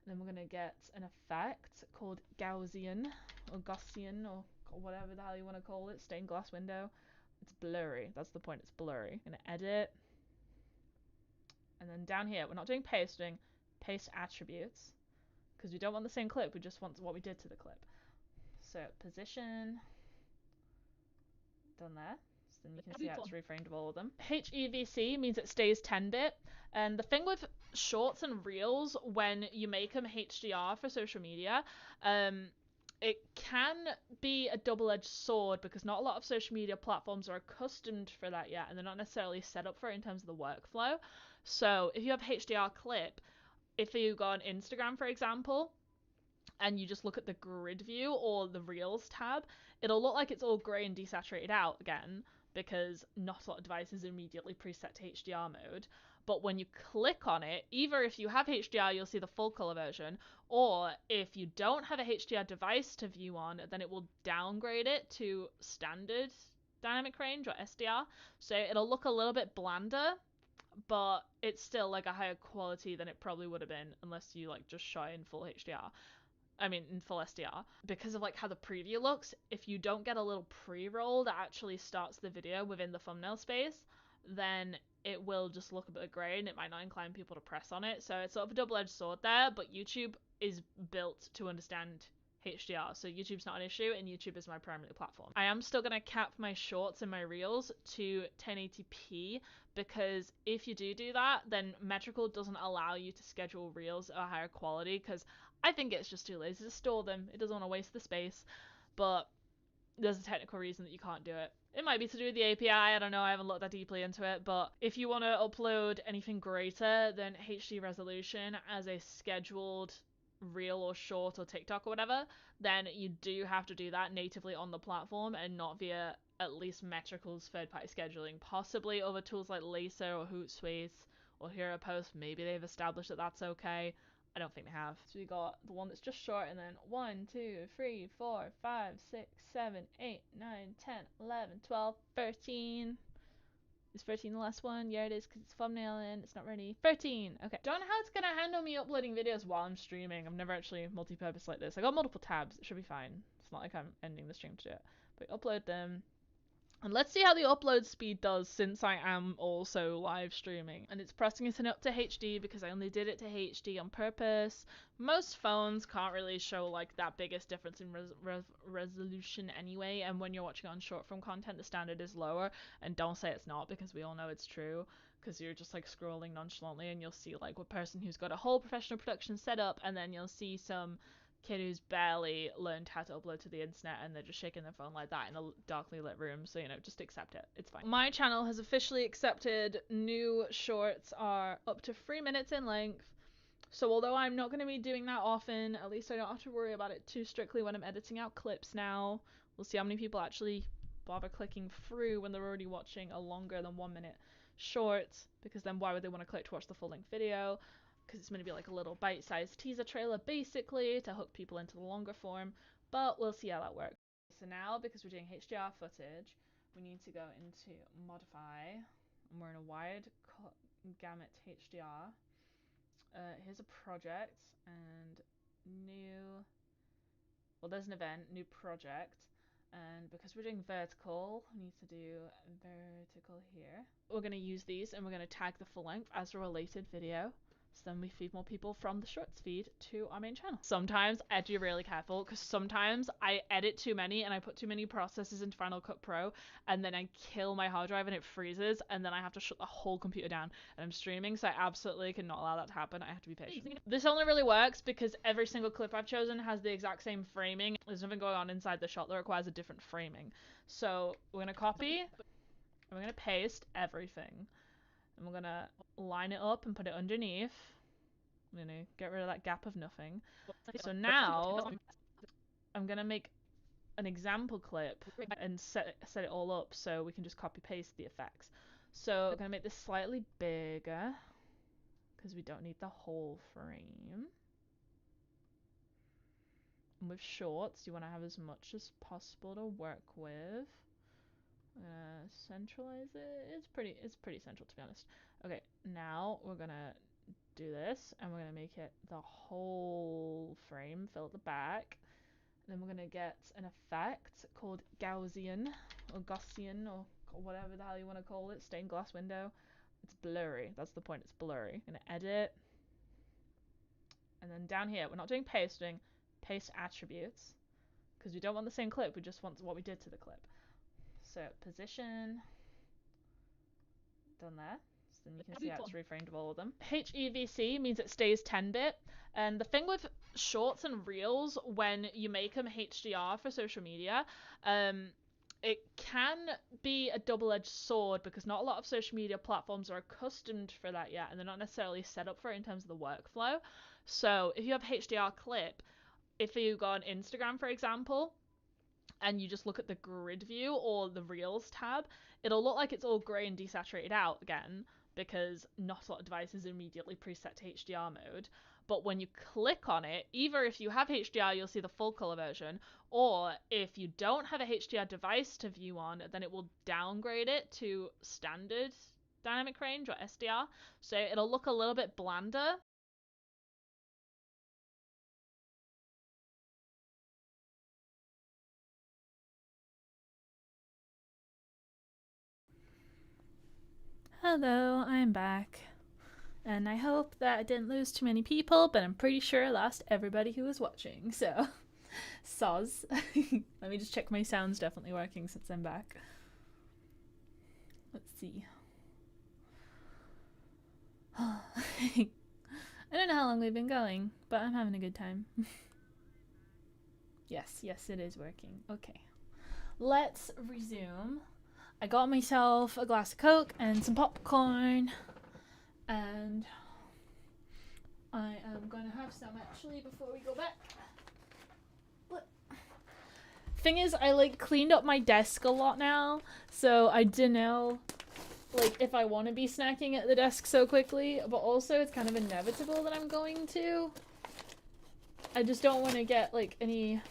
And then we're gonna get an effect called Gaussian or whatever the hell you want to call it. Stained glass window. It's blurry. That's the point. It's blurry. I'm gonna edit. And then down here, we're not doing paste, we're doing paste attributes because we don't want the same clip. We just want what we did to the clip. So position, done there. So then you can see how it's reframed of all of them. HEVC means it stays 10-bit. And the thing with shorts and reels, when you make them HDR for social media, it can be a double-edged sword because not a lot of social media platforms are accustomed for that yet, and they're not necessarily set up for it in terms of the workflow. So if you have HDR clip, if you go on Instagram, for example, and you just look at the grid view or the Reels tab, it'll look like it's all grey and desaturated out again because not a lot of devices immediately preset to HDR mode. But when you click on it, either if you have HDR, you'll see the full color version, or if you don't have a HDR device to view on, then it will downgrade it to standard dynamic range or SDR. So it'll look a little bit blander, but it's still like a higher quality than it probably would have been unless you like just shot in full HDR. I mean, in full SDR. Because of like how the preview looks, if you don't get a little pre-roll that actually starts the video within the thumbnail space, then it will just look a bit grey and it might not incline people to press on it. So it's sort of a double-edged sword there, but YouTube is built to understand HDR, so YouTube's not an issue, and YouTube is my primary platform. I am still going to cap my shorts and my reels to 1080p, because if you do that, then Metrical doesn't allow you to schedule reels at a higher quality, because I think it's just too lazy to store them. It doesn't want to waste the space, but there's a technical reason that you can't do it. It might be to do with the API, I don't know, I haven't looked that deeply into it, but if you want to upload anything greater than HD resolution as a scheduled reel or short or TikTok or whatever, then you do have to do that natively on the platform and not via at least Metrical's third-party scheduling. Possibly other tools like Laser or Hootsuite or Hero Post, maybe they've established that that's okay. I don't think they have. So we got the one that's just short, and then 1, 2, 3, 4, 5, 6, 7, 8, 9, 10, 11, 12, 13. Is 13 the last one? Yeah, it is, because it's thumbnailing. It's not ready. 13! Okay. Don't know how it's going to handle me uploading videos while I'm streaming. I've never actually multi-purpose like this. I got multiple tabs. It should be fine. It's not like I'm ending the stream to do it. But upload them. And let's see how the upload speed does, since I am also live streaming. And it's pressing it up to HD because I only did it to HD on purpose. Most phones can't really show like that biggest difference in resolution anyway, and when you're watching on short form content, the standard is lower. And don't say it's not, because we all know it's true, because you're just like scrolling nonchalantly and you'll see like a person who's got a whole professional production set up, and then you'll see some kid who's barely learned how to upload to the internet and they're just shaking their phone like that in a darkly lit room. So, you know, just accept it. It's fine. My channel has officially accepted new shorts are up to 3 minutes in length. So although I'm not going to be doing that often, at least I don't have to worry about it too strictly when I'm editing out clips now. We'll see how many people actually bother clicking through when they're already watching a longer than 1 minute short, because then why would they want to click to watch the full length video? Because it's going to be like a little bite-sized teaser trailer basically to hook people into the longer form, but we'll see how that works. So now, because we're doing HDR footage, we need to go into modify, and we're in a wide gamut HDR. Here's a project, and new well, there's an event, new project, and because we're doing vertical, we need to do vertical here. We're going to use these and we're going to tag the full length as a related video. So then we feed more people from the shorts feed to our main channel. Sometimes I have to be really careful because sometimes I edit too many and I put too many processes into Final Cut Pro and then I kill my hard drive and it freezes and then I have to shut the whole computer down and I'm streaming, so I absolutely cannot allow that to happen. I have to be patient. This only really works because every single clip I've chosen has the exact same framing. There's nothing going on inside the shot that requires a different framing. So we're going to copy and we're going to paste everything. And we're gonna line it up and put it underneath. I'm gonna get rid of that gap of nothing. So now I'm gonna make an example clip and set it all up so we can just copy paste the effects. So I'm gonna make this slightly bigger because we don't need the whole frame. And with shorts, you want to have as much as possible to work with. Centralize it. It's pretty central, to be honest. Okay, now we're gonna do this and we're gonna make it the whole frame, fill at the back. And then we're gonna get an effect called Gaussian or whatever the hell you want to call it. Stained glass window. It's blurry. That's the point. It's blurry. I'm gonna edit. And then down here, we're not doing paste, we're doing paste attributes because we don't want the same clip. We just want what we did to the clip. So position, done there. So then you can see how it's reframed of all of them. HEVC means it stays 10-bit. And the thing with shorts and reels, when you make them HDR for social media, it can be a double-edged sword because not a lot of social media platforms are accustomed for that yet, and they're not necessarily set up for it in terms of the workflow. So if you have HDR clip, if you go on Instagram, for example, and you just look at the grid view or the Reels tab, it'll look like it's all grey and desaturated out again because not a lot of devices immediately preset to HDR mode. But when you click on it, either if you have HDR, you'll see the full color version, or if you don't have a HDR device to view on, then it will downgrade it to standard dynamic range or SDR. So it'll look a little bit blander. Hello, I'm back. And I hope that I didn't lose too many people, but I'm pretty sure I lost everybody who was watching, so soz. Let me just check my sound's definitely working since I'm back. Let's see. I don't know how long we've been going, but I'm having a good time. Yes, it is working. Okay. Let's resume. I got myself a glass of Coke and some popcorn, and I am going to have some actually before we go back. But thing is, I cleaned up my desk a lot now, so I don't know if I want to be snacking at the desk so quickly, but also it's kind of inevitable that I'm going to. I just don't want to get any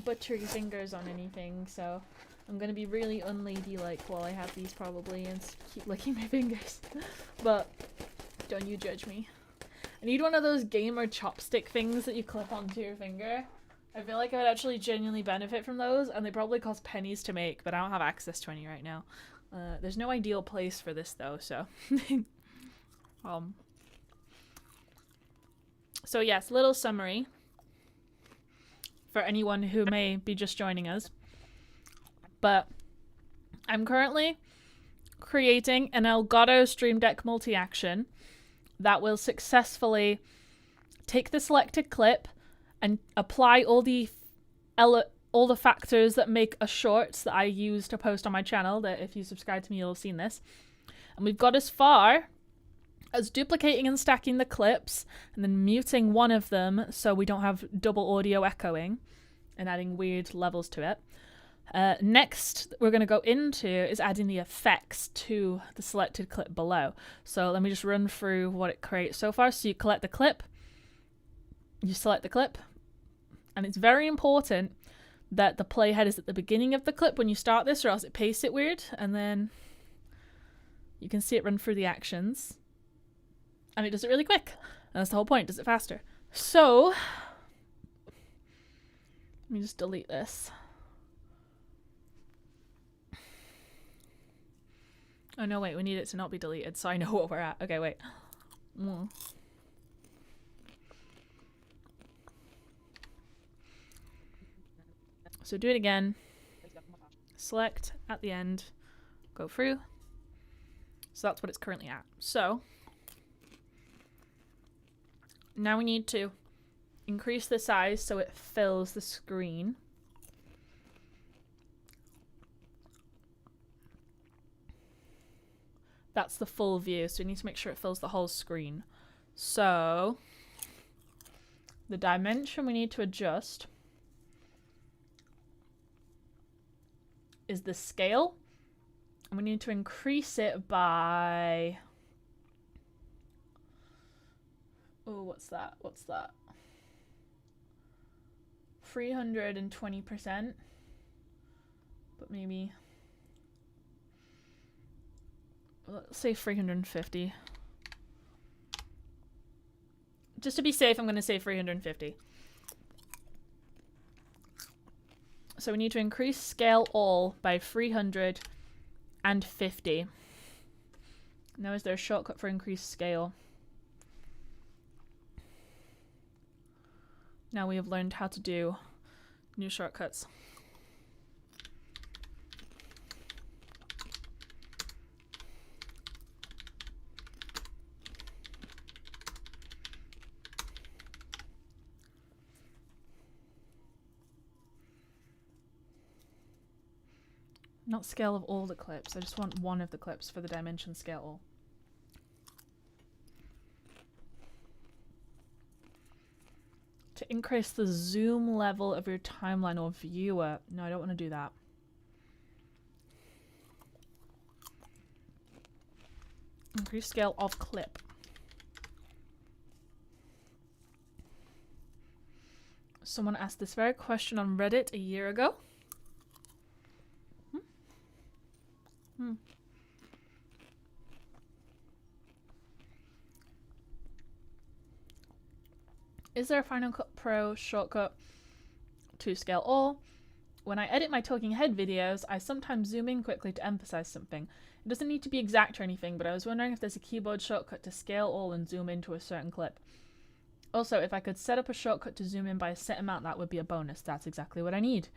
buttery fingers on anything, so I'm gonna be really unladylike while I have these probably and keep licking my fingers. But don't you judge me. I need one of those gamer chopstick things that you clip onto your finger. I feel like I would actually genuinely benefit from those, and they probably cost pennies to make, but I don't have access to any right now. There's no ideal place for this though, so. So yes, little summary for anyone who may be just joining us. But I'm currently creating an Elgato Streamdeck multi-action that will successfully take the selected clip and apply all the factors that make a short that I use to post on my channel, that if you subscribe to me you'll have seen this. And we've got as far as duplicating and stacking the clips and then muting one of them so we don't have double audio echoing and adding weird levels to it. Next we're going to go into is adding the effects to the selected clip below. So let me just run through what it creates so far. So you collect the clip, you select the clip, and it's very important that the playhead is at the beginning of the clip when you start this, or else it pastes it weird, and then you can see it run through the actions, and it does it really quick, and that's the whole point, does it faster. So Let me just delete this. Oh no, wait, we need it to not be deleted so I know what we're at. Okay, wait. So do it again. Select at the end. Go through. So that's what it's currently at. So now we need to increase the size so it fills the screen. That's the full view, so we need to make sure it fills the whole screen. So the dimension we need to adjust is the scale, and we need to increase it by, oh, what's that? 320%, but maybe, let's say 350. Just to be safe, I'm going to say 350. So we need to increase scale all by 350. Now, is there a shortcut for increased scale? Now we have learned how to do new shortcuts. Not scale of all the clips, I just want one of the clips for the dimension scale all. To increase the zoom level of your timeline or viewer. No, I don't want to do that. Increase scale of clip. Someone asked this very question on Reddit a year ago. Is there a Final Cut Pro shortcut to scale all? When I edit my talking head videos, I sometimes zoom in quickly to emphasize something. It doesn't need to be exact or anything, but I was wondering if there's a keyboard shortcut to scale all and zoom into a certain clip. Also, if I could set up a shortcut to zoom in by a set amount, that would be a bonus. That's exactly what I need.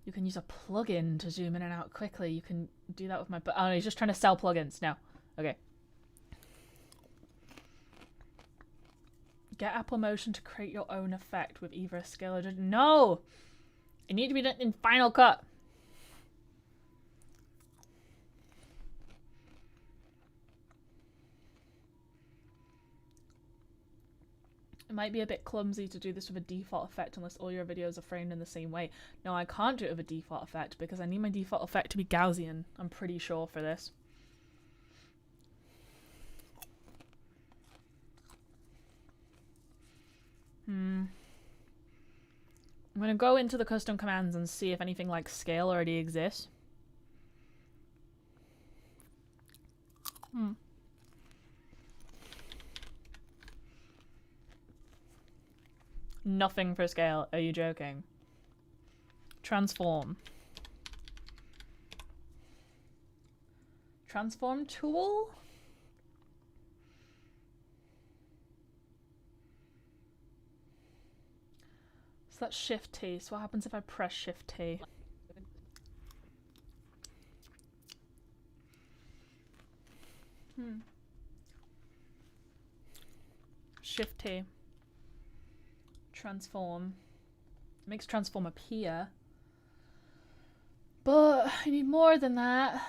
You can use a plugin to zoom in and out quickly. You can do that with my... Oh, he's just trying to sell plugins. No. Okay. Get Apple Motion to create your own effect with either a scale or... No! It needs to be done in Final Cut. It might be a bit clumsy to do this with a default effect unless all your videos are framed in the same way. No, I can't do it with a default effect because I need my default effect to be Gaussian. I'm pretty sure for this. I'm gonna go into the custom commands and see if anything like scale already exists. Nothing for scale. Are you joking? Transform. Transform tool? So that's Shift T. So what happens if I press Shift T? Shift T. Transform. It makes transform appear. But I need more than that.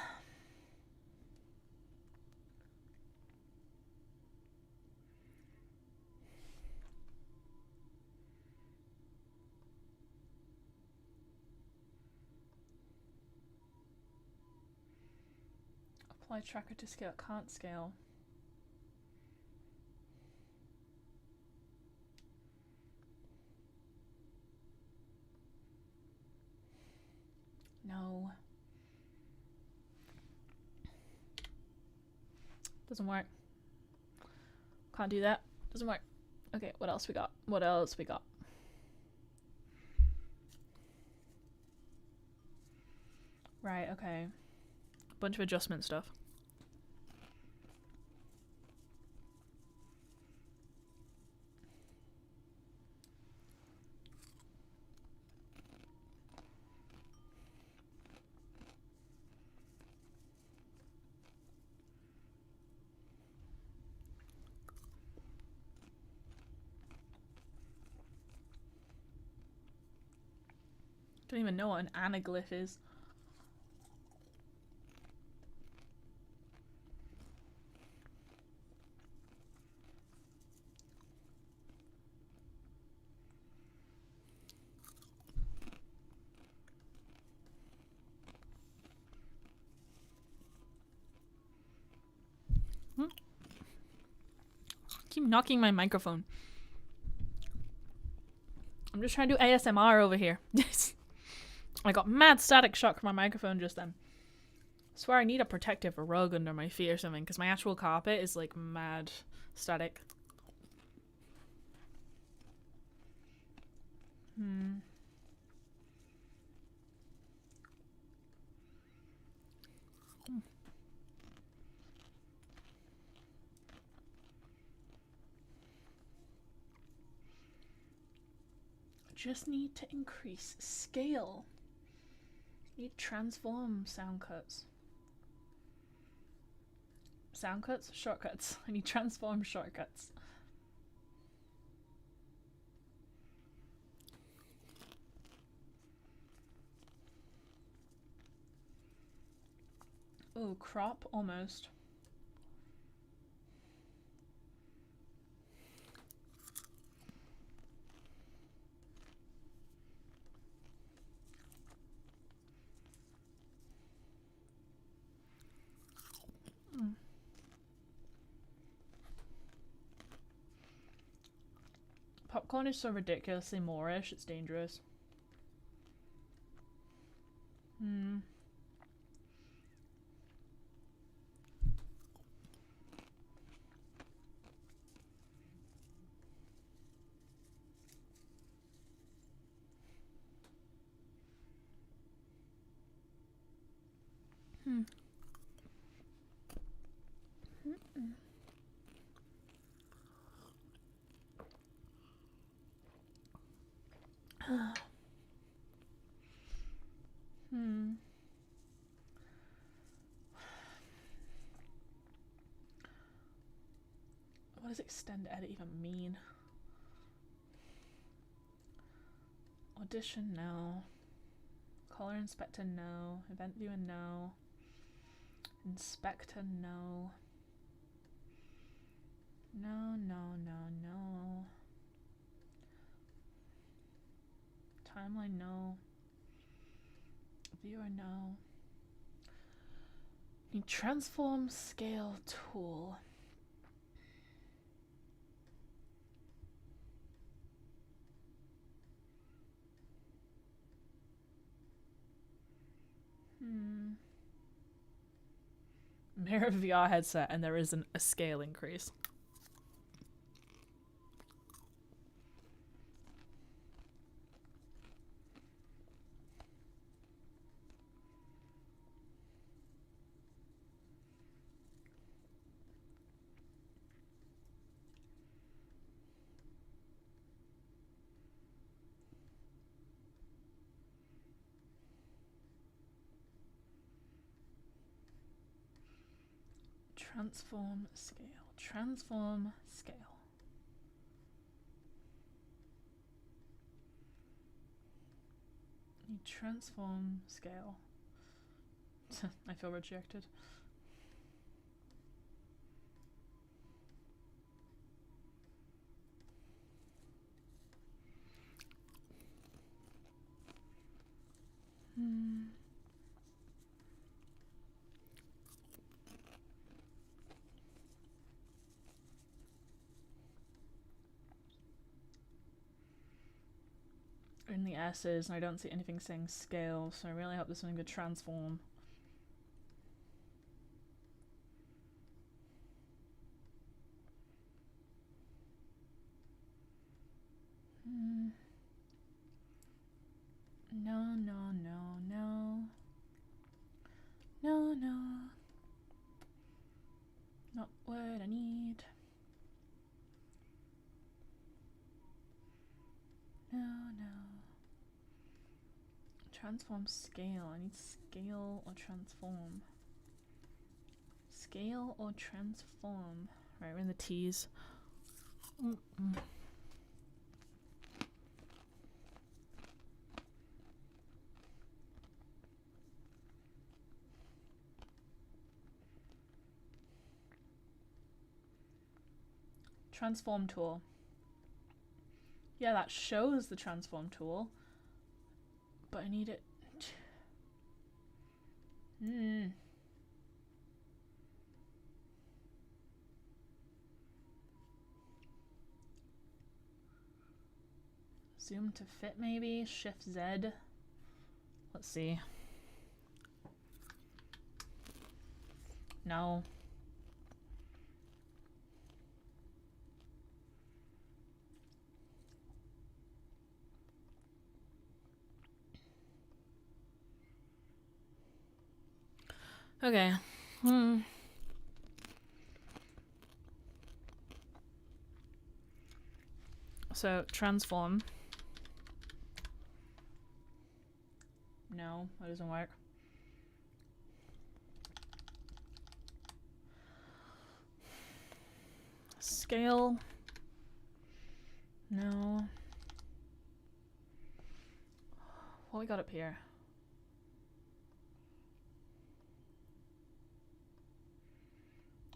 Apply tracker to scale. Can't scale. No. Doesn't work. Can't do that. Doesn't work. Okay, what else we got? What else we got? Right, okay. Bunch of adjustment stuff. Don't even know what an anaglyph is. Keep knocking my microphone. I'm just trying to do ASMR over here. I got mad static shock from my microphone just then. I swear I need a protective rug under my feet or something because my actual carpet is like mad static. Just need to increase scale. Need transform sound cuts. Sound cuts? Shortcuts. I need transform shortcuts. Oh, crop almost. Popcorn is so ridiculously Moorish, it's dangerous. What does extend edit even mean? Audition, no. Color inspector, no. Event viewer, no. Inspector, no. No, no, no, no. Timeline, no. Viewer, no. Need transform scale tool. Mirror VR headset, and there isn't a scale increase. Transform scale. Transform scale. Need transform scale. I feel rejected. In the S's, and I don't see anything saying scale, so I really hope there's something to transform. No, no, no, no. Transform scale. I need scale or transform. Scale or transform. Right, we're in the T's. Transform tool. Yeah, that shows the transform tool. But I need it. Zoom to fit maybe. Shift Z. Let's see. No. Okay. So, transform. No, that doesn't work. Scale. No. What we got up here?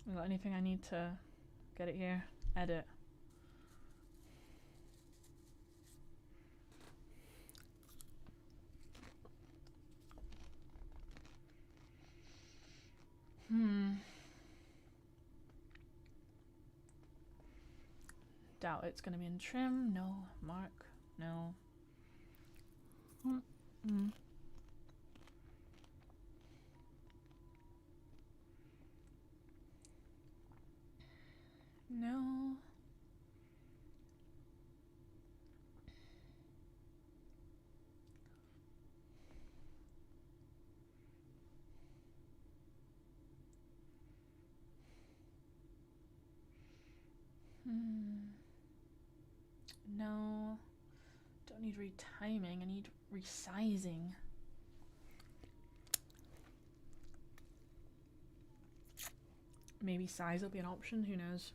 We got anything I need to get it here? Edit. Doubt it's gonna be in trim. No. Mark. No. No. No. Don't need retiming. I need resizing. Maybe size will be an option. Who knows?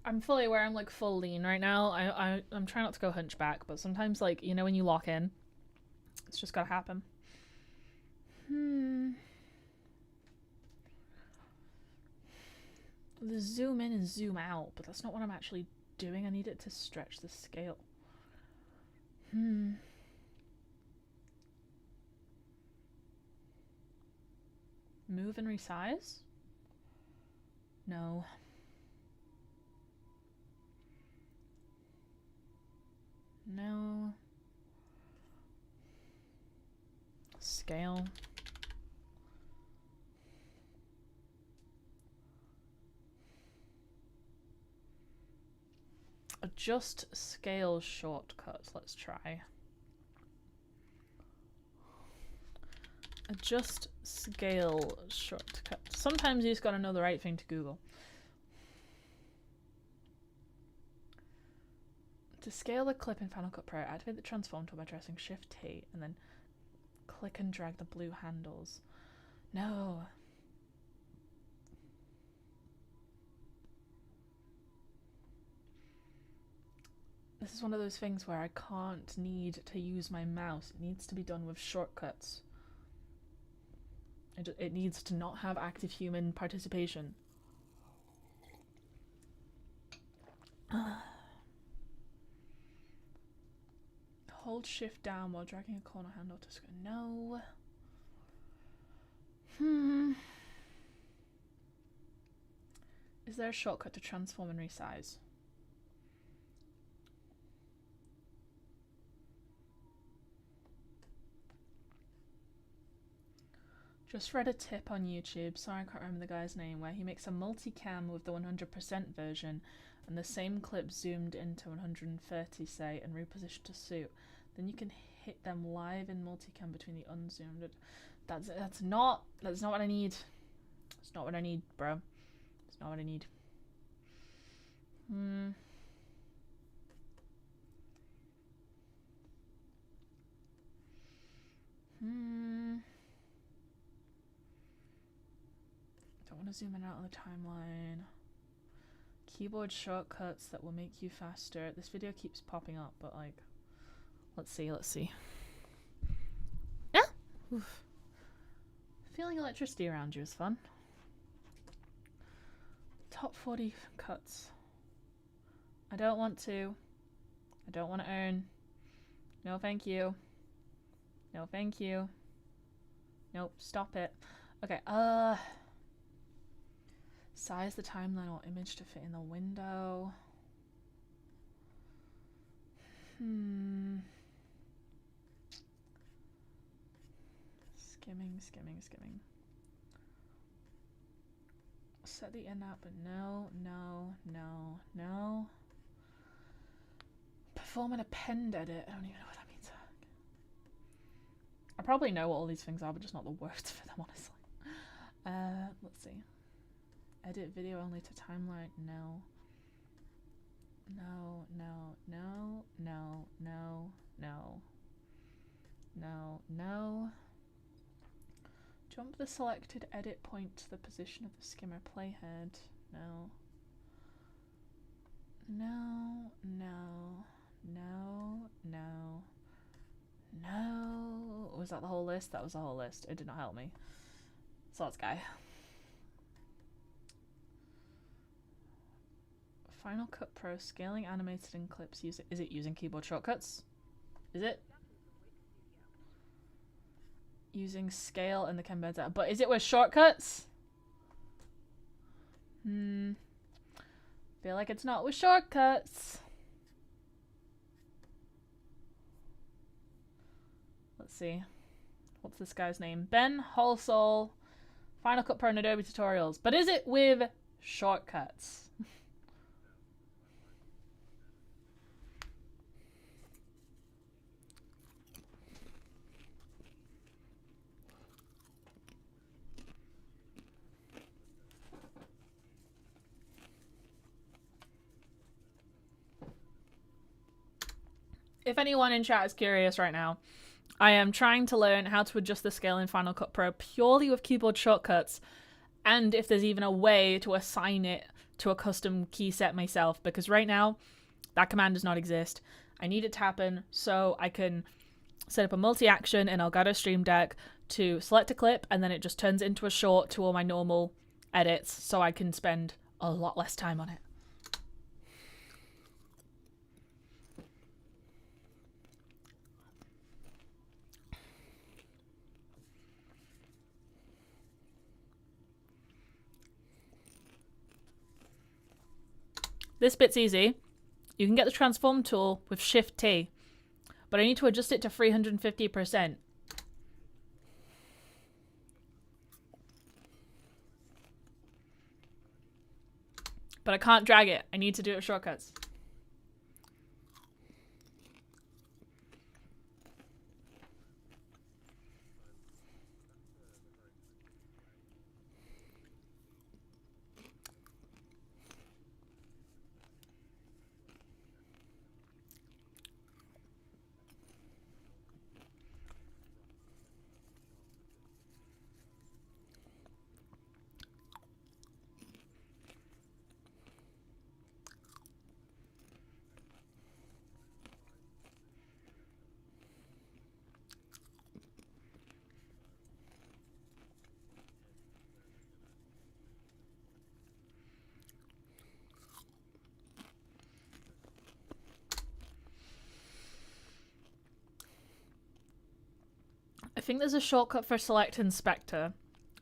I'm fully aware I'm like full lean right now. I'm trying not to go hunchback, but sometimes, like, you know when you lock in, it's just gotta happen. The zoom in and zoom out, but that's not what I'm actually doing. I need it to stretch the scale. Move and resize? No. No. Scale. Adjust scale shortcuts. Let's try. Adjust scale shortcuts. Sometimes you just gotta know the right thing to Google. To scale the clip in Final Cut Pro, activate the transform tool by pressing Shift T and then click and drag the blue handles. No. This is one of those things where I can't need to use my mouse. It needs to be done with shortcuts. It needs to not have active human participation. Hold Shift down while dragging a corner handle to scroll. No. Is there a shortcut to transform and resize? Just read a tip on YouTube, sorry I can't remember the guy's name, where he makes a multicam with the 100% version and the same clip zoomed into 130, say, and repositioned to suit. Then you can hit them live in multicam between the unzoomed. That's not what I need. It's not what I need, bro. It's not what I need. Don't want to zoom in out of the timeline. Keyboard shortcuts that will make you faster. This video keeps popping up, but like, let's see. Yeah. Oof. Feeling electricity around you is fun. Top 40 cuts. I don't want to. I don't want to earn. No, thank you. No, thank you. Nope, stop it. Okay, size the timeline or image to fit in the window. Skimming. Set the in app, but no. Perform an append edit. I don't even know what that means. I probably know what all these things are, but just not the words for them, honestly. Let's see. Edit video only to timeline. No. Jump the selected edit point to the position of the skimmer playhead. No. Was that the whole list? That was the whole list. It did not help me. Slots guy. Final Cut Pro scaling animated in clips. Is it using keyboard shortcuts? Is it? Using scale and the embeds out. But is it with shortcuts? Feel like it's not with shortcuts. Let's see. What's this guy's name? Ben Halsall. Final Cut Pro and Adobe tutorials. But is it with shortcuts? If anyone in chat is curious right now, I am trying to learn how to adjust the scale in Final Cut Pro purely with keyboard shortcuts, and if there's even a way to assign it to a custom key set myself, because right now that command does not exist. I need it to happen so I can set up a multi-action in Elgato Streamdeck to select a clip, and then it just turns into a short to all my normal edits, so I can spend a lot less time on it. This bit's easy. You can get the transform tool with Shift T, but I need to adjust it to 350%. But I can't drag it. I need to do it with shortcuts. I think there's a shortcut for select inspector.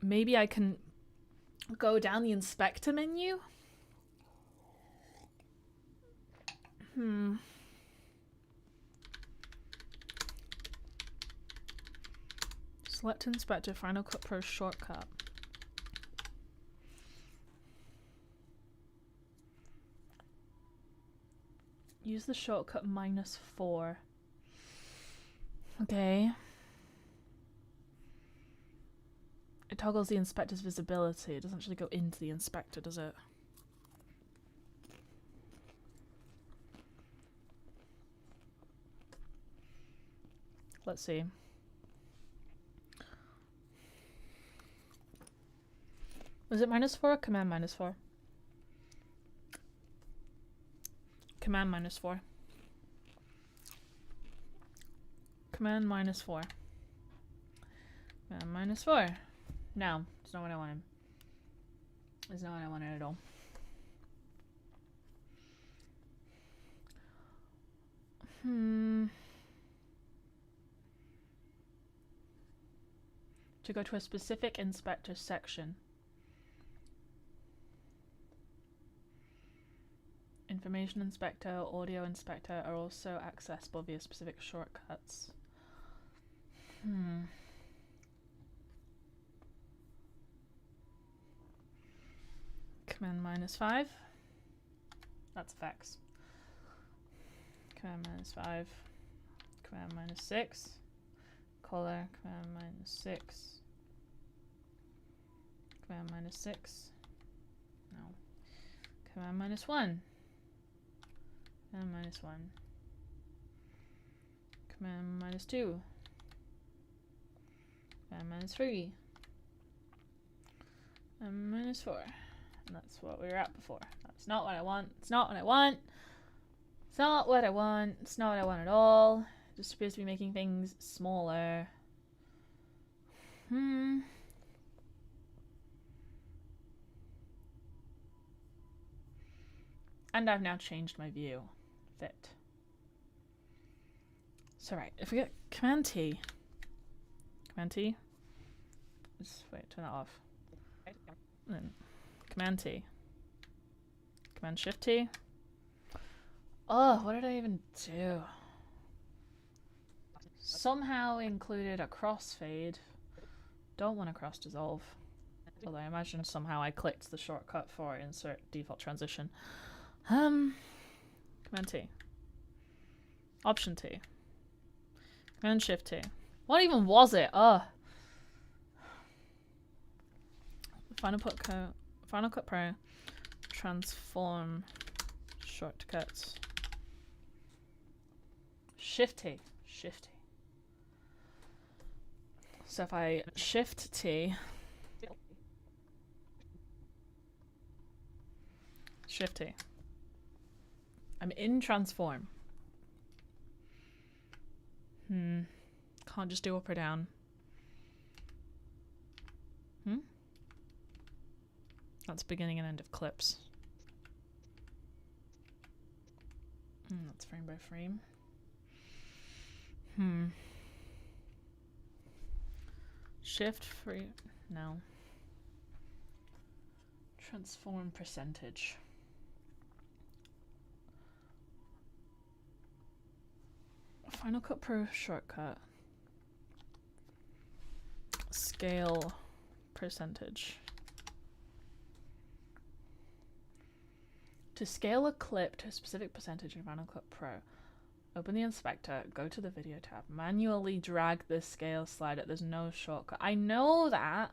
Maybe I can go down the inspector menu. Select inspector, Final Cut Pro shortcut. Use the shortcut -4. Okay. It toggles the inspector's visibility. It doesn't actually go into the inspector, does it? Let's see. Was it -4 or command -4? Command -4. Command -4. Command -4. No, it's not what I wanted. It's not what I wanted at all. To go to a specific inspector section. Information inspector, audio inspector are also accessible via specific shortcuts. Command -5. That's effects. Command -5. Command -6. Color. Command -6. Command -6. No. Command -1. Command -1. Command -2. Command -3. And -4. And that's what we were at before. That's not what I want. It's not what I want. It's not what I want. It's not what I want at all. It just appears to be making things smaller. And I've now changed my view. Fit. So right, if we get Command T. Command T. Just wait, turn that off. And then Command T. Command Shift T. Oh, what did I even do? Somehow included a crossfade. Don't want a cross dissolve. Although I imagine somehow I clicked the shortcut for insert default transition. Command T. Option T. Command Shift T. What even was it? Final Cut Pro. Transform shortcuts. Shift T. Shift T. So if I Shift T. Shift T. I'm in transform. Can't just do up or down. That's beginning and end of clips. That's frame by frame. Shift free. No. Transform percentage. Final Cut Pro shortcut. Scale percentage. To scale a clip to a specific percentage in Final Cut Pro, open the inspector, go to the video tab, manually drag the scale slider. There's no shortcut. I know that,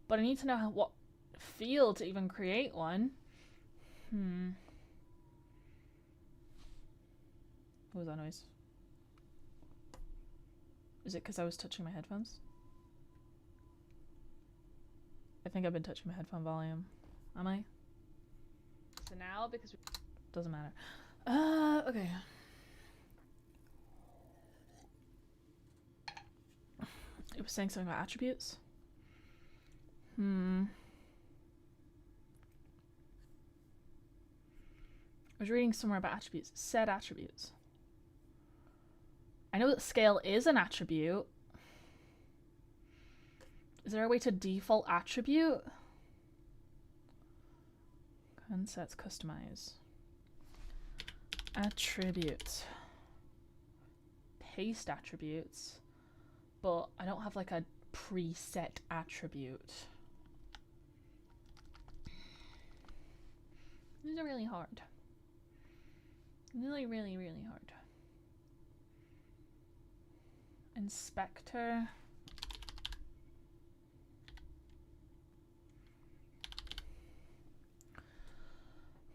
but I need to know what field to even create one. What was that noise? Is it because I was touching my headphones? I think I've been touching my headphone volume. Am I? So now, because doesn't matter. Okay. It was saying something about attributes. I was reading somewhere about attributes. Set attributes. I know that scale is an attribute. Is there a way to default attribute? Sets customize. Attributes. Paste attributes. But I don't have like a preset attribute. These are really hard. Really, really, really hard. Inspector.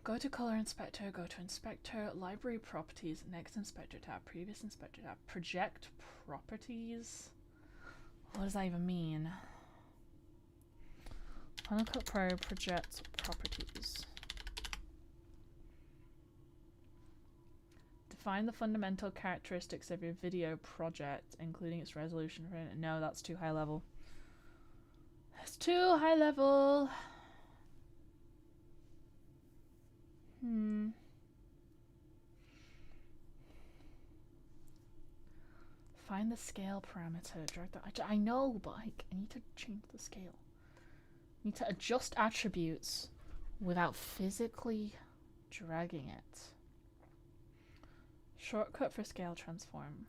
Go to color inspector, go to inspector, library properties, next inspector tab, previous inspector tab, project properties. What does that even mean? Final Cut Pro project properties. Define the fundamental characteristics of your video project, including its resolution. No, that's too high level. That's too high level. Find the scale parameter. Drag that. I know, but I need to change the scale. I need to adjust attributes without physically dragging it. Shortcut for scale transform.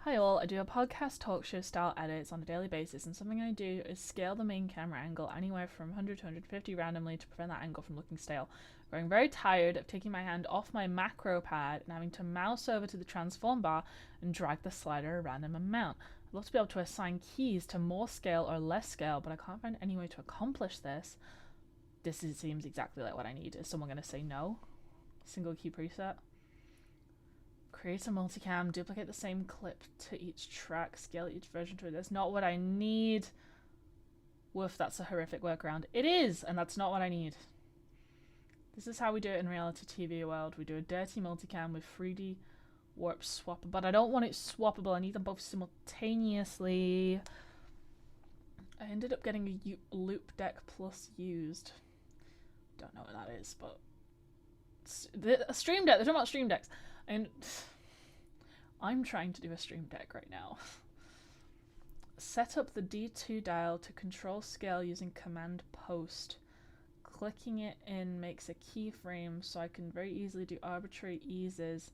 Hi all, I do a podcast talk show style edits on a daily basis, and something I do is scale the main camera angle anywhere from 100 to 150 randomly to prevent that angle from looking stale. Growing very tired of taking my hand off my macro pad and having to mouse over to the transform bar and drag the slider a random amount. I'd love to be able to assign keys to more scale or less scale, but I can't find any way to accomplish this. Seems exactly like what I need. Is someone going to say no? Single key preset. Create a multicam, duplicate the same clip to each track, scale each version to it. That's not what I need. Woof, that's a horrific workaround. It is, and that's not what I need. This is how we do it in reality TV world. We do a dirty multicam with 3D warp swap, but I don't want it swappable. I need them both simultaneously. I ended up getting a loop deck plus used. Don't know what that is, but a stream deck. They're talking about stream decks. And I'm trying to do a stream deck right now. Set up the D2 dial to control scale using command post. Clicking it in makes a keyframe so I can very easily do arbitrary eases.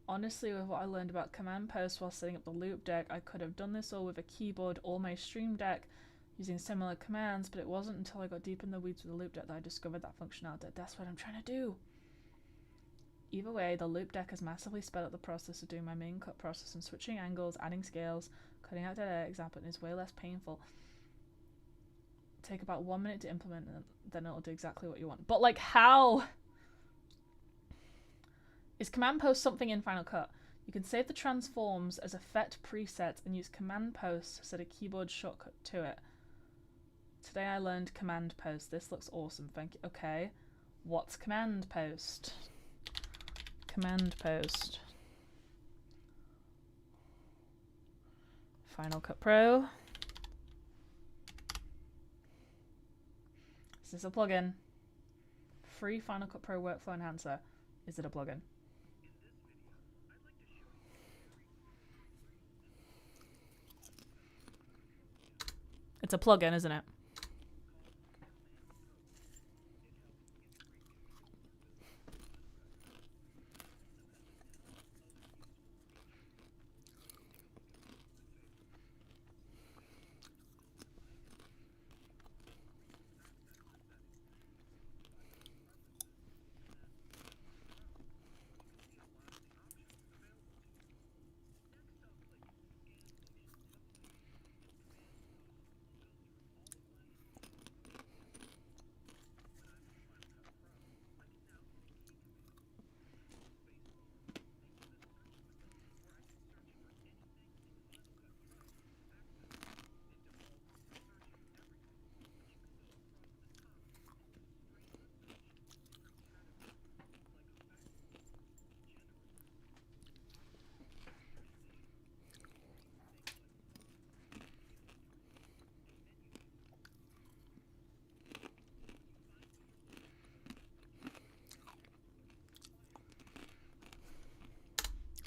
Honestly, with what I learned about command post while setting up the loop deck, I could have done this all with a keyboard or my stream deck using similar commands, but it wasn't until I got deep in the weeds with the loop deck that I discovered that functionality. That's what I'm trying to do. Either way, the loop deck has massively sped up the process of doing my main cut process and switching angles, adding scales, cutting out dead air example, and is way less painful. Take about 1 minute to implement, and then it'll do exactly what you want. But like, how? Is command post something in Final Cut? You can save the transforms as effect preset and use command post to set a keyboard shortcut to it. Today I learned command post. This looks awesome, thank you. Okay, what's command post? Command post. Final Cut Pro. Is this a plugin? Free Final Cut Pro workflow enhancer. Is it a plugin? It's a plugin, isn't it?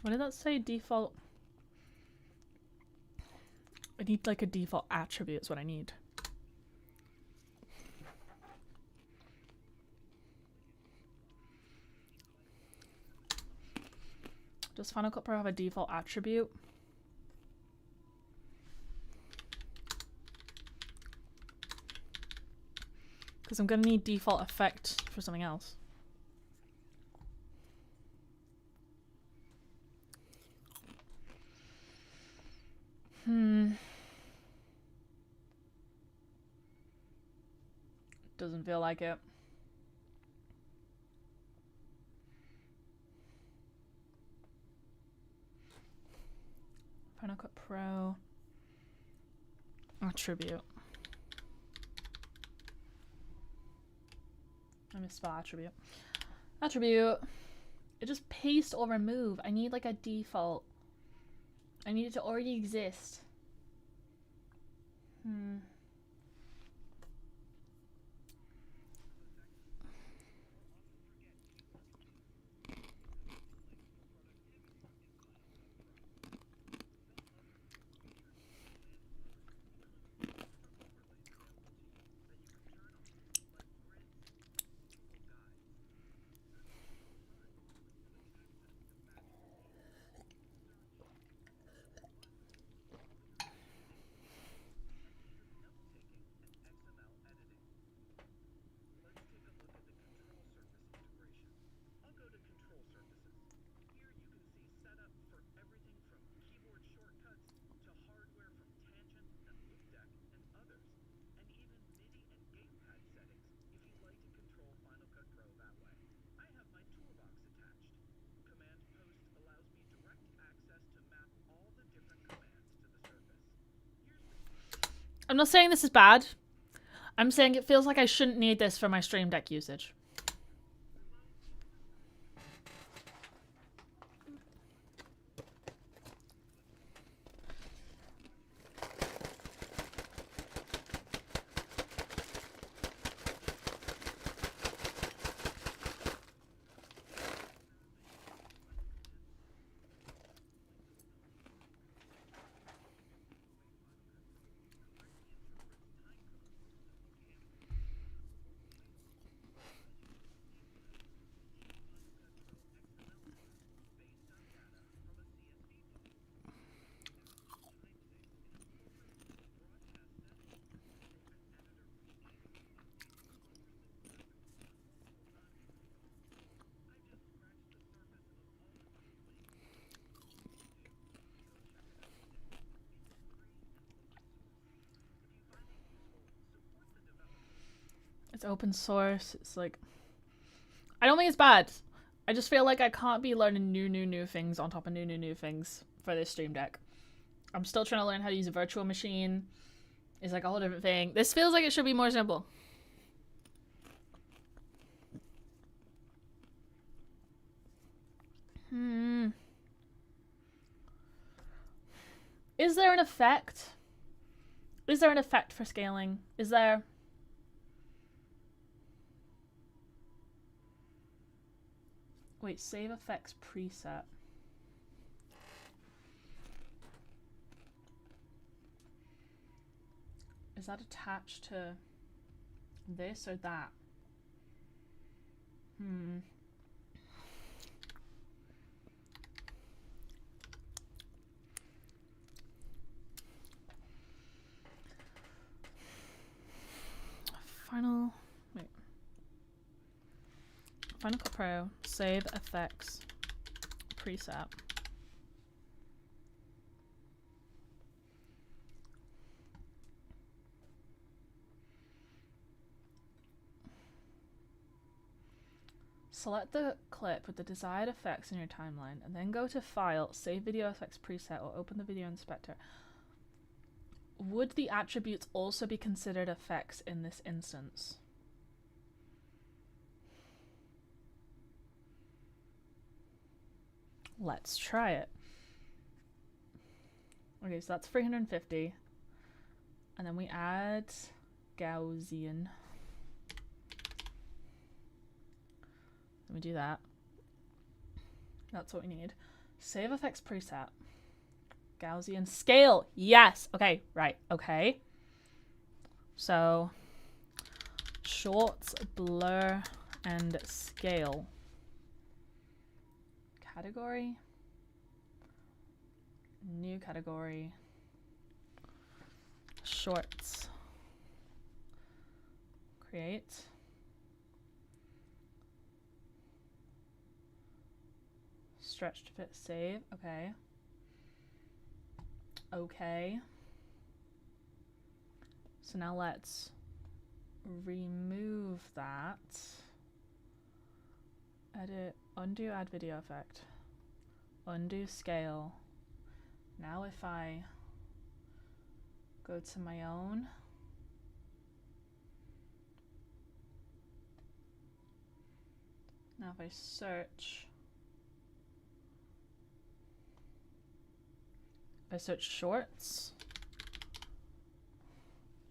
What did that say? Default. I need like a default attribute is what I need. Does Final Cut Pro have a default attribute? Because I'm going to need default effect for something else. Doesn't feel like it. Final Cut Pro. Attribute. I misspelled attribute. Attribute. It just paste or remove. I need like a default. I need it to already exist. I'm not saying this is bad. I'm saying it feels like I shouldn't need this for my Stream Deck usage. It's open source. It's like, I don't think it's bad. I just feel like I can't be learning new things on top of new things for this Stream Deck. I'm still trying to learn how to use a virtual machine. It's like a whole different thing. This feels like it should be more simple. Is there an effect? Is there an effect for scaling? Is there? Wait, save effects preset. Is that attached to this or that? Final Cut Pro, save effects preset. Select the clip with the desired effects in your timeline and then go to File, Save Video Effects Preset, or open the Video Inspector. Would the attributes also be considered effects in this instance? Let's try it. Okay, so that's 350. And then we add Gaussian. Let me do that. That's what we need. Save effects preset. Gaussian scale. Yes. Okay, right. Okay. So shorts, blur, and scale. Category. New category. Shorts. Create. Stretch to fit, save. Okay. Okay. So now let's remove that. Edit, undo, add video effect. Undo scale. Now if I go to my own, now if I search,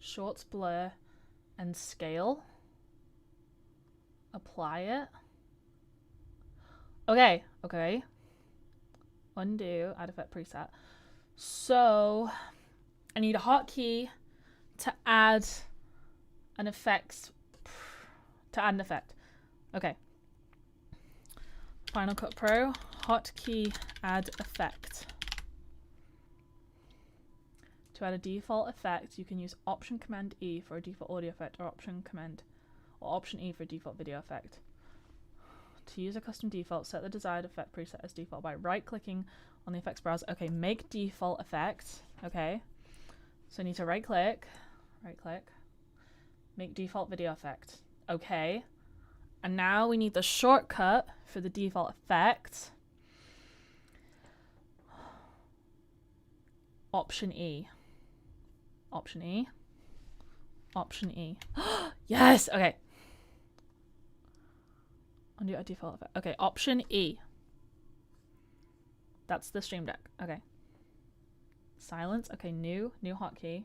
shorts, blur, and scale, apply it. Okay, okay. Undo, add effect preset. So I need a hotkey to add an effect. Okay. Final Cut Pro, hotkey, add effect. To add a default effect, you can use Option Command E for a default audio effect, or Option E for a default video effect. To use a custom default, set the desired effect preset as default by right-clicking on the effects browser. Okay, make default effect. Okay, so I need to right-click, make default video effect. Okay, and now we need the shortcut for the default effect. Option E. Option E. Option E. Yes! Okay. Undo a default effect. Okay, Option E. That's the Stream Deck. Okay. Silence. Okay, new hotkey.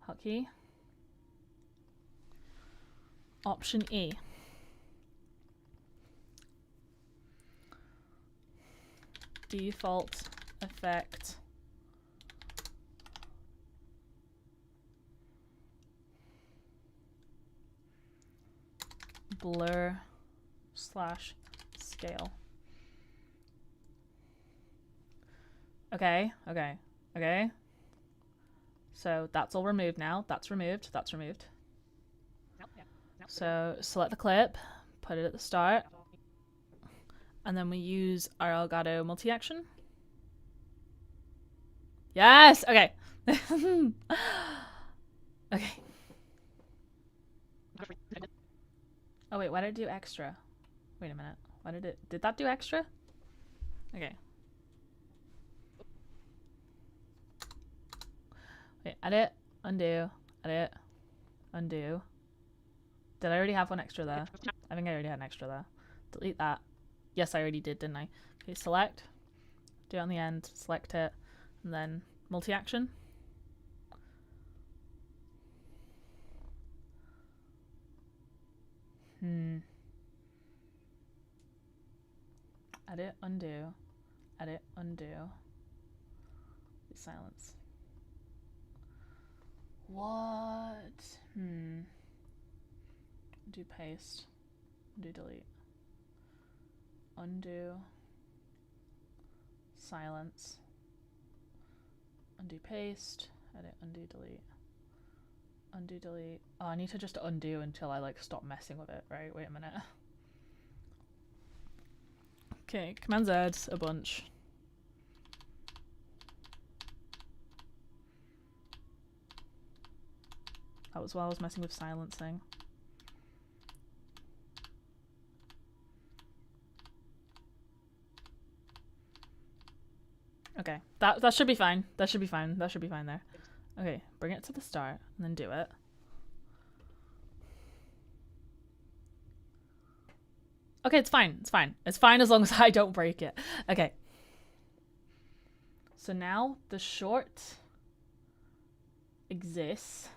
Hotkey. Option E. Default effect. Blur / scale. Okay, okay, okay. So that's all removed now. That's removed. That's removed. So select the clip, put it at the start, and then we use our Elgato multi-action. Yes! Okay. Okay. Oh wait, why did it do extra? Wait a minute. Why did that do extra? Okay. Wait, edit, undo, edit, undo. Did I already have one extra there? I think I already had an extra there. Delete that. Yes, I already did, didn't I? Okay, select. Do it on the end, select it, and then multi-action. Edit, undo, edit, undo. Silence. What? Do paste. Do delete. Undo. Silence. Undo paste. Edit, undo, delete. Undo, delete. Oh, I need to just undo until I like stop messing with it, right? Wait a minute. Okay, Command Z a bunch. That was while I was messing with silencing. Okay, that should be fine. That should be fine. That should be fine there. Okay, bring it to the start and then do it. Okay, it's fine. It's fine. It's fine as long as I don't break it. Okay. So now the short exists.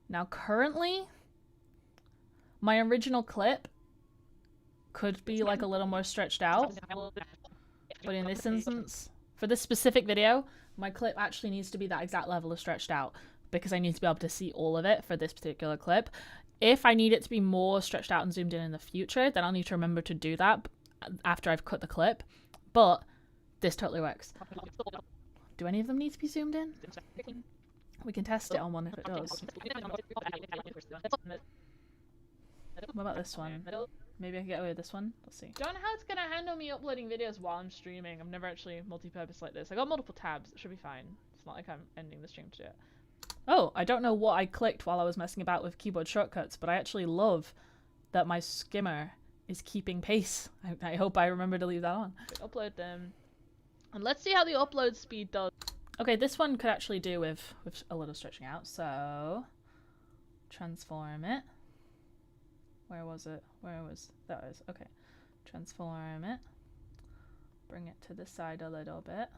Now currently, my original clip could be like a little more stretched out, but in this instance, for this specific video, my clip actually needs to be that exact level of stretched out because I need to be able to see all of it for this particular clip. If I need it to be more stretched out and zoomed in the future, then I'll need to remember to do that after I've cut the clip, but this totally works. Do any of them need to be zoomed in? We can test it on one if it does. What about this one? Maybe I can get away with this one. Let's see. Don't know how it's gonna handle me uploading videos while I'm streaming. I've never actually multi-purpose like this. I got multiple tabs. It should be fine. It's not like I'm ending the stream to do it. Oh, I don't know what I clicked while I was messing about with keyboard shortcuts, but I actually love that my skimmer is keeping pace. I hope I remember to leave that on. Upload them. And let's see how the upload speed does. Okay, this one could actually do with a little stretching out. So, transform it. Where was it? Where was that? Was okay. Transform it. Bring it to the side a little bit.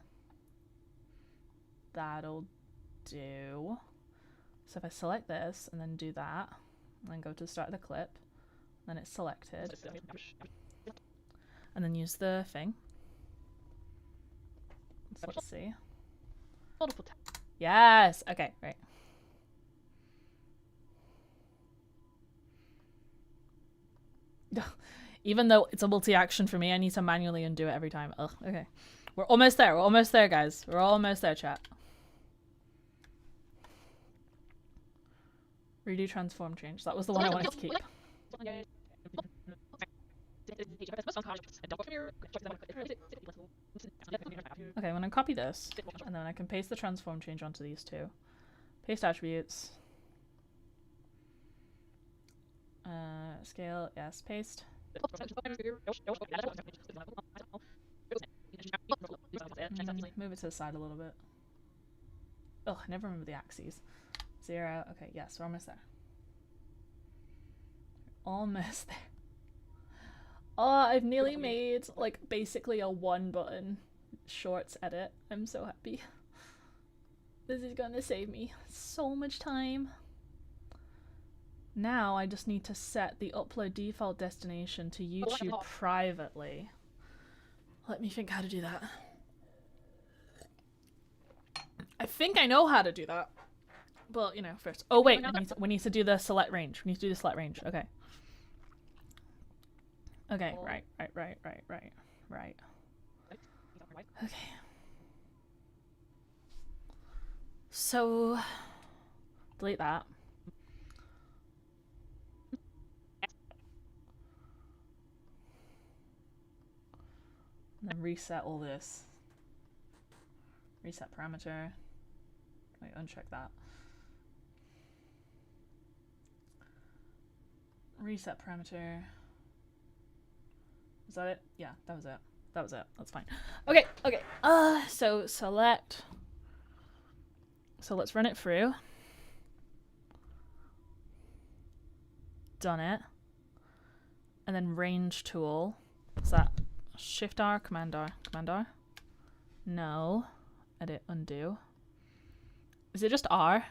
That'll do. So if I select this and then do that, and then go to the start of the clip, then it's selected. And then use the thing. So let's see. Yes! Okay, right. Even though it's a multi-action for me, I need to manually undo it every time. Ugh, okay. We're almost there. We're almost there, guys. We're almost there, chat. Redo transform change. That was the one I wanted to keep. Okay, I'm gonna copy this, and then I can paste the transform change onto these two. Paste attributes. Scale, yes, paste. Move it to the side a little bit. Oh, I never remember the axes. 0. Okay, yes, we're almost there. Almost there. Oh, I've nearly made, like, basically a 1-button shorts edit. I'm so happy. This is gonna save me so much time. Now I just need to set the upload default destination to YouTube privately. Let me think how to do that. I think I know how to do that. Well, you know, first. Oh wait, we need to do the select range. We need to do the select range. Okay. Okay, right. Okay. So, delete that. And then reset all this. Reset parameter. Wait, uncheck that. Reset parameter. Is that it? Yeah, that was it. That was it. That's fine. Okay, okay. So select. So let's run it through. Done it. And then range tool. Is that Shift R, Command R, Command R? No. Edit, undo. Is it just R?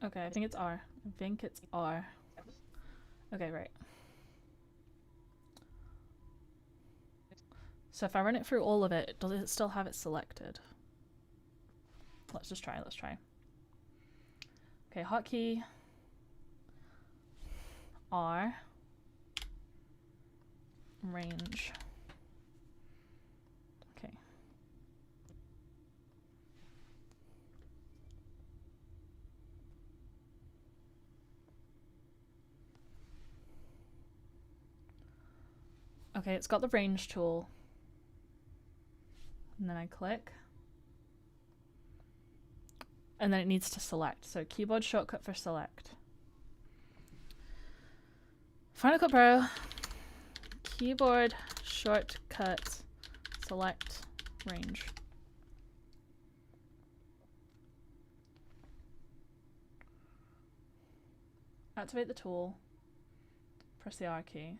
Okay, I think it's R. I think it's R. Okay, right. So if I run it through all of it, does it still have it selected? Let's just try, let's try. Okay, hotkey. R. Range. Okay. Okay, it's got the range tool. And then I click. And then it needs to select. So keyboard shortcut for select. Final Cut Pro. Keyboard shortcut select range. Activate the tool. Press the R key.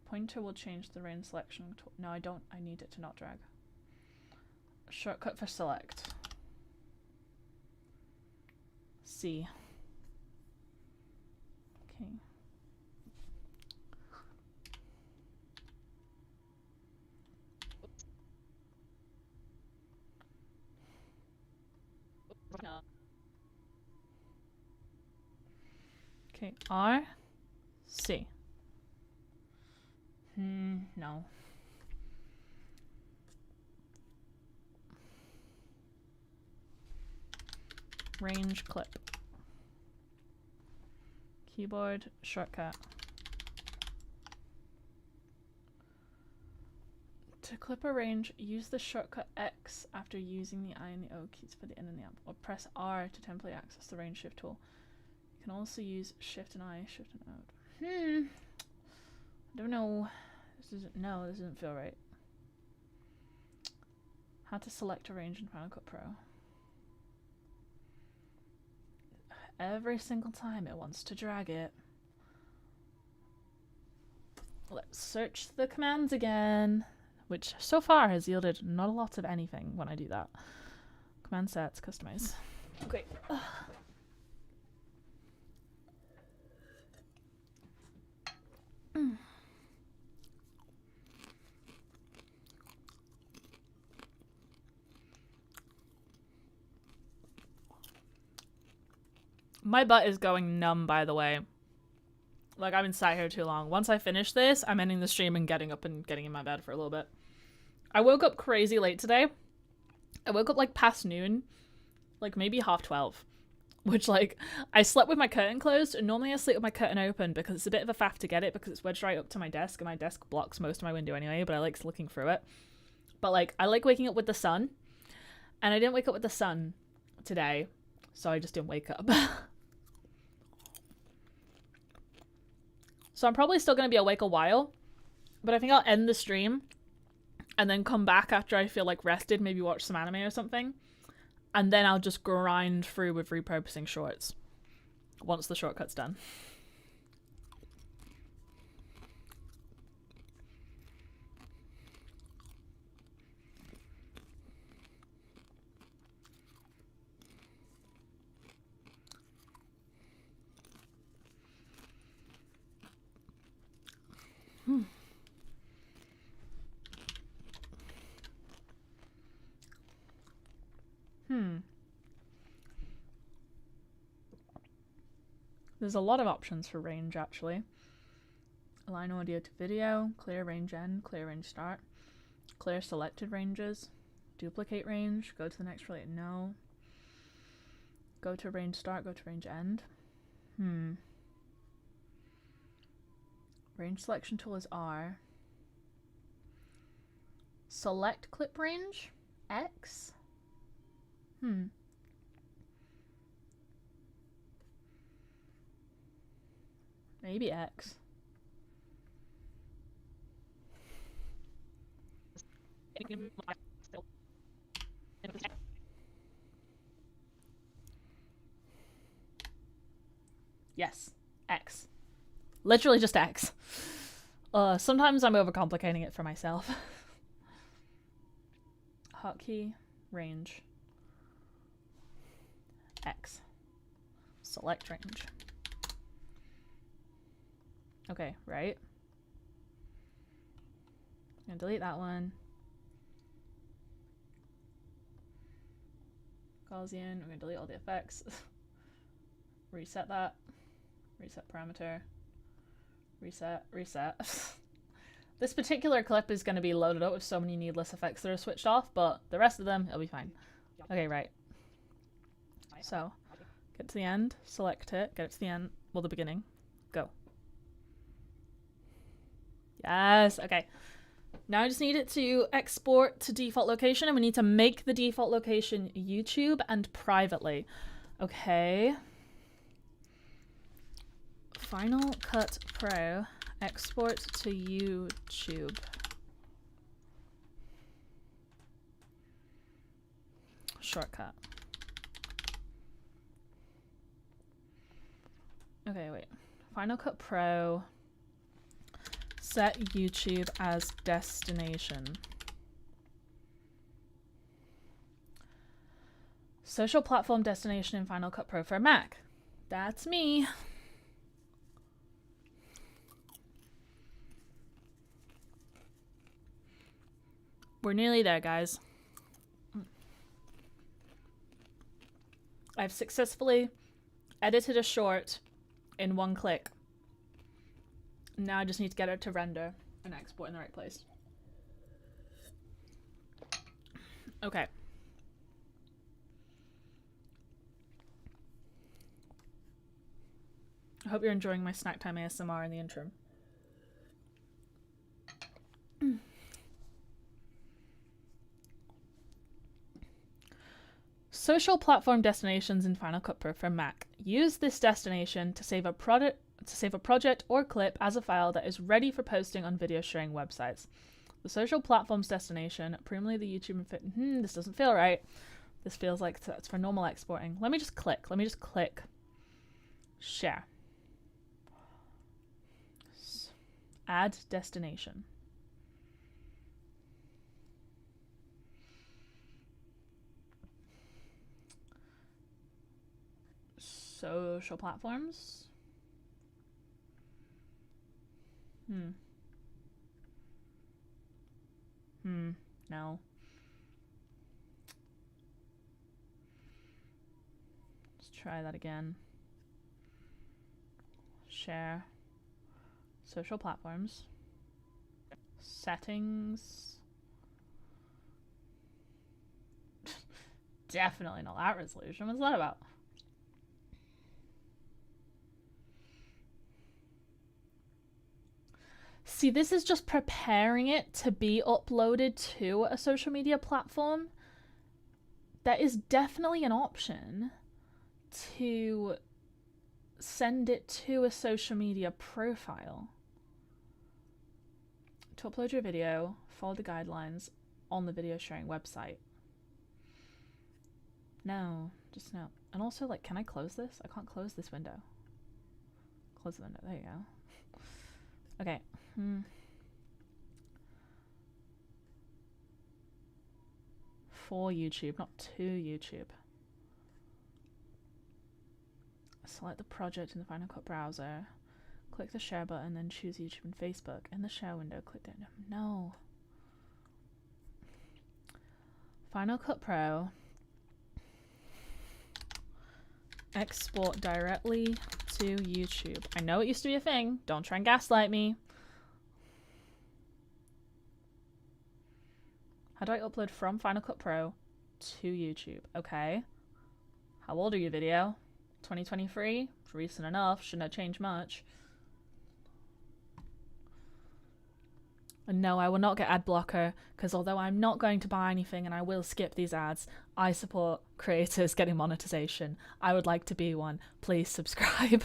Pointer will change the range selection. No, I don't. I need it to not drag. Shortcut for select. C. Okay. Okay, R. C. No. Range clip. Keyboard shortcut. To clip a range, use the shortcut X after using the I and the O keys for the N and the up, or press R to temporarily access the range shift tool. You can also use Shift and I, Shift and out. I don't know. This doesn't feel right. How to select a range in Final Cut Pro. Every single time it wants to drag it. Let's search the commands again, which so far has yielded not a lot of anything when I do that. Command sets, customize. Okay. My butt is going numb, by the way. Like, I've been sat here too long. Once I finish this, I'm ending the stream and getting up and getting in my bed for a little bit. I woke up crazy late today. I woke up, like, past noon. Like, maybe 12:30. Which, like, I slept with my curtain closed, and normally I sleep with my curtain open because it's a bit of a faff to get it because it's wedged right up to my desk, and my desk blocks most of my window anyway, but I like looking through it. But, like, I like waking up with the sun, and I didn't wake up with the sun today, so I just didn't wake up. So I'm probably still going to be awake a while, but I think I'll end the stream and then come back after I feel like rested, maybe watch some anime or something, and then I'll just grind through with repurposing shorts once the shortcut's done. There's a lot of options for range, actually. Align audio to video, clear range end, clear range start, clear selected ranges, duplicate range, go to the next related no, go to range start, go to range end. Range selection tool is R. Select clip range, X. Maybe X. Yes, X. Literally just X. Sometimes I'm overcomplicating it for myself. Hotkey, range, X. Select range. Okay, right? I'm gonna delete that one. Gaussian, we're gonna delete all the effects. Reset that. Reset parameter. Reset. This particular clip is gonna be loaded up with so many needless effects that are switched off, but the rest of them, it'll be fine. Okay, right. So, get to the end, select it, get it to the end, well, the beginning, go. Yes, okay. Now I just need it to export to default location, and we need to make the default location YouTube and privately. Okay. Final Cut Pro, export to YouTube. Shortcut. Okay, wait. Final Cut Pro. Set YouTube as destination. Social platform destination in Final Cut Pro for Mac. That's me. We're nearly there, guys. I've successfully edited a short in one click. Now I just need to get it to render and export in the right place. Okay. I hope you're enjoying my snack time ASMR in the interim. Social platform destinations in Final Cut Pro for Mac. Use this destination to save a project or clip as a file that is ready for posting on video sharing websites. The social platforms destination, primarily the YouTube and this doesn't feel right. This feels like it's for normal exporting. Let me just click share. Add destination. Social platforms. No. Let's try that again. Share. Social platforms. Settings. Definitely not that resolution. What's that about? See, this is just preparing it to be uploaded to a social media platform. That is definitely an option to send it to a social media profile. To upload your video, follow the guidelines on the video sharing website. No, just no. And also, like, can I close this? I can't close this window. Close the window. There you go. Okay. For YouTube, not to YouTube. Select the project in the Final Cut browser. Click the share button, then choose YouTube and Facebook. In the share window, click that. No. Final Cut Pro. Export directly to YouTube. I know it used to be a thing. Don't try and gaslight me. How do I upload from Final Cut Pro to YouTube? Okay. How old are you, video? 2023? It's recent enough. Shouldn't have changed much. And no, I will not get ad blocker, because although I'm not going to buy anything and I will skip these ads, I support creators getting monetization. I would like to be one. Please subscribe.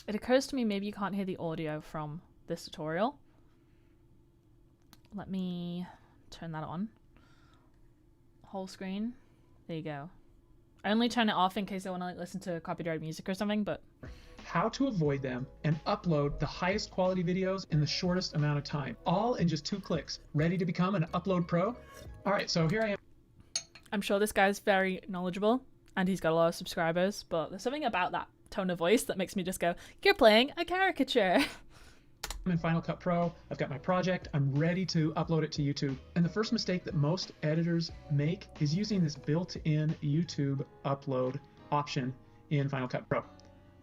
It occurs to me maybe you can't hear the audio from this tutorial. Let me turn that on. Whole screen. There you go. I only turn it off in case I want to listen to copyrighted music or something, but... How to avoid them and upload the highest quality videos in the shortest amount of time. All in just 2 clicks. Ready to become an Upload Pro? Alright, so here I am. I'm sure this guy's very knowledgeable and he's got a lot of subscribers, but there's something about that tone of voice that makes me just go, you're playing a caricature. I'm in Final Cut Pro, I've got my project, I'm ready to upload it to YouTube. And the first mistake that most editors make is using this built-in YouTube upload option in Final Cut Pro.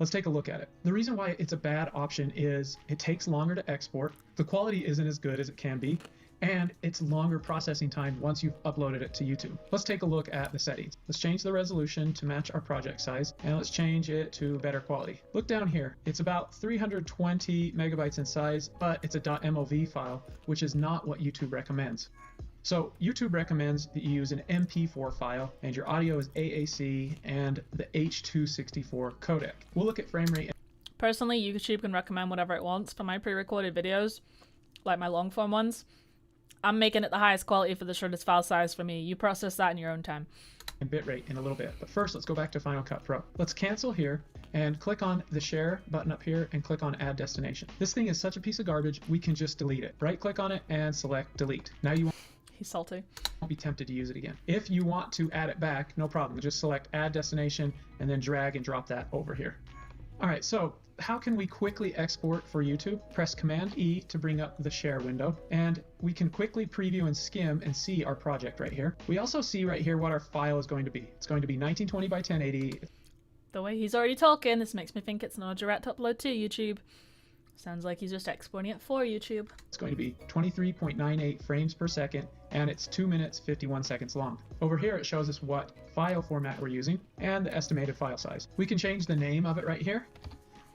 Let's take a look at it. The reason why it's a bad option is it takes longer to export, the quality isn't as good as it can be, and it's longer processing time once you've uploaded it to YouTube. Let's take a look at the settings. Let's change the resolution to match our project size, and let's change it to better quality. Look down here. It's about 320 megabytes in size, but it's a .mov file, which is not what YouTube recommends. So YouTube recommends that you use an MP4 file, and your audio is AAC and the H.264 codec. We'll look at frame rate. Personally, YouTube can recommend whatever it wants. For my pre-recorded videos, like my long form ones, I'm making it the highest quality for the shortest file size for me. You process that in your own time. And bitrate in a little bit. But first, let's go back to Final Cut Pro. Let's cancel here and click on the share button up here and click on add destination. This thing is such a piece of garbage, we can just delete it. Right click on it and select delete. Now you He's salty. won't be tempted to use it again. If you want to add it back, no problem. Just select add destination and then drag and drop that over here. All right, so how can we quickly export for YouTube? Press Command E to bring up the share window, and we can quickly preview and skim and see our project right here. We also see right here what our file is going to be. It's going to be 1920 by 1080. The way he's already talking, this makes me think it's not a direct upload to YouTube. Sounds like he's just exporting it for YouTube. It's going to be 23.98 frames per second, and it's 2 minutes 51 seconds long. Over here it shows us what file format we're using and the estimated file size. We can change the name of it right here,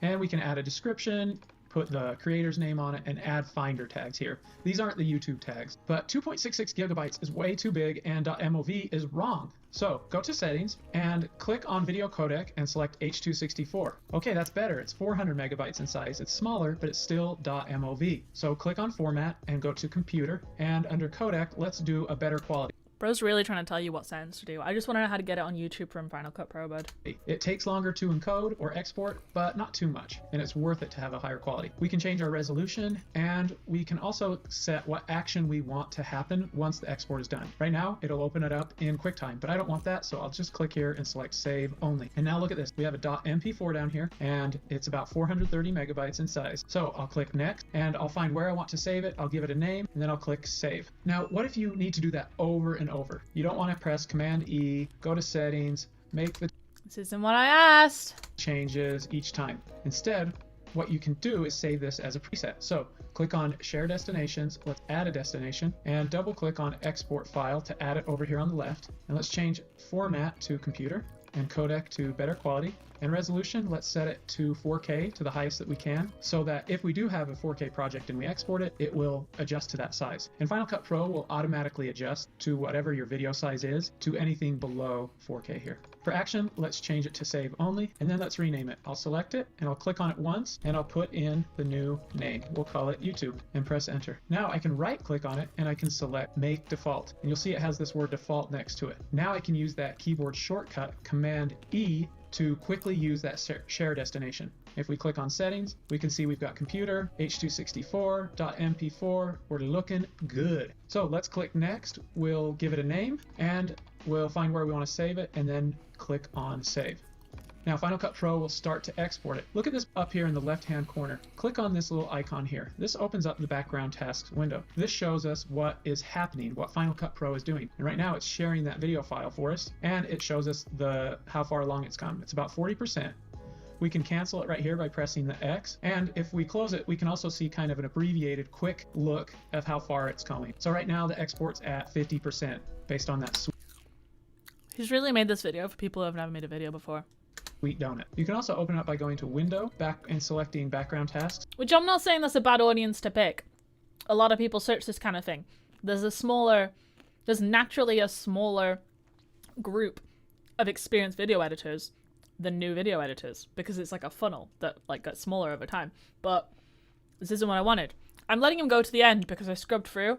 and we can add a description, put the creator's name on it, and add Finder tags here. These aren't the YouTube tags, but 2.66 gigabytes is way too big, and .mov is wrong. So go to settings and click on video codec and select H.264. Okay, that's better. It's 400 megabytes in size. It's smaller, but it's still .mov. So click on format and go to computer, and under codec, let's do a better quality. Bro's really trying to tell you what settings to do. I just want to know how to get it on YouTube from Final Cut Pro, bud. It takes longer to encode or export, but not too much, and it's worth it to have a higher quality. We can change our resolution, and we can also set what action we want to happen once the export is done. Right now, it'll open it up in QuickTime, but I don't want that, so I'll just click here and select Save Only. And now look at this. We have a .mp4 down here, and it's about 430 megabytes in size. So I'll click Next, and I'll find where I want to save it. I'll give it a name, and then I'll click Save. Now, what if you need to do that over and over? You don't want to press Command E, go to settings, make the This isn't what I asked. changes each time. Instead, what you can do is save this as a preset. So click on Share Destinations, let's add a destination, and double click on Export File to add it over here on the left. And let's change format to computer and codec to better quality. And resolution, let's set it to 4K to the highest that we can, so that if we do have a 4K project and we export it, it will adjust to that size. And Final Cut Pro will automatically adjust to whatever your video size is to anything below 4K here. For action, let's change it to Save Only, and then let's rename it. I'll select it, and I'll click on it once, and I'll put in the new name. We'll call it YouTube, and press Enter. Now I can right-click on it, and I can select Make Default. And you'll see it has this word default next to it. Now I can use that keyboard shortcut, Command E, to quickly use that share destination. If we click on settings, we can see we've got computer, H.264, .mp4, we're looking good. So let's click next, we'll give it a name, and we'll find where we want to save it, and then click on save. Now Final Cut Pro will start to export it. Look at this up here in the left-hand corner. Click on this little icon here. This opens up the background tasks window. This shows us what is happening, what Final Cut Pro is doing. And right now it's sharing that video file for us, and it shows us how far along it's come. It's about 40%. We can cancel it right here by pressing the X, and if we close it, we can also see kind of an abbreviated quick look of how far it's going. So right now the export's at 50% based on that He's really made this video for people who have never made a video before. sweet donut. You can also open it up by going to Window, back and selecting Background Tasks. Which I'm not saying that's a bad audience to pick. A lot of people search this kind of thing. There's naturally a smaller group of experienced video editors than new video editors, because it's like a funnel that like gets smaller over time. But this isn't what I wanted. I'm letting him go to the end because I scrubbed through,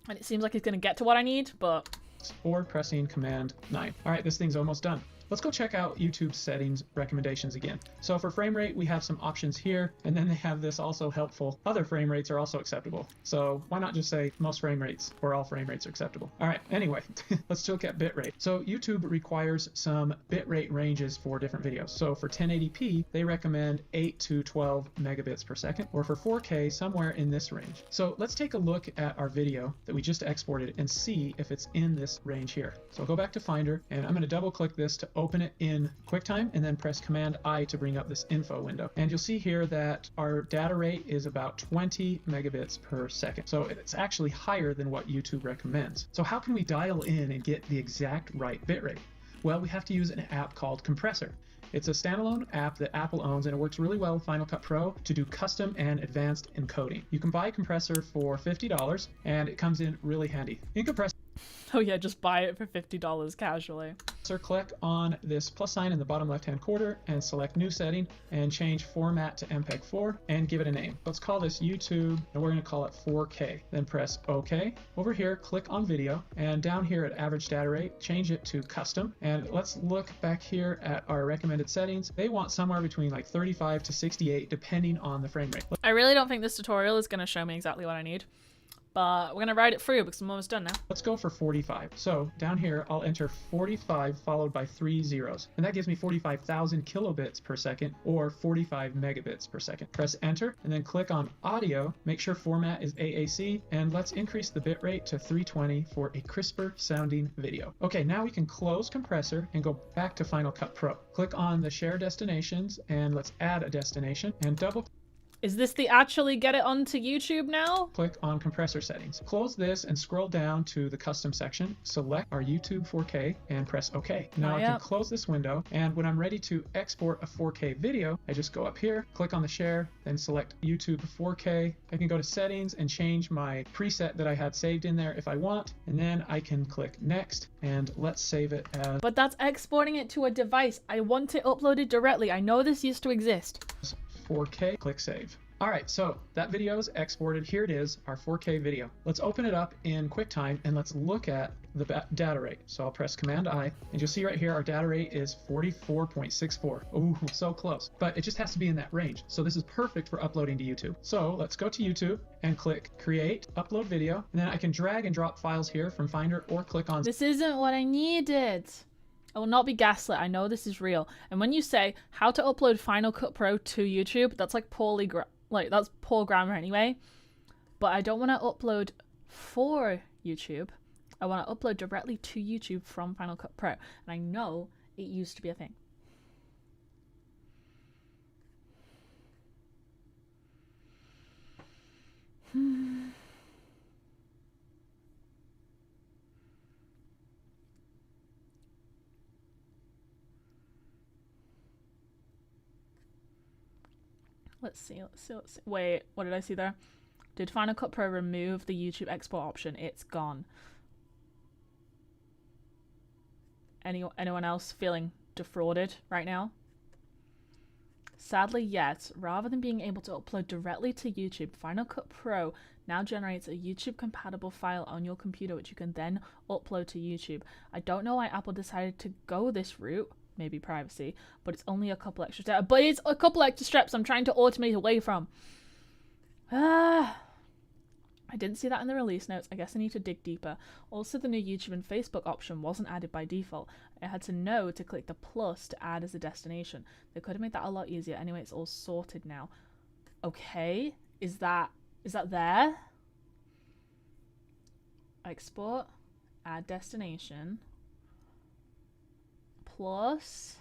and it seems like he's going to get to what I need, but... Or pressing Command 9. All right, this thing's almost done. Let's go check out YouTube's settings recommendations again. So for frame rate, we have some options here, and then they have this also helpful. Other frame rates are also acceptable. So why not just say most frame rates or all frame rates are acceptable? All right, anyway, let's look at bitrate. So YouTube requires some bitrate ranges for different videos. So for 1080p, they recommend 8 to 12 megabits per second, or for 4K, somewhere in this range. So let's take a look at our video that we just exported and see if it's in this range here. So I'll go back to Finder, and I'm going to double click this to open it in QuickTime, and then press Command I to bring up this info window. And you'll see here that our data rate is about 20 megabits per second. So it's actually higher than what YouTube recommends. So how can we dial in and get the exact right bitrate? Well, we have to use an app called Compressor. It's a standalone app that Apple owns, and it works really well with Final Cut Pro to do custom and advanced encoding. You can buy Compressor for $50, and it comes in really handy. In Compressor, Oh yeah, just buy it for $50 casually. click on this plus sign in the bottom left-hand corner and select New Setting and change Format to MPEG-4 and give it a name. Let's call this YouTube, and we're going to call it 4K. Then press OK. Over here, click on Video, and down here at Average Data Rate, change it to Custom. And let's look back here at our recommended settings. They want somewhere between like 35 to 68 depending on the frame rate. I really don't think this tutorial is going to show me exactly what I need. but we're gonna ride it through because I'm almost done now. Let's go for 45. So down here, I'll enter 45 followed by 3 zeros. And that gives me 45,000 kilobits per second or 45 megabits per second. Press enter and then click on audio. Make sure format is AAC and let's increase the bitrate to 320 for a crisper sounding video. Okay, now we can close compressor and go back to Final Cut Pro. Click on the share destinations and let's add a destination and double Is this the actually get it onto YouTube now? click on compressor settings. Close this and scroll down to the custom section. Select our YouTube 4K and press OK. Now I can close this window, and when I'm ready to export a 4K video, I just go up here, click on the share, then select YouTube 4K. I can go to settings and change my preset that I had saved in there if I want, and then I can click next and let's save it as But that's exporting it to a device. I want it uploaded directly. I know this used to exist. 4K, click save. All right, so that video is exported. Here it is, our 4K video. Let's open it up in QuickTime and let's look at the data rate. So I'll press Command I, and you'll see right here our data rate is 44.64. Oh, so close. But it just has to be in that range. So this is perfect for uploading to YouTube. So let's go to YouTube and click Create, Upload Video, and then I can drag and drop files here from Finder or click on This isn't what I needed. I will not be gaslit. I know this is real. And when you say how to upload Final Cut Pro to YouTube, that's like that's poor grammar anyway. But I don't want to upload for YouTube. I want to upload directly to YouTube from Final Cut Pro. And I know it used to be a thing. Let's see. Wait, what did I see there? Did Final Cut Pro remove the YouTube export option? It's gone. Anyone else feeling defrauded right now? Sadly, yes. Rather than being able to upload directly to YouTube, Final Cut Pro now generates a YouTube-compatible file on your computer, which you can then upload to YouTube. I don't know why Apple decided to go this route. Maybe privacy, but it's only a couple extra steps. But it's a couple extra steps I'm trying to automate away from. I didn't see that in the release notes. I guess I need to dig deeper. Also, the new YouTube and Facebook option wasn't added by default. I had to know to click the plus to add as a destination. They could have made that a lot easier. Anyway, it's all sorted now. Okay, is that there? Export, add destination. Plus,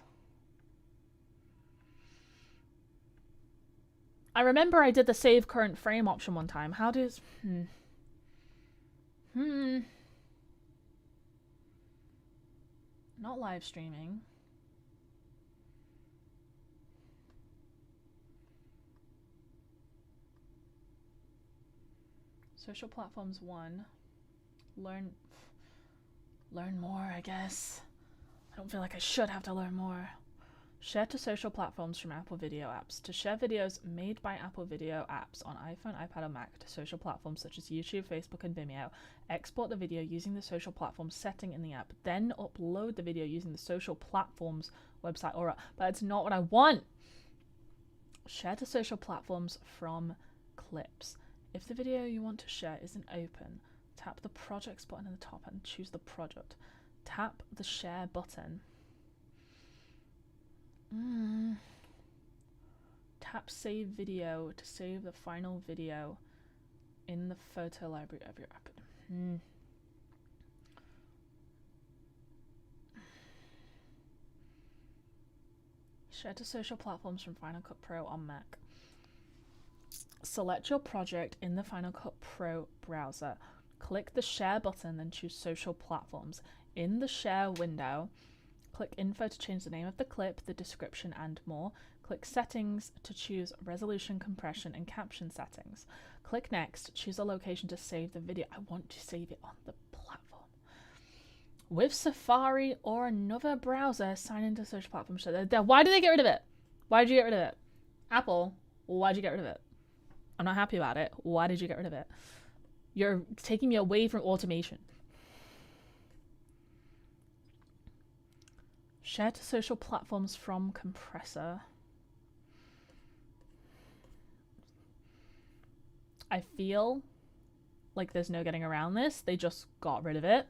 I remember I did the save current frame option one time. How does not live streaming. Social platforms 1. Learn more, I guess. I don't feel like I should have to learn more. Share to social platforms from Apple Video apps. To share videos made by Apple Video apps on iPhone, iPad, or Mac to social platforms such as YouTube, Facebook, and Vimeo. Export the video using the social platforms setting in the app. Then upload the video using the social platforms website or app. But it's not what I want. Share to social platforms from clips. If the video you want to share isn't open, tap the projects button in the top and choose the project. Tap the share button. Tap save video to save the final video in the photo library of your app. Share to social platforms from Final Cut Pro on Mac. Select your project in the Final Cut Pro browser. Click the share button, then choose social platforms. In the share window, click info to change the name of the clip, the description, and more. Click settings to choose resolution, compression, and caption settings. Click next, choose a location to save the video. I want to save it on the platform. With Safari or another browser, sign into social platforms. Why did they get rid of it? Why did you get rid of it? Apple, why did you get rid of it? I'm not happy about it. Why did you get rid of it? You're taking me away from automation. Share to social platforms from compressor. I feel like there's no getting around this. They just got rid of it.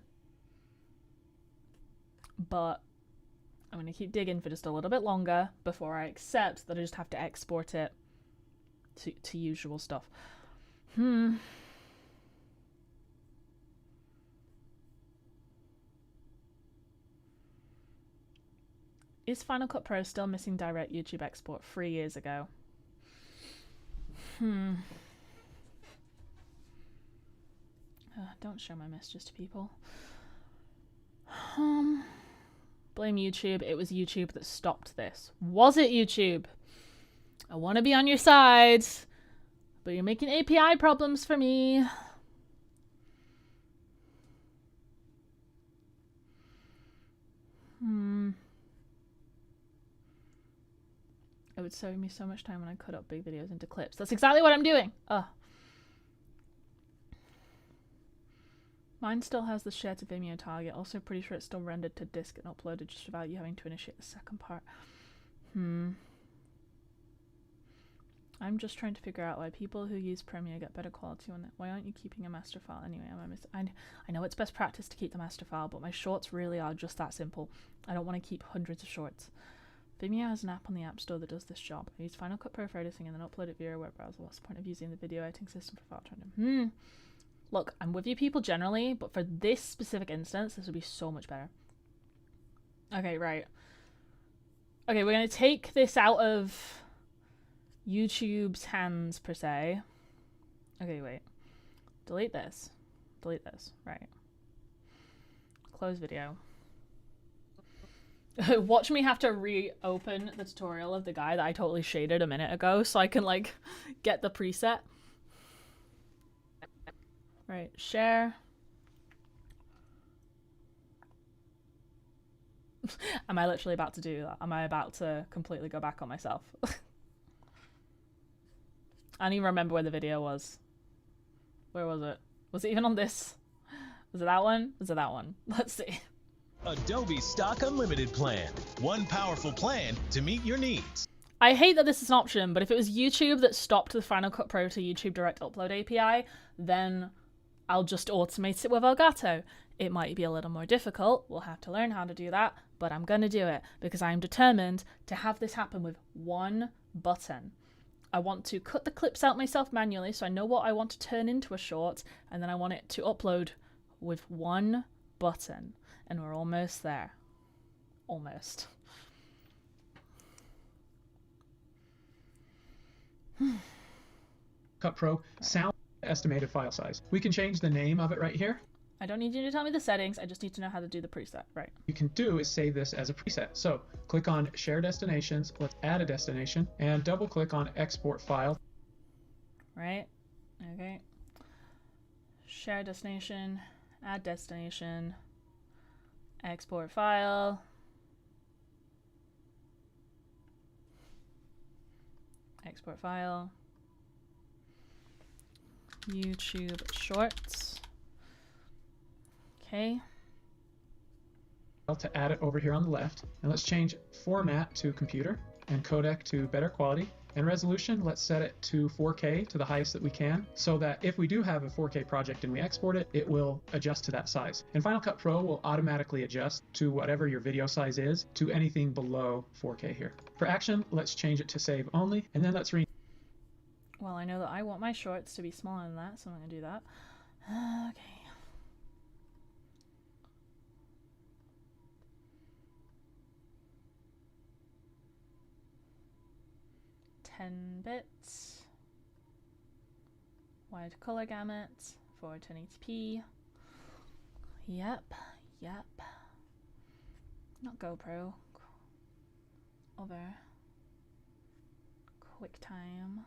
But I'm going to keep digging for just a little bit longer before I accept that I just have to export it to usual stuff. Is Final Cut Pro still missing direct YouTube export 3 years ago? Don't show my messages to people. Blame YouTube. It was YouTube that stopped this. Was it YouTube? I want to be on your side, but you're making API problems for me. It would save me so much time when I cut up big videos into clips. That's exactly what I'm doing. Ugh. Mine still has the share to Vimeo target. Also pretty sure it's still rendered to disk and uploaded just without you having to initiate the second part. I'm just trying to figure out why people who use Premiere get better quality on it. Why aren't you keeping a master file anyway? I know it's best practice to keep the master file, but my shorts really are just that simple. I don't want to keep hundreds of shorts. Vimeo has an app on the App Store that does this job. I use Final Cut Pro for editing and then upload it via a web browser. What's the point of using the video editing system for file transfer? Look, I'm with you people generally, but for this specific instance, this would be so much better. Okay, right. Okay, we're going to take this out of YouTube's hands, per se. Okay, wait. Delete this. Delete this. Right. Close video. Watch me have to reopen the tutorial of the guy that I totally shaded a minute ago so I can, like, get the preset. Right, share. Am I literally about to do that? Am I about to completely go back on myself? I don't even remember where the video was. Where was it? Was it even on this? Was it that one? Was it that one? Let's see. Adobe Stock Unlimited plan. One powerful plan to meet your needs. I hate that this is an option, but if it was YouTube that stopped the Final Cut Pro to YouTube Direct Upload API, then I'll just automate it with Elgato. It might be a little more difficult. We'll have to learn how to do that, but I'm going to do it because I'm determined to have this happen with one button. I want to cut the clips out myself manually so I know what I want to turn into a short, and then I want it to upload with one button. And we're almost there. Almost. Cut Pro sound estimated file size. We can change the name of it right here. I don't need you to tell me the settings. I just need to know how to do the preset. Right. You can do is save this as a preset. So click on Share Destinations. Let's add a destination and double click on Export File. Right. Okay. Share destination. Add destination. Export file. Export file. YouTube Shorts. Okay. To add it over here on the left. And let's change format to computer and codec to better quality. And resolution, let's set it to 4K to the highest that we can, so that if we do have a 4K project and we export it, it will adjust to that size. And Final Cut Pro will automatically adjust to whatever your video size is to anything below 4K here. For action, let's change it to save only, and then let's Well, I know that I want my shorts to be smaller than that, so I'm going to do that. Okay. Bits. Wide color gamut for 1080p. Yep. Not GoPro. Other. QuickTime.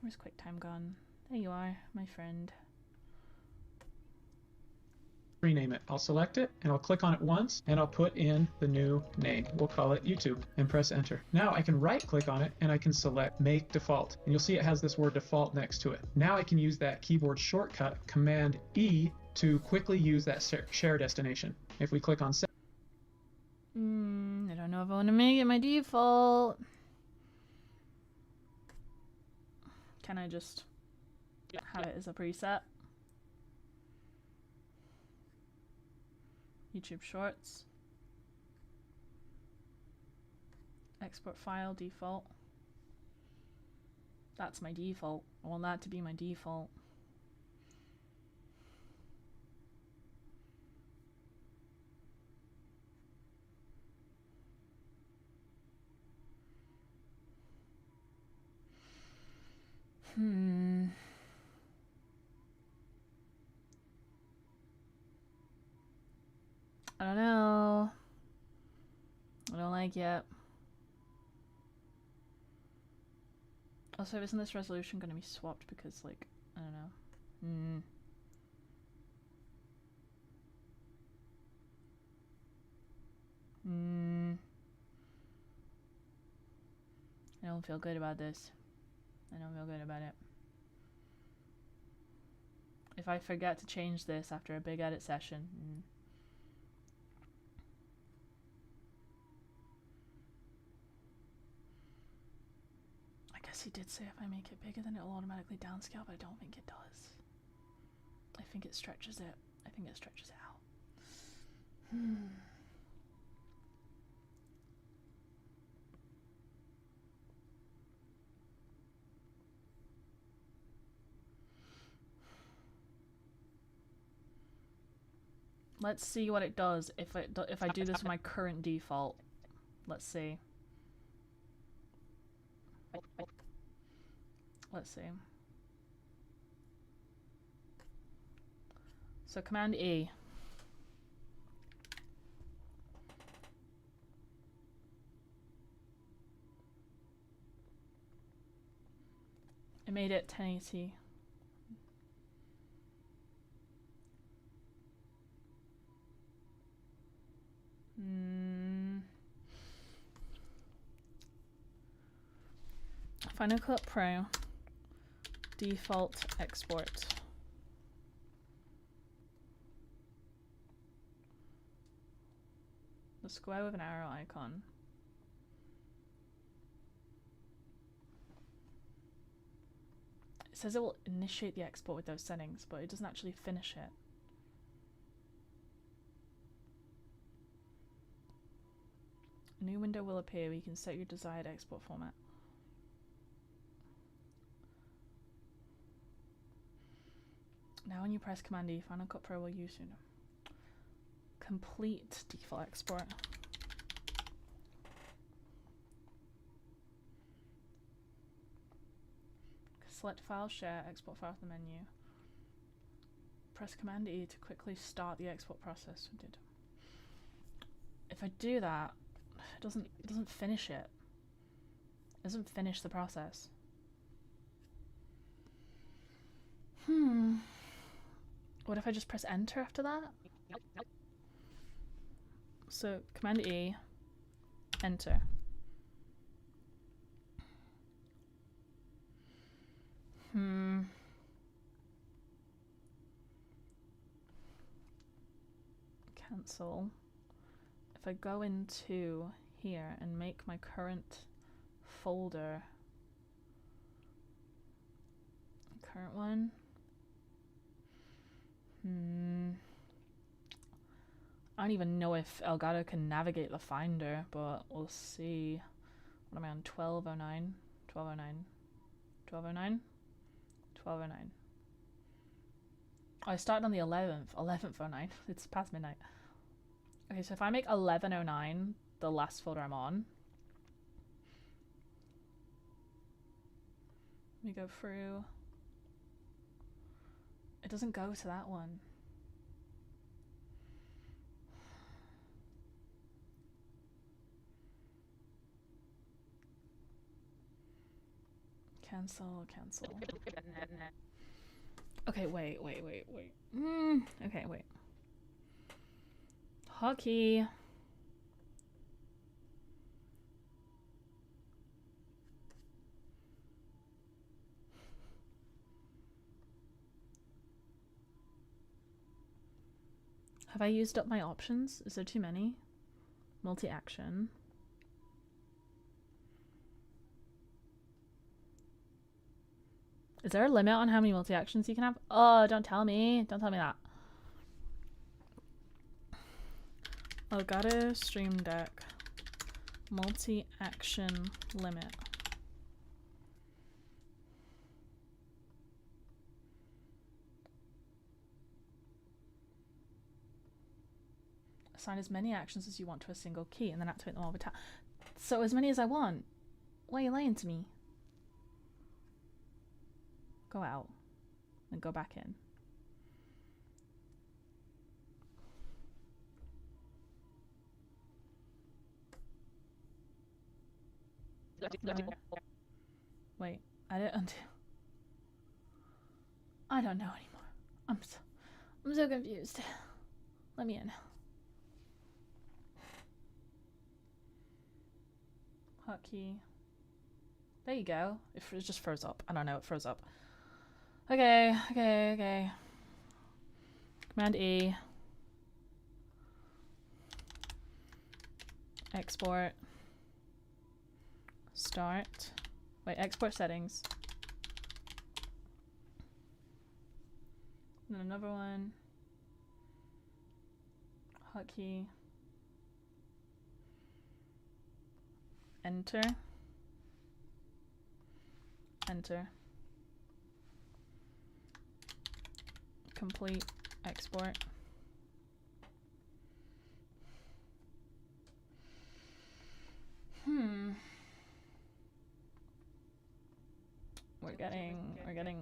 Where's QuickTime gone? There you are, my friend. rename it. I'll select it and I'll click on it once and I'll put in the new name. We'll call it YouTube and press enter. Now I can right click on it and I can select make default, and you'll see it has this word default next to it. Now I can use that keyboard shortcut Command E to quickly use that share destination. If we click on set, I don't know if I want to make it my default. Can I just have it as a preset. YouTube Shorts. Export file default. That's my default. I want that to be my default. I don't know. I don't like it. Also, isn't this resolution going to be swapped because, like, I don't know. I don't feel good about this. I don't feel good about it. If I forget to change this after a big edit session. I guess he did say if I make it bigger then it'll automatically downscale, but I don't think it does. I think it stretches it. I think it stretches it out. Let's see what it does if I do this with my current default. Let's see. Let's see. So Command E. It made it 1080. Final Cut Pro. Default export. The square with an arrow icon. It says it will initiate the export with those settings, but it doesn't actually finish it. A new window will appear where you can set your desired export format. Now when you press Command E, Final Cut Pro will use soon. Complete default export. Select File, Share, Export File from the menu. Press Command E to quickly start the export process. We did. If I do that, it doesn't finish it. It doesn't finish the process. What if I just press enter after that? So Command E, enter. Cancel. If I go into here and make my current folder current one. I don't even know if Elgato can navigate the Finder, but we'll see. What am I on? 1209? 1209? 1209? 1209. Oh, I started on the 11th. 11th09. It's past midnight. Okay, so if I make 1109 the last folder I'm on. Let me go through. It doesn't go to that one. Cancel, cancel. Okay, wait. Okay, wait. Hockey. Have I used up my options? Is there too many? Multi-action. Is there a limit on how many multi-actions you can have? Oh, don't tell me. Don't tell me that. Elgato Streamdeck. Multi-action limit. Assign as many actions as you want to a single key and then activate them all over time. So as many as I want. Why are you lying to me? Go out. Then go back in. Wait, I didn't undo. I don't know anymore. I'm so confused. Let me in. Hotkey. There you go. It just froze up. I don't know, it froze up. Okay. Command E. Export. Start. Wait, export settings. And then another one. Hotkey. Enter. Enter. Complete export.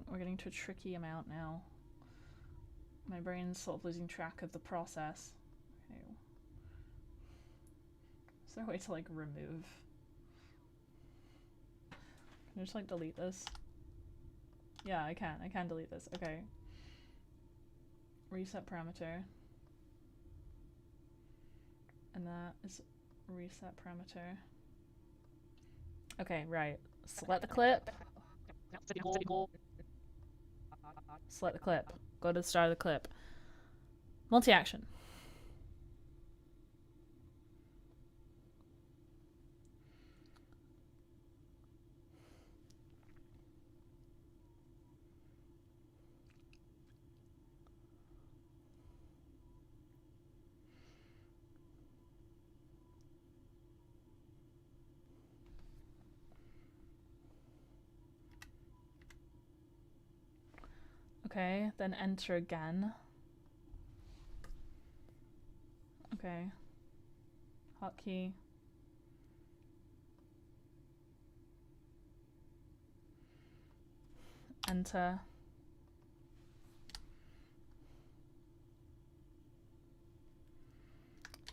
We're getting to a tricky amount now. My brain's sort of losing track of the process. Okay. Is there a way to like remove? Can I just like delete this? Yeah, I can delete this. Okay. Reset parameter. And that is reset parameter. Okay, right. Select the clip. Select the clip. Go to the start of the clip. Multi-action. Okay, then enter again. Okay. Hotkey. Enter.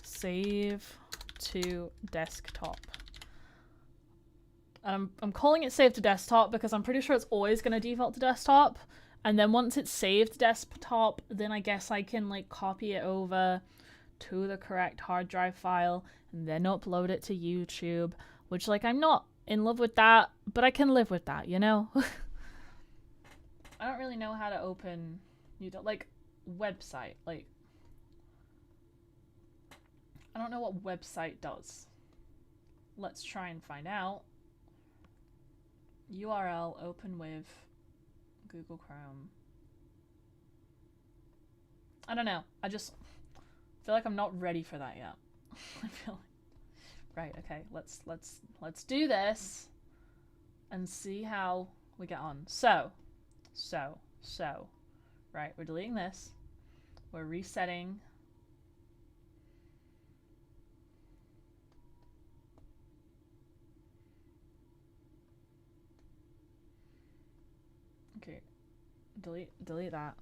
Save to desktop. And I'm calling it save to desktop because I'm pretty sure it's always going to default to desktop. And then once it's saved to desktop, then I guess I can like copy it over to the correct hard drive file and then upload it to YouTube, which like I'm not in love with that, but I can live with that, you know? I don't really know how to open like website, like I don't know what website does. Let's try and find out. URL open with Google Chrome. I don't know. I just feel like I'm not ready for that yet. I feel like... Right, okay. Let's do this and see how we get on. So. Right, we're deleting this. We're resetting. Okay, delete that.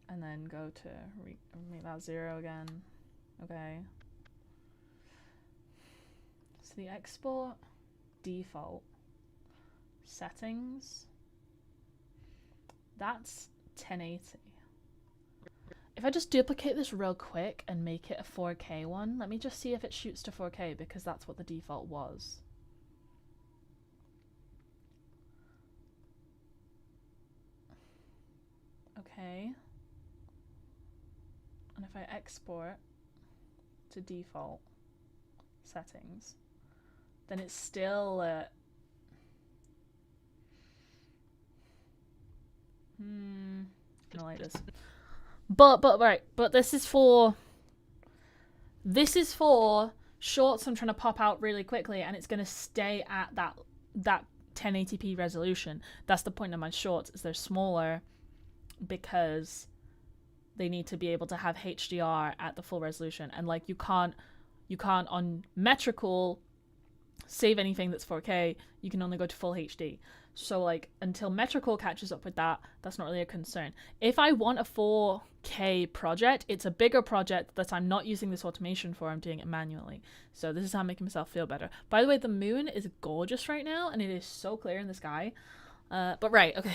And then go to make that 0 again. Okay. So the export default settings, that's 1080. If I just duplicate this real quick and make it a 4K one, let me just see if it shoots to 4K because that's what the default was. Okay. And if I export to default settings, then it's still gonna like this. But this is for shorts I'm trying to pop out really quickly, and it's gonna stay at that 1080p resolution. That's the point of my shorts, is they're smaller because they need to be able to have HDR at the full resolution, and like you can't on metrical save anything that's 4K. You can only go to full HD. So like until metrical catches up with that, that's not really a concern. If I want a 4K project, it's a bigger project that I'm not using this automation for. I'm doing it manually. So this is how I'm making myself feel better. By the way, the moon is gorgeous right now, and it is so clear in the sky. But right, okay.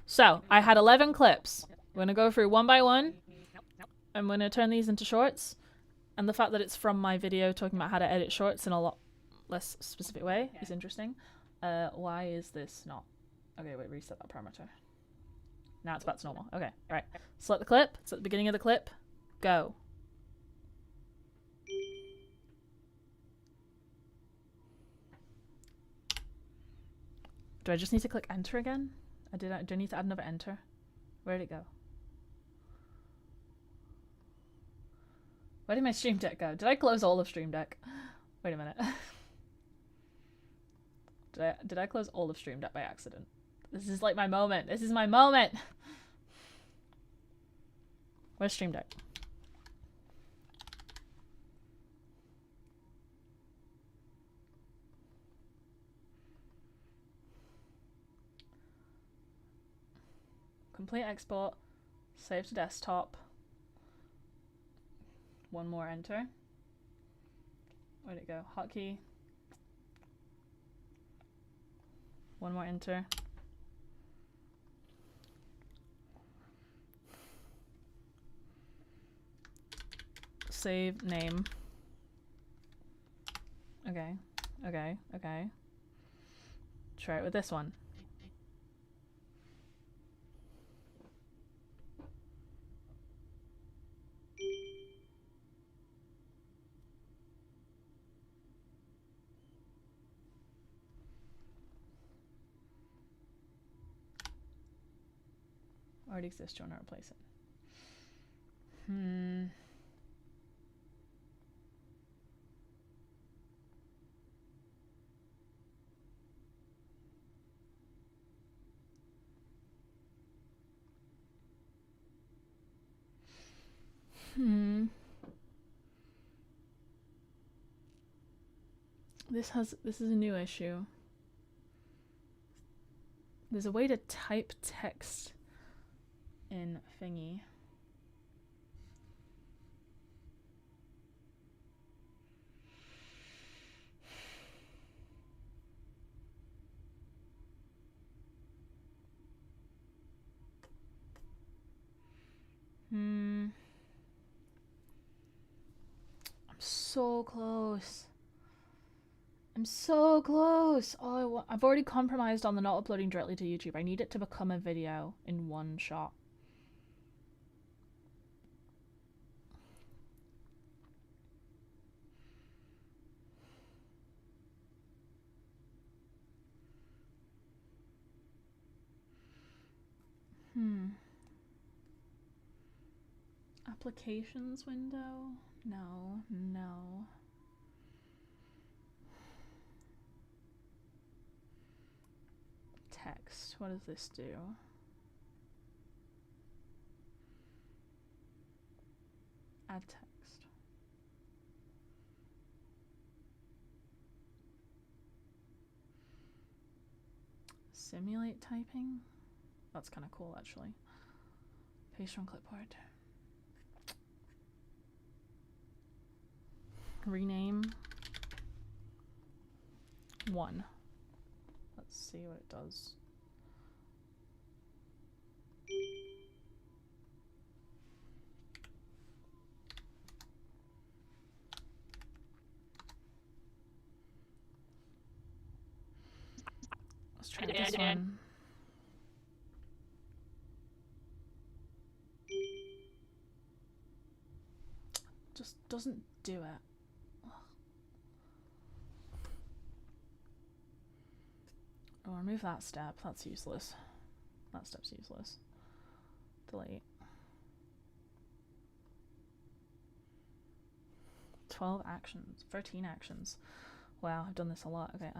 So I had 11 clips. I'm gonna go through one by one. I'm gonna turn these into shorts. And the fact that it's from my video talking about how to edit shorts in a lot less specific way is interesting. Why is this not? Okay, wait, reset that parameter. Now it's back to normal. Okay, alright. Select the clip. It's at the beginning of the clip. Go. Do I just need to click enter again? Do I need to add another enter? Where did it go? Where did my Stream Deck go? Did I close all of Stream Deck? Wait a minute. Did I close all of Stream Deck by accident? This is like my moment. This is my moment. Where's Stream Deck? Complete export. Save to desktop. One more enter. Where'd it go? Hotkey. One more enter. Save name. Okay. Try it with this one. Already exists. Do you want to replace it? This is a new issue. There's a way to type text in thingy. I'm so close. I'm so close. Oh, I've already compromised on the not uploading directly to YouTube. I need it to become a video in one shot. Applications window? No. Text. What does this do? Add text. Simulate typing? That's kind of cool, actually. Paste from clipboard. Rename 1. Let's see what it does. Let's try this one. Just doesn't do it. I'll remove that step. That's useless. That step's useless. Delete. 12 actions. 13 actions. Wow, I've done this a lot. Okay,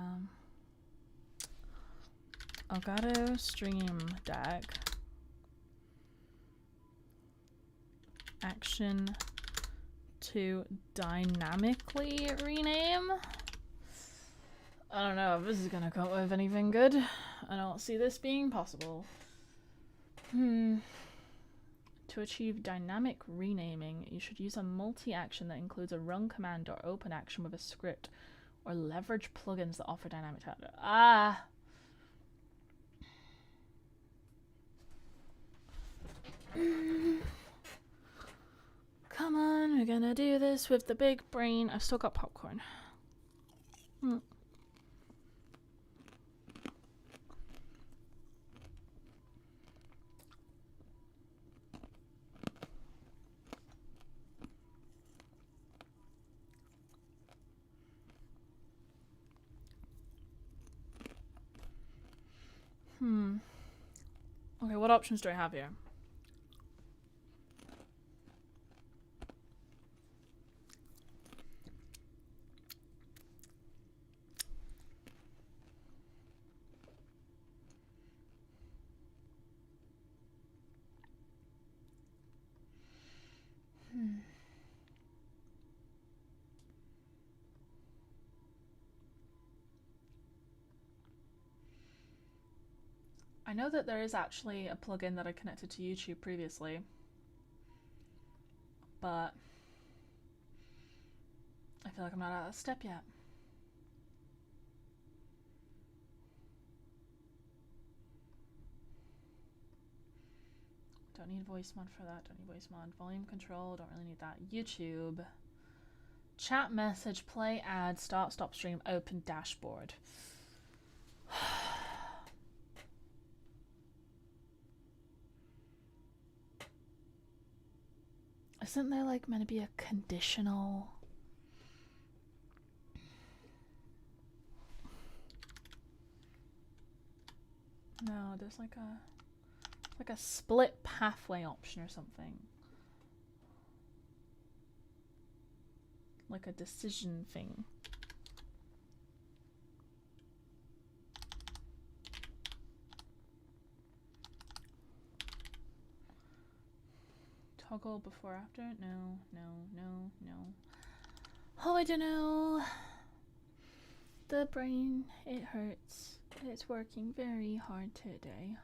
Elgato Streamdeck. Action to dynamically rename. I don't know if this is gonna come up with anything good. I don't see this being possible. To achieve dynamic renaming, you should use a multi-action that includes a run command or open action with a script, or leverage plugins that offer dynamic title. Ah! Come on, we're gonna do this with the big brain. I've still got popcorn. Okay, what options do I have here? I know that there is actually a plugin that I connected to YouTube previously, but I feel like I'm not at that step yet. Don't need voice mod for that, don't need voice mod. Volume control, don't really need that. YouTube. Chat message, play ad, start, stop stream, open dashboard. Isn't there like meant to be a conditional? No, there's like a split pathway option or something. Like a decision thing. Toggle before after? No, no, no, no. Oh, I don't know. The brain, it hurts. It's working very hard today.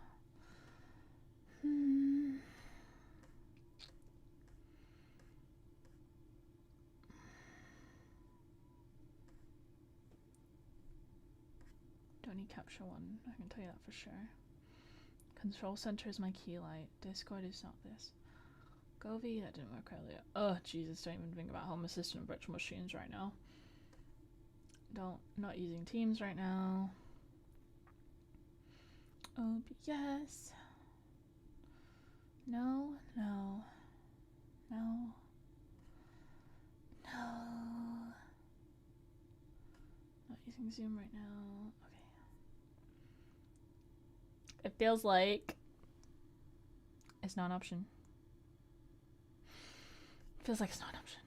Don't need capture one, I can tell you that for sure. Control center is my key light. Discord is not this. Govy, that didn't work earlier. Oh, Jesus, don't even think about Home Assistant and virtual machines right now. Not using Teams right now. OBS. No, no, no, no. Not using Zoom right now. Okay. It feels like it's not an option. Feels like it's not an option.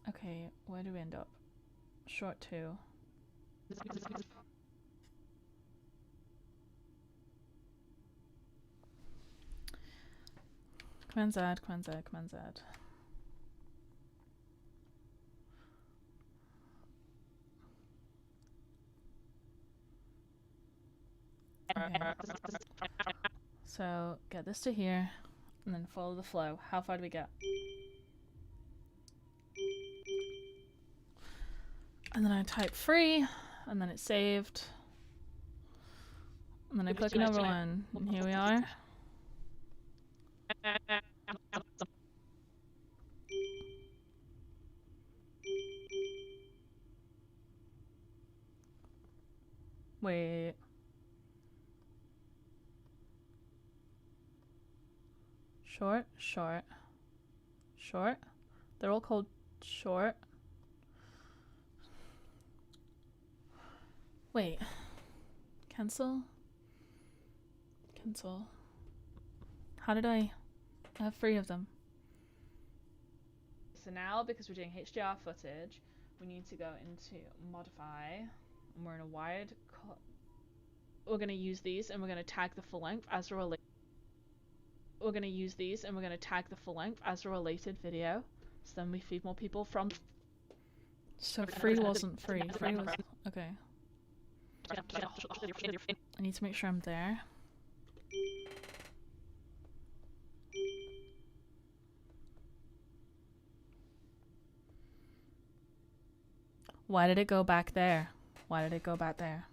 Okay, where do we end up? Short 2. Command Z, command Z, command Z. Okay. So get this to here and then follow the flow. How far do we get? And then I type free and then it's saved. And then I click another one and here we are. Wait. Short, short, short. They're all called short. Wait. Cancel? Cancel. How did I have 3 of them? So now, because we're doing HDR footage, we need to go into modify, and we're in a wide we're going to use these and we're going to tag the full length as a related. We're going to use these and we're going to tag the full length as a related video. So then we feed more people from. So free wasn't free. Free was okay. I need to make sure I'm there. Why did it go back there? Why did it go back there?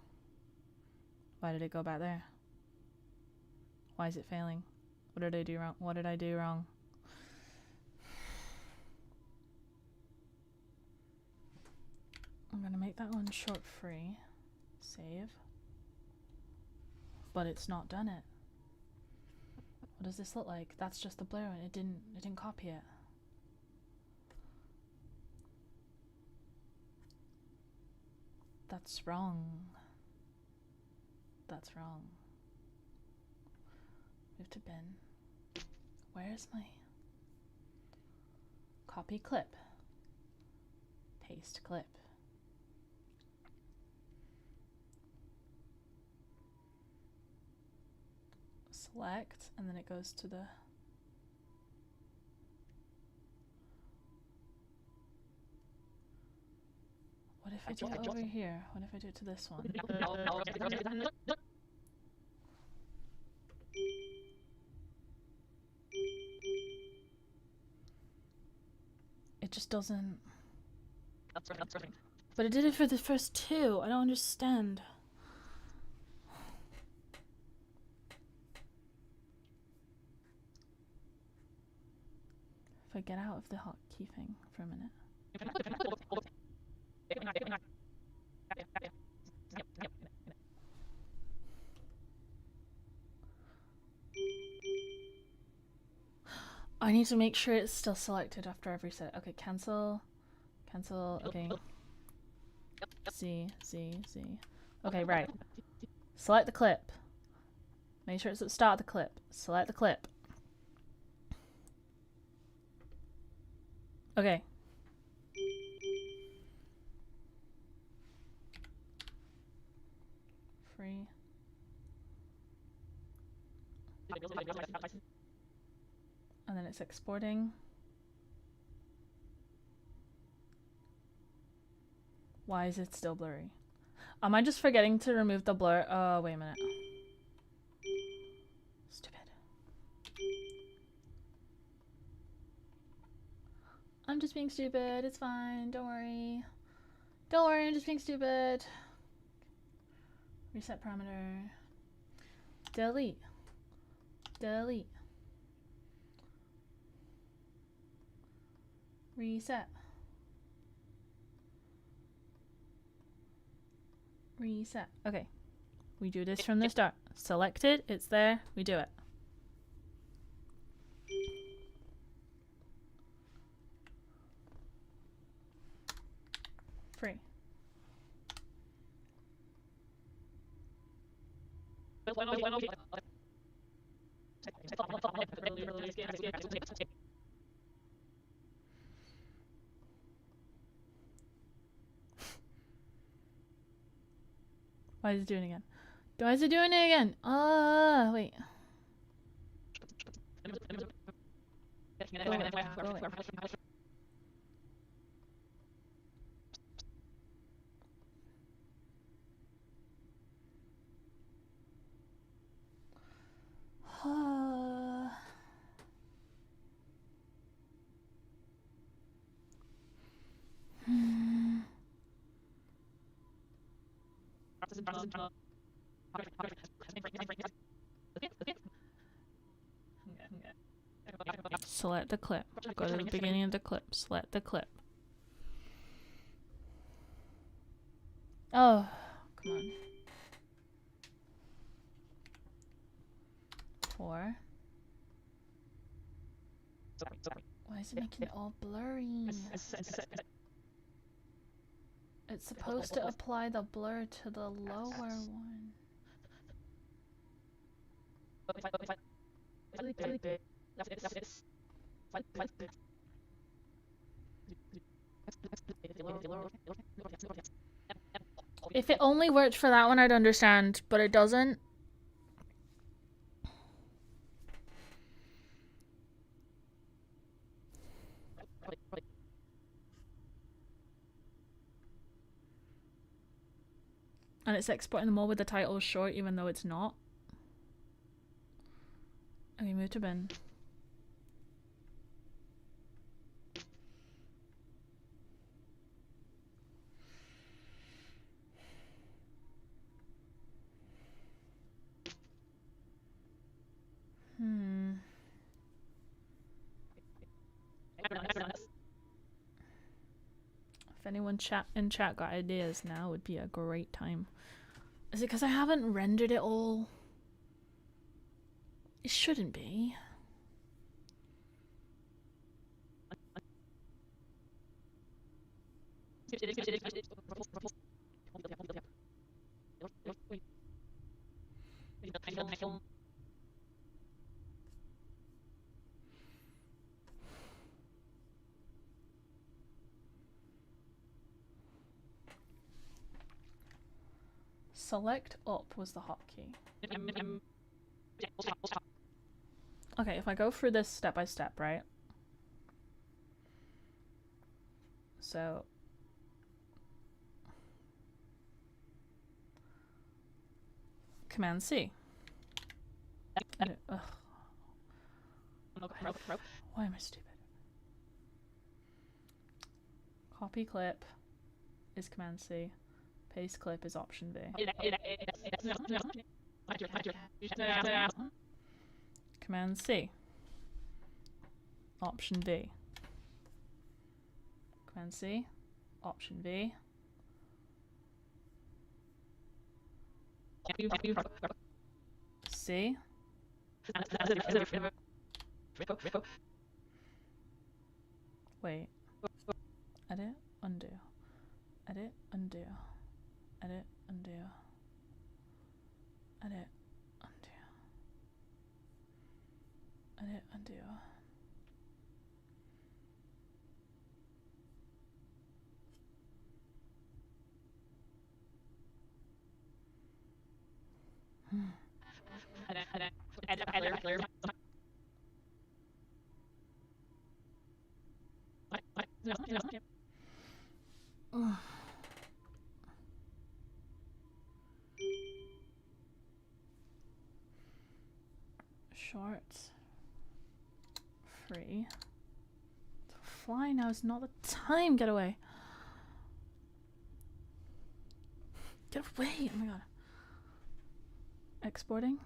Why did it go back there? Why is it failing? What did I do wrong? What did I do wrong? I'm gonna make that one short free. Save. But it's not done it. What does this look like? That's just the blur and it didn't copy it. That's wrong. That's wrong. Move to bin. Where's my copy clip? Paste clip. Select, and then it goes to the what if I do it over here? What if I do it to this one? It just doesn't. But it did it for the first 2. I don't understand. If I get out of the hotkey thing for a minute. I need to make sure it's still selected after every set. Okay, cancel. Cancel. Okay. Z. Okay, right. Select the clip. Make sure it's at the start of the clip. Select the clip. Okay. Free. And then it's exporting. Why is it still blurry? Am I just forgetting to remove the blur? Oh, wait a minute. Stupid. I'm just being stupid. It's fine. Don't worry. Don't worry. I'm just being stupid. Reset parameter. Delete. Delete. Reset. Reset. Okay. We do this from the start. Selected. It's there. We do it. Free. Why is it doing it again? Why is it doing it again? Wait. Go away. Select the clip. Go to the beginning of the clip. Select the clip. Oh, come on. 4. Why is it making it all blurry? It's supposed to apply the blur to the lower one. If it only worked for that one, I'd understand, but it doesn't. And it's exporting them all with the title short, even though it's not. Okay, move to bin. If anyone in chat got ideas now, would be a great time. Is it because I haven't rendered it all? It shouldn't be. Select up was the hotkey. Okay, if I go through this step by step, right? So Command C. Edit. Ugh. Why am I stupid? Copy clip is Command C. Paste clip is Option V. Command C. Option V. Command C. Option V. C. Wait. Edit, undo. Edit, undo. Edit, undo. Edit, undo. Edit, undo. Shorts. Free. Fly now is not the time. Get away. Get away. Oh my god. Exporting.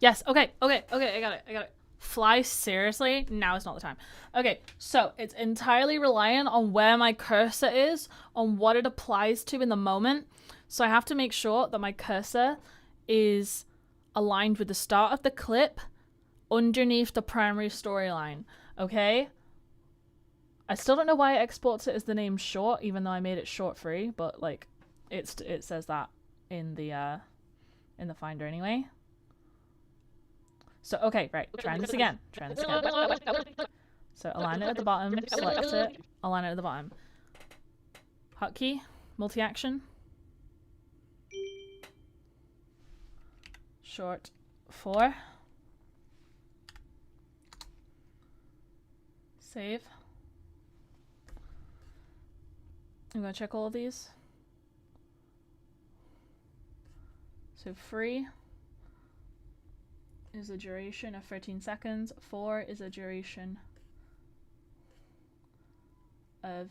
Yes. Okay. Okay. Okay. I got it. I got it. Fly, seriously? Now is not the time. Okay. So it's entirely reliant on where my cursor is, on what it applies to in the moment. So I have to make sure that my cursor is aligned with the start of the clip underneath the primary storyline. Okay? I still don't know why it exports it as the name short, even though I made it short free, but like it says that in the Finder anyway. So okay, right, trying this again. Trying this again. So align it at the bottom, select it, align it at the bottom. Hotkey, multi-action. Short 4. Save. I'm gonna check all of these. So 3 is a duration of 13 seconds. 4 is a duration of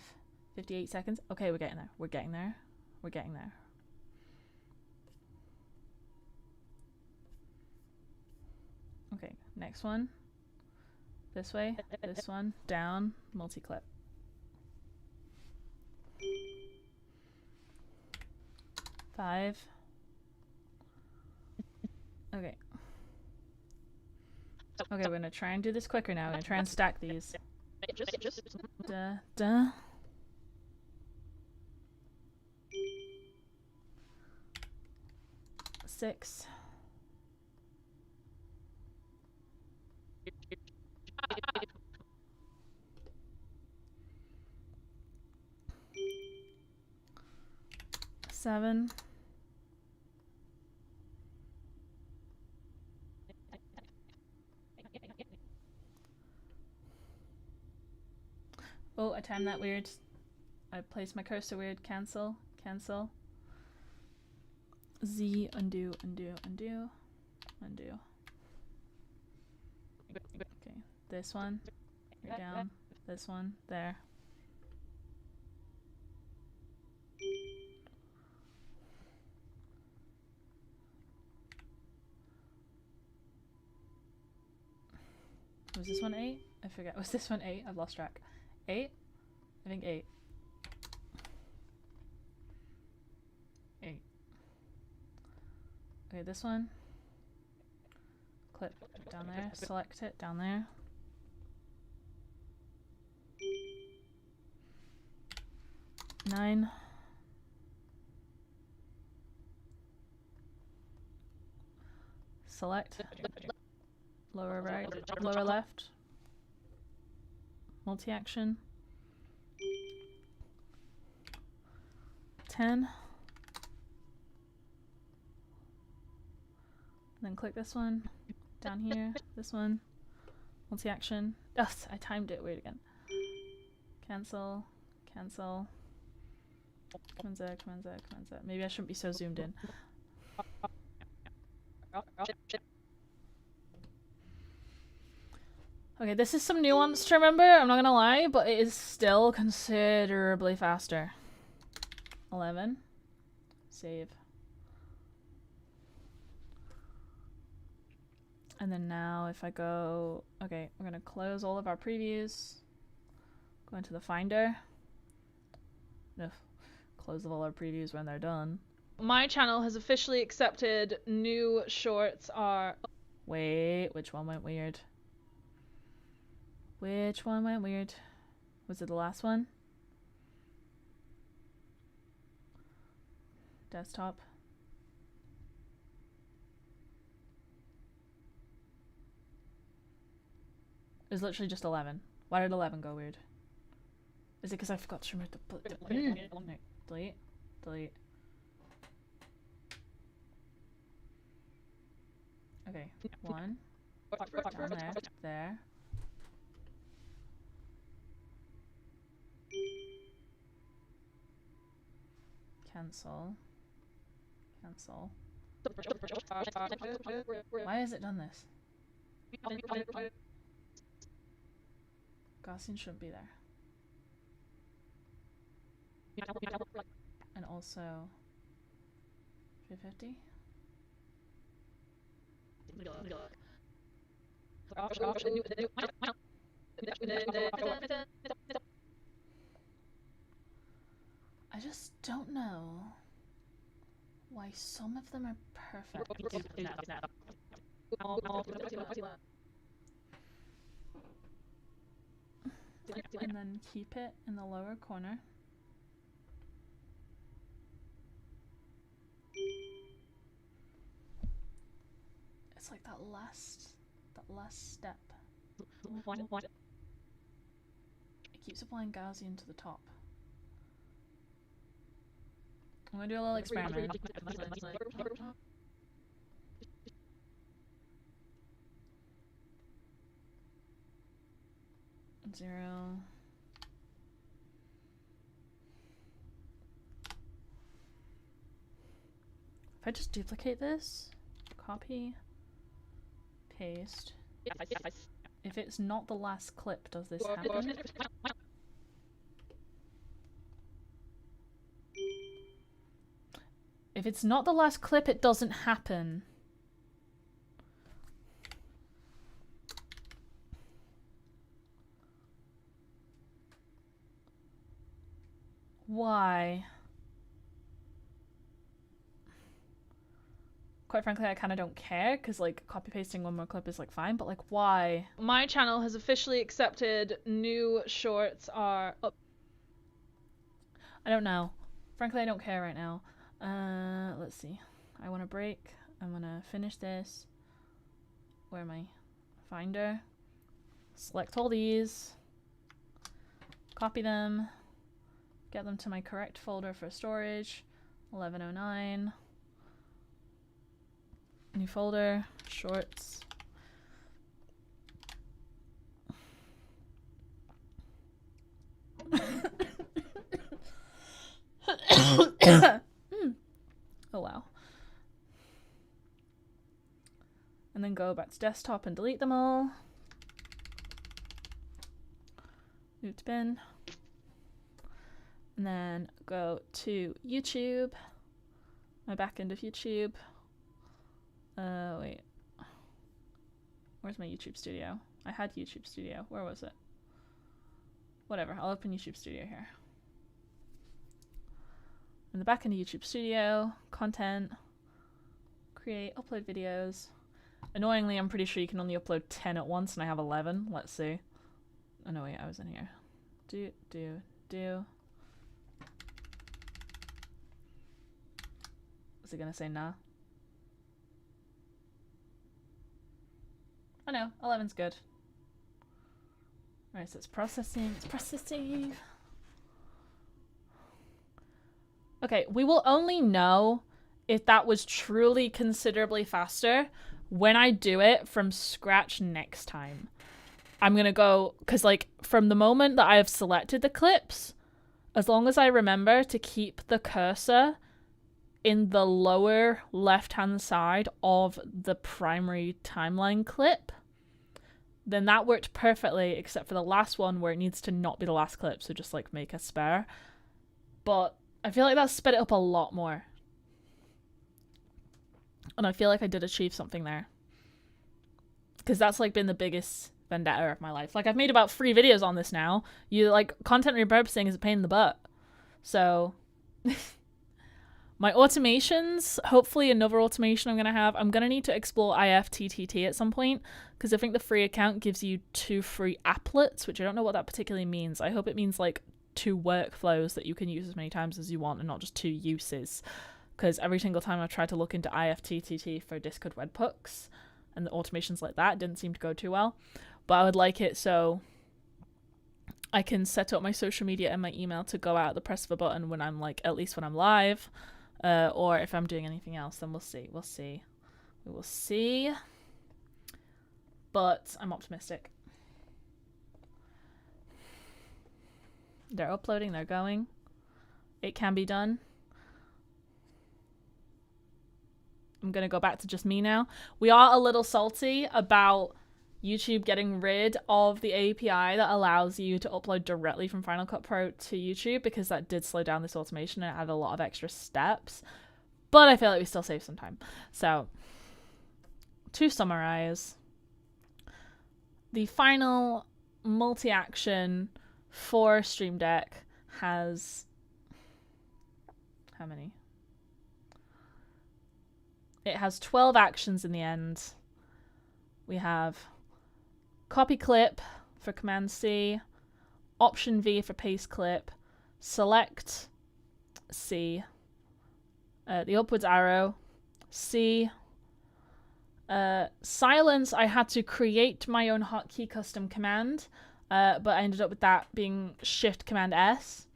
58 seconds. Okay, we're getting there. We're getting there. We're getting there. Okay, next one. This way. This one. Down. Multi-clip. Five. Okay. Okay, we're gonna try and do this quicker now. We're gonna try and stack these. Duh, duh. 6. Seven. Oh, I timed that weird. I placed my cursor weird. Cancel. Cancel. Z, undo, undo, undo, undo. Okay, this one, right down, this one, there. Was this one 8? I forget. Was this one 8? I've lost track. 8? I think 8. 8. Okay, this one. Clip down there. Select it down there. Nine. Select. Lower right, lower left. Multi-action. 10. Then click this one. Down here. This one. Multi-action. Ugh, I timed it weird again. Cancel. Cancel. Come on, Zed, come on, Zed, come on, Zed. Maybe I shouldn't be so zoomed in. Okay, this is some nuance to remember, I'm not gonna lie, but it is still considerably faster. 11. Save. And then now if I go... Okay, we're gonna close all of our previews. Go into the Finder. No, close all our previews when they're done. My channel has officially accepted new shorts are... Wait, which one went weird? Which one went weird? Was it the last one? Desktop. It was literally just 11. Why did 11 go weird? Is it because I forgot to remove the... Delete. Delete. Okay, 1. Down there. There. Cancel. Cancel. Why has it done this? Gaussian shouldn't be there. And also 350. I just don't know why some of them are perfect. And then keep it in the lower corner. It's like that last step. It keeps applying Gaussian to the top. I'm gonna do a little experiment. 0. If I just duplicate this, copy, paste. If it's not the last clip, does this happen? If it's not the last clip, it doesn't happen. Why? Quite frankly, I kind of don't care, because, like, copy-pasting one more clip is, like, fine, but, like, why? My channel has officially accepted new shorts are up. I don't know. Frankly, I don't care right now. Let's see. I want to break. I'm gonna finish this. Where am I? Finder. Select all these. Copy them. Get them to my correct folder for storage. 1109. New folder. Shorts. Oh wow. And then go back to desktop and delete them all. Move to bin. And then go to YouTube. My back end of YouTube. Wait. Where's my YouTube Studio? I had YouTube Studio. Where was it? Whatever, I'll open YouTube Studio here. In the back end of YouTube Studio, content, create, upload videos. Annoyingly, I'm pretty sure you can only upload 10 at once, and I have 11. Let's see. Oh no, wait, I was in here. Do. Is it gonna say nah? Oh no, 11's good. Alright, so it's processing, Okay, we will only know if that was truly considerably faster when I do it from scratch next time. I'm gonna go, because like from the moment that I have selected the clips, as long as I remember to keep the cursor in the lower left-hand side of the primary timeline clip, then that worked perfectly, except for the last one where it needs to not be the last clip, so just like make a spare. But I feel like that sped it up a lot more. And I feel like I did achieve something there. Because that's like been the biggest vendetta of my life. Like I've made about 3 videos on this now. Content repurposing is a pain in the butt. So my automations, hopefully another automation I'm going to have. I'm going to need to explore IFTTT at some point, because I think the free account gives you 2 free applets, which I don't know what that particularly means. I hope it means like 2 workflows that you can use as many times as you want and not just 2 uses. Because every single time I've tried to look into IFTTT for Discord webhooks and the automations like that, it didn't seem to go too well. But I would like it so I can set up my social media and my email to go out at the press of a button when I'm like, at least when I'm live. Or if I'm doing anything else, then we'll see. We will see. But I'm optimistic. They're uploading, they're going. It can be done. I'm going to go back to just me now. We are a little salty about YouTube getting rid of the API that allows you to upload directly from Final Cut Pro to YouTube, because that did slow down this automation and add a lot of extra steps. But I feel like we still save some time. So, to summarize, the final multi-action for Streamdeck has... how many? It has 12 actions in the end. We have copy clip for Command C, Option V for paste clip, select C, the upwards arrow, C, silence. I had to create my own hotkey custom command, but I ended up with that being Shift Command S.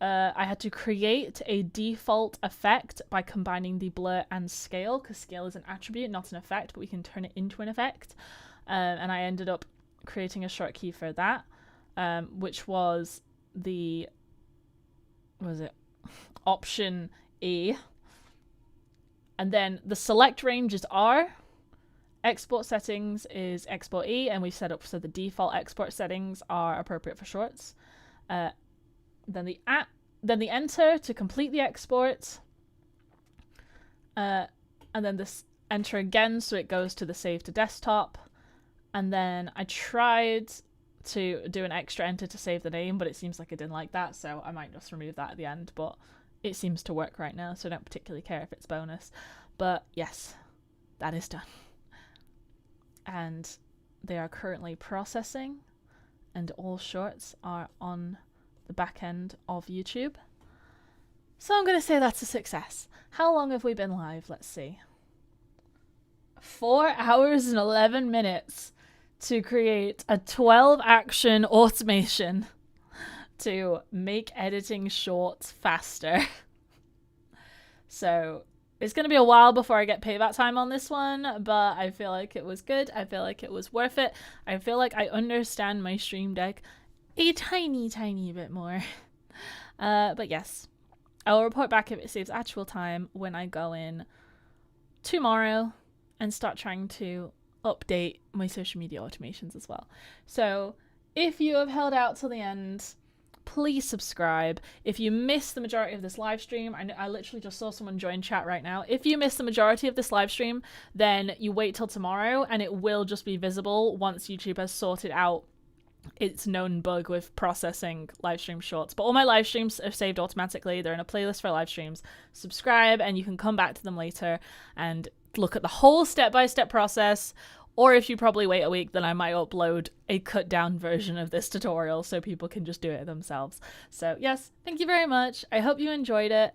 I had to create a default effect by combining the blur and scale, because scale is an attribute, not an effect, but we can turn it into an effect. And I ended up creating a short key for that, which was the, Option E. And then the select range is R. Export settings is Export E, and we've set up so the default export settings are appropriate for shorts. Then the enter to complete the export, and then this enter again so it goes to the save to desktop. And then I tried to do an extra enter to save the name, but it seems like I didn't like that, so I might just remove that at the end. But it seems to work right now, so I don't particularly care if it's bonus. But yes, that is done. And they are currently processing, and all shorts are on the back end of YouTube. So I'm going to say that's a success. How long have we been live? Let's see. 4 hours and 11 minutes to create a 12 action automation to make editing shorts faster. So it's going to be a while before I get payback time on this one, but I feel like it was good. I feel like it was worth it. I feel like I understand my Stream Deck a tiny bit more. But yes, I will report back if it saves actual time when I go in tomorrow and start trying to update my social media automations as well. So if you have held out till the end, please subscribe. If you missed the majority of this live stream, I literally just saw someone join chat right now. If you missed the majority of this live stream, then you wait till tomorrow and it will just be visible once YouTube has sorted out its known bug with processing live stream shorts. But all my live streams are saved automatically. They're in a playlist for live streams. Subscribe and you can come back to them later and look at the whole step-by-step process. Or if you probably wait a week, then I might upload a cut down version of this tutorial so people can just do it themselves. So yes, thank you very much. I hope you enjoyed it.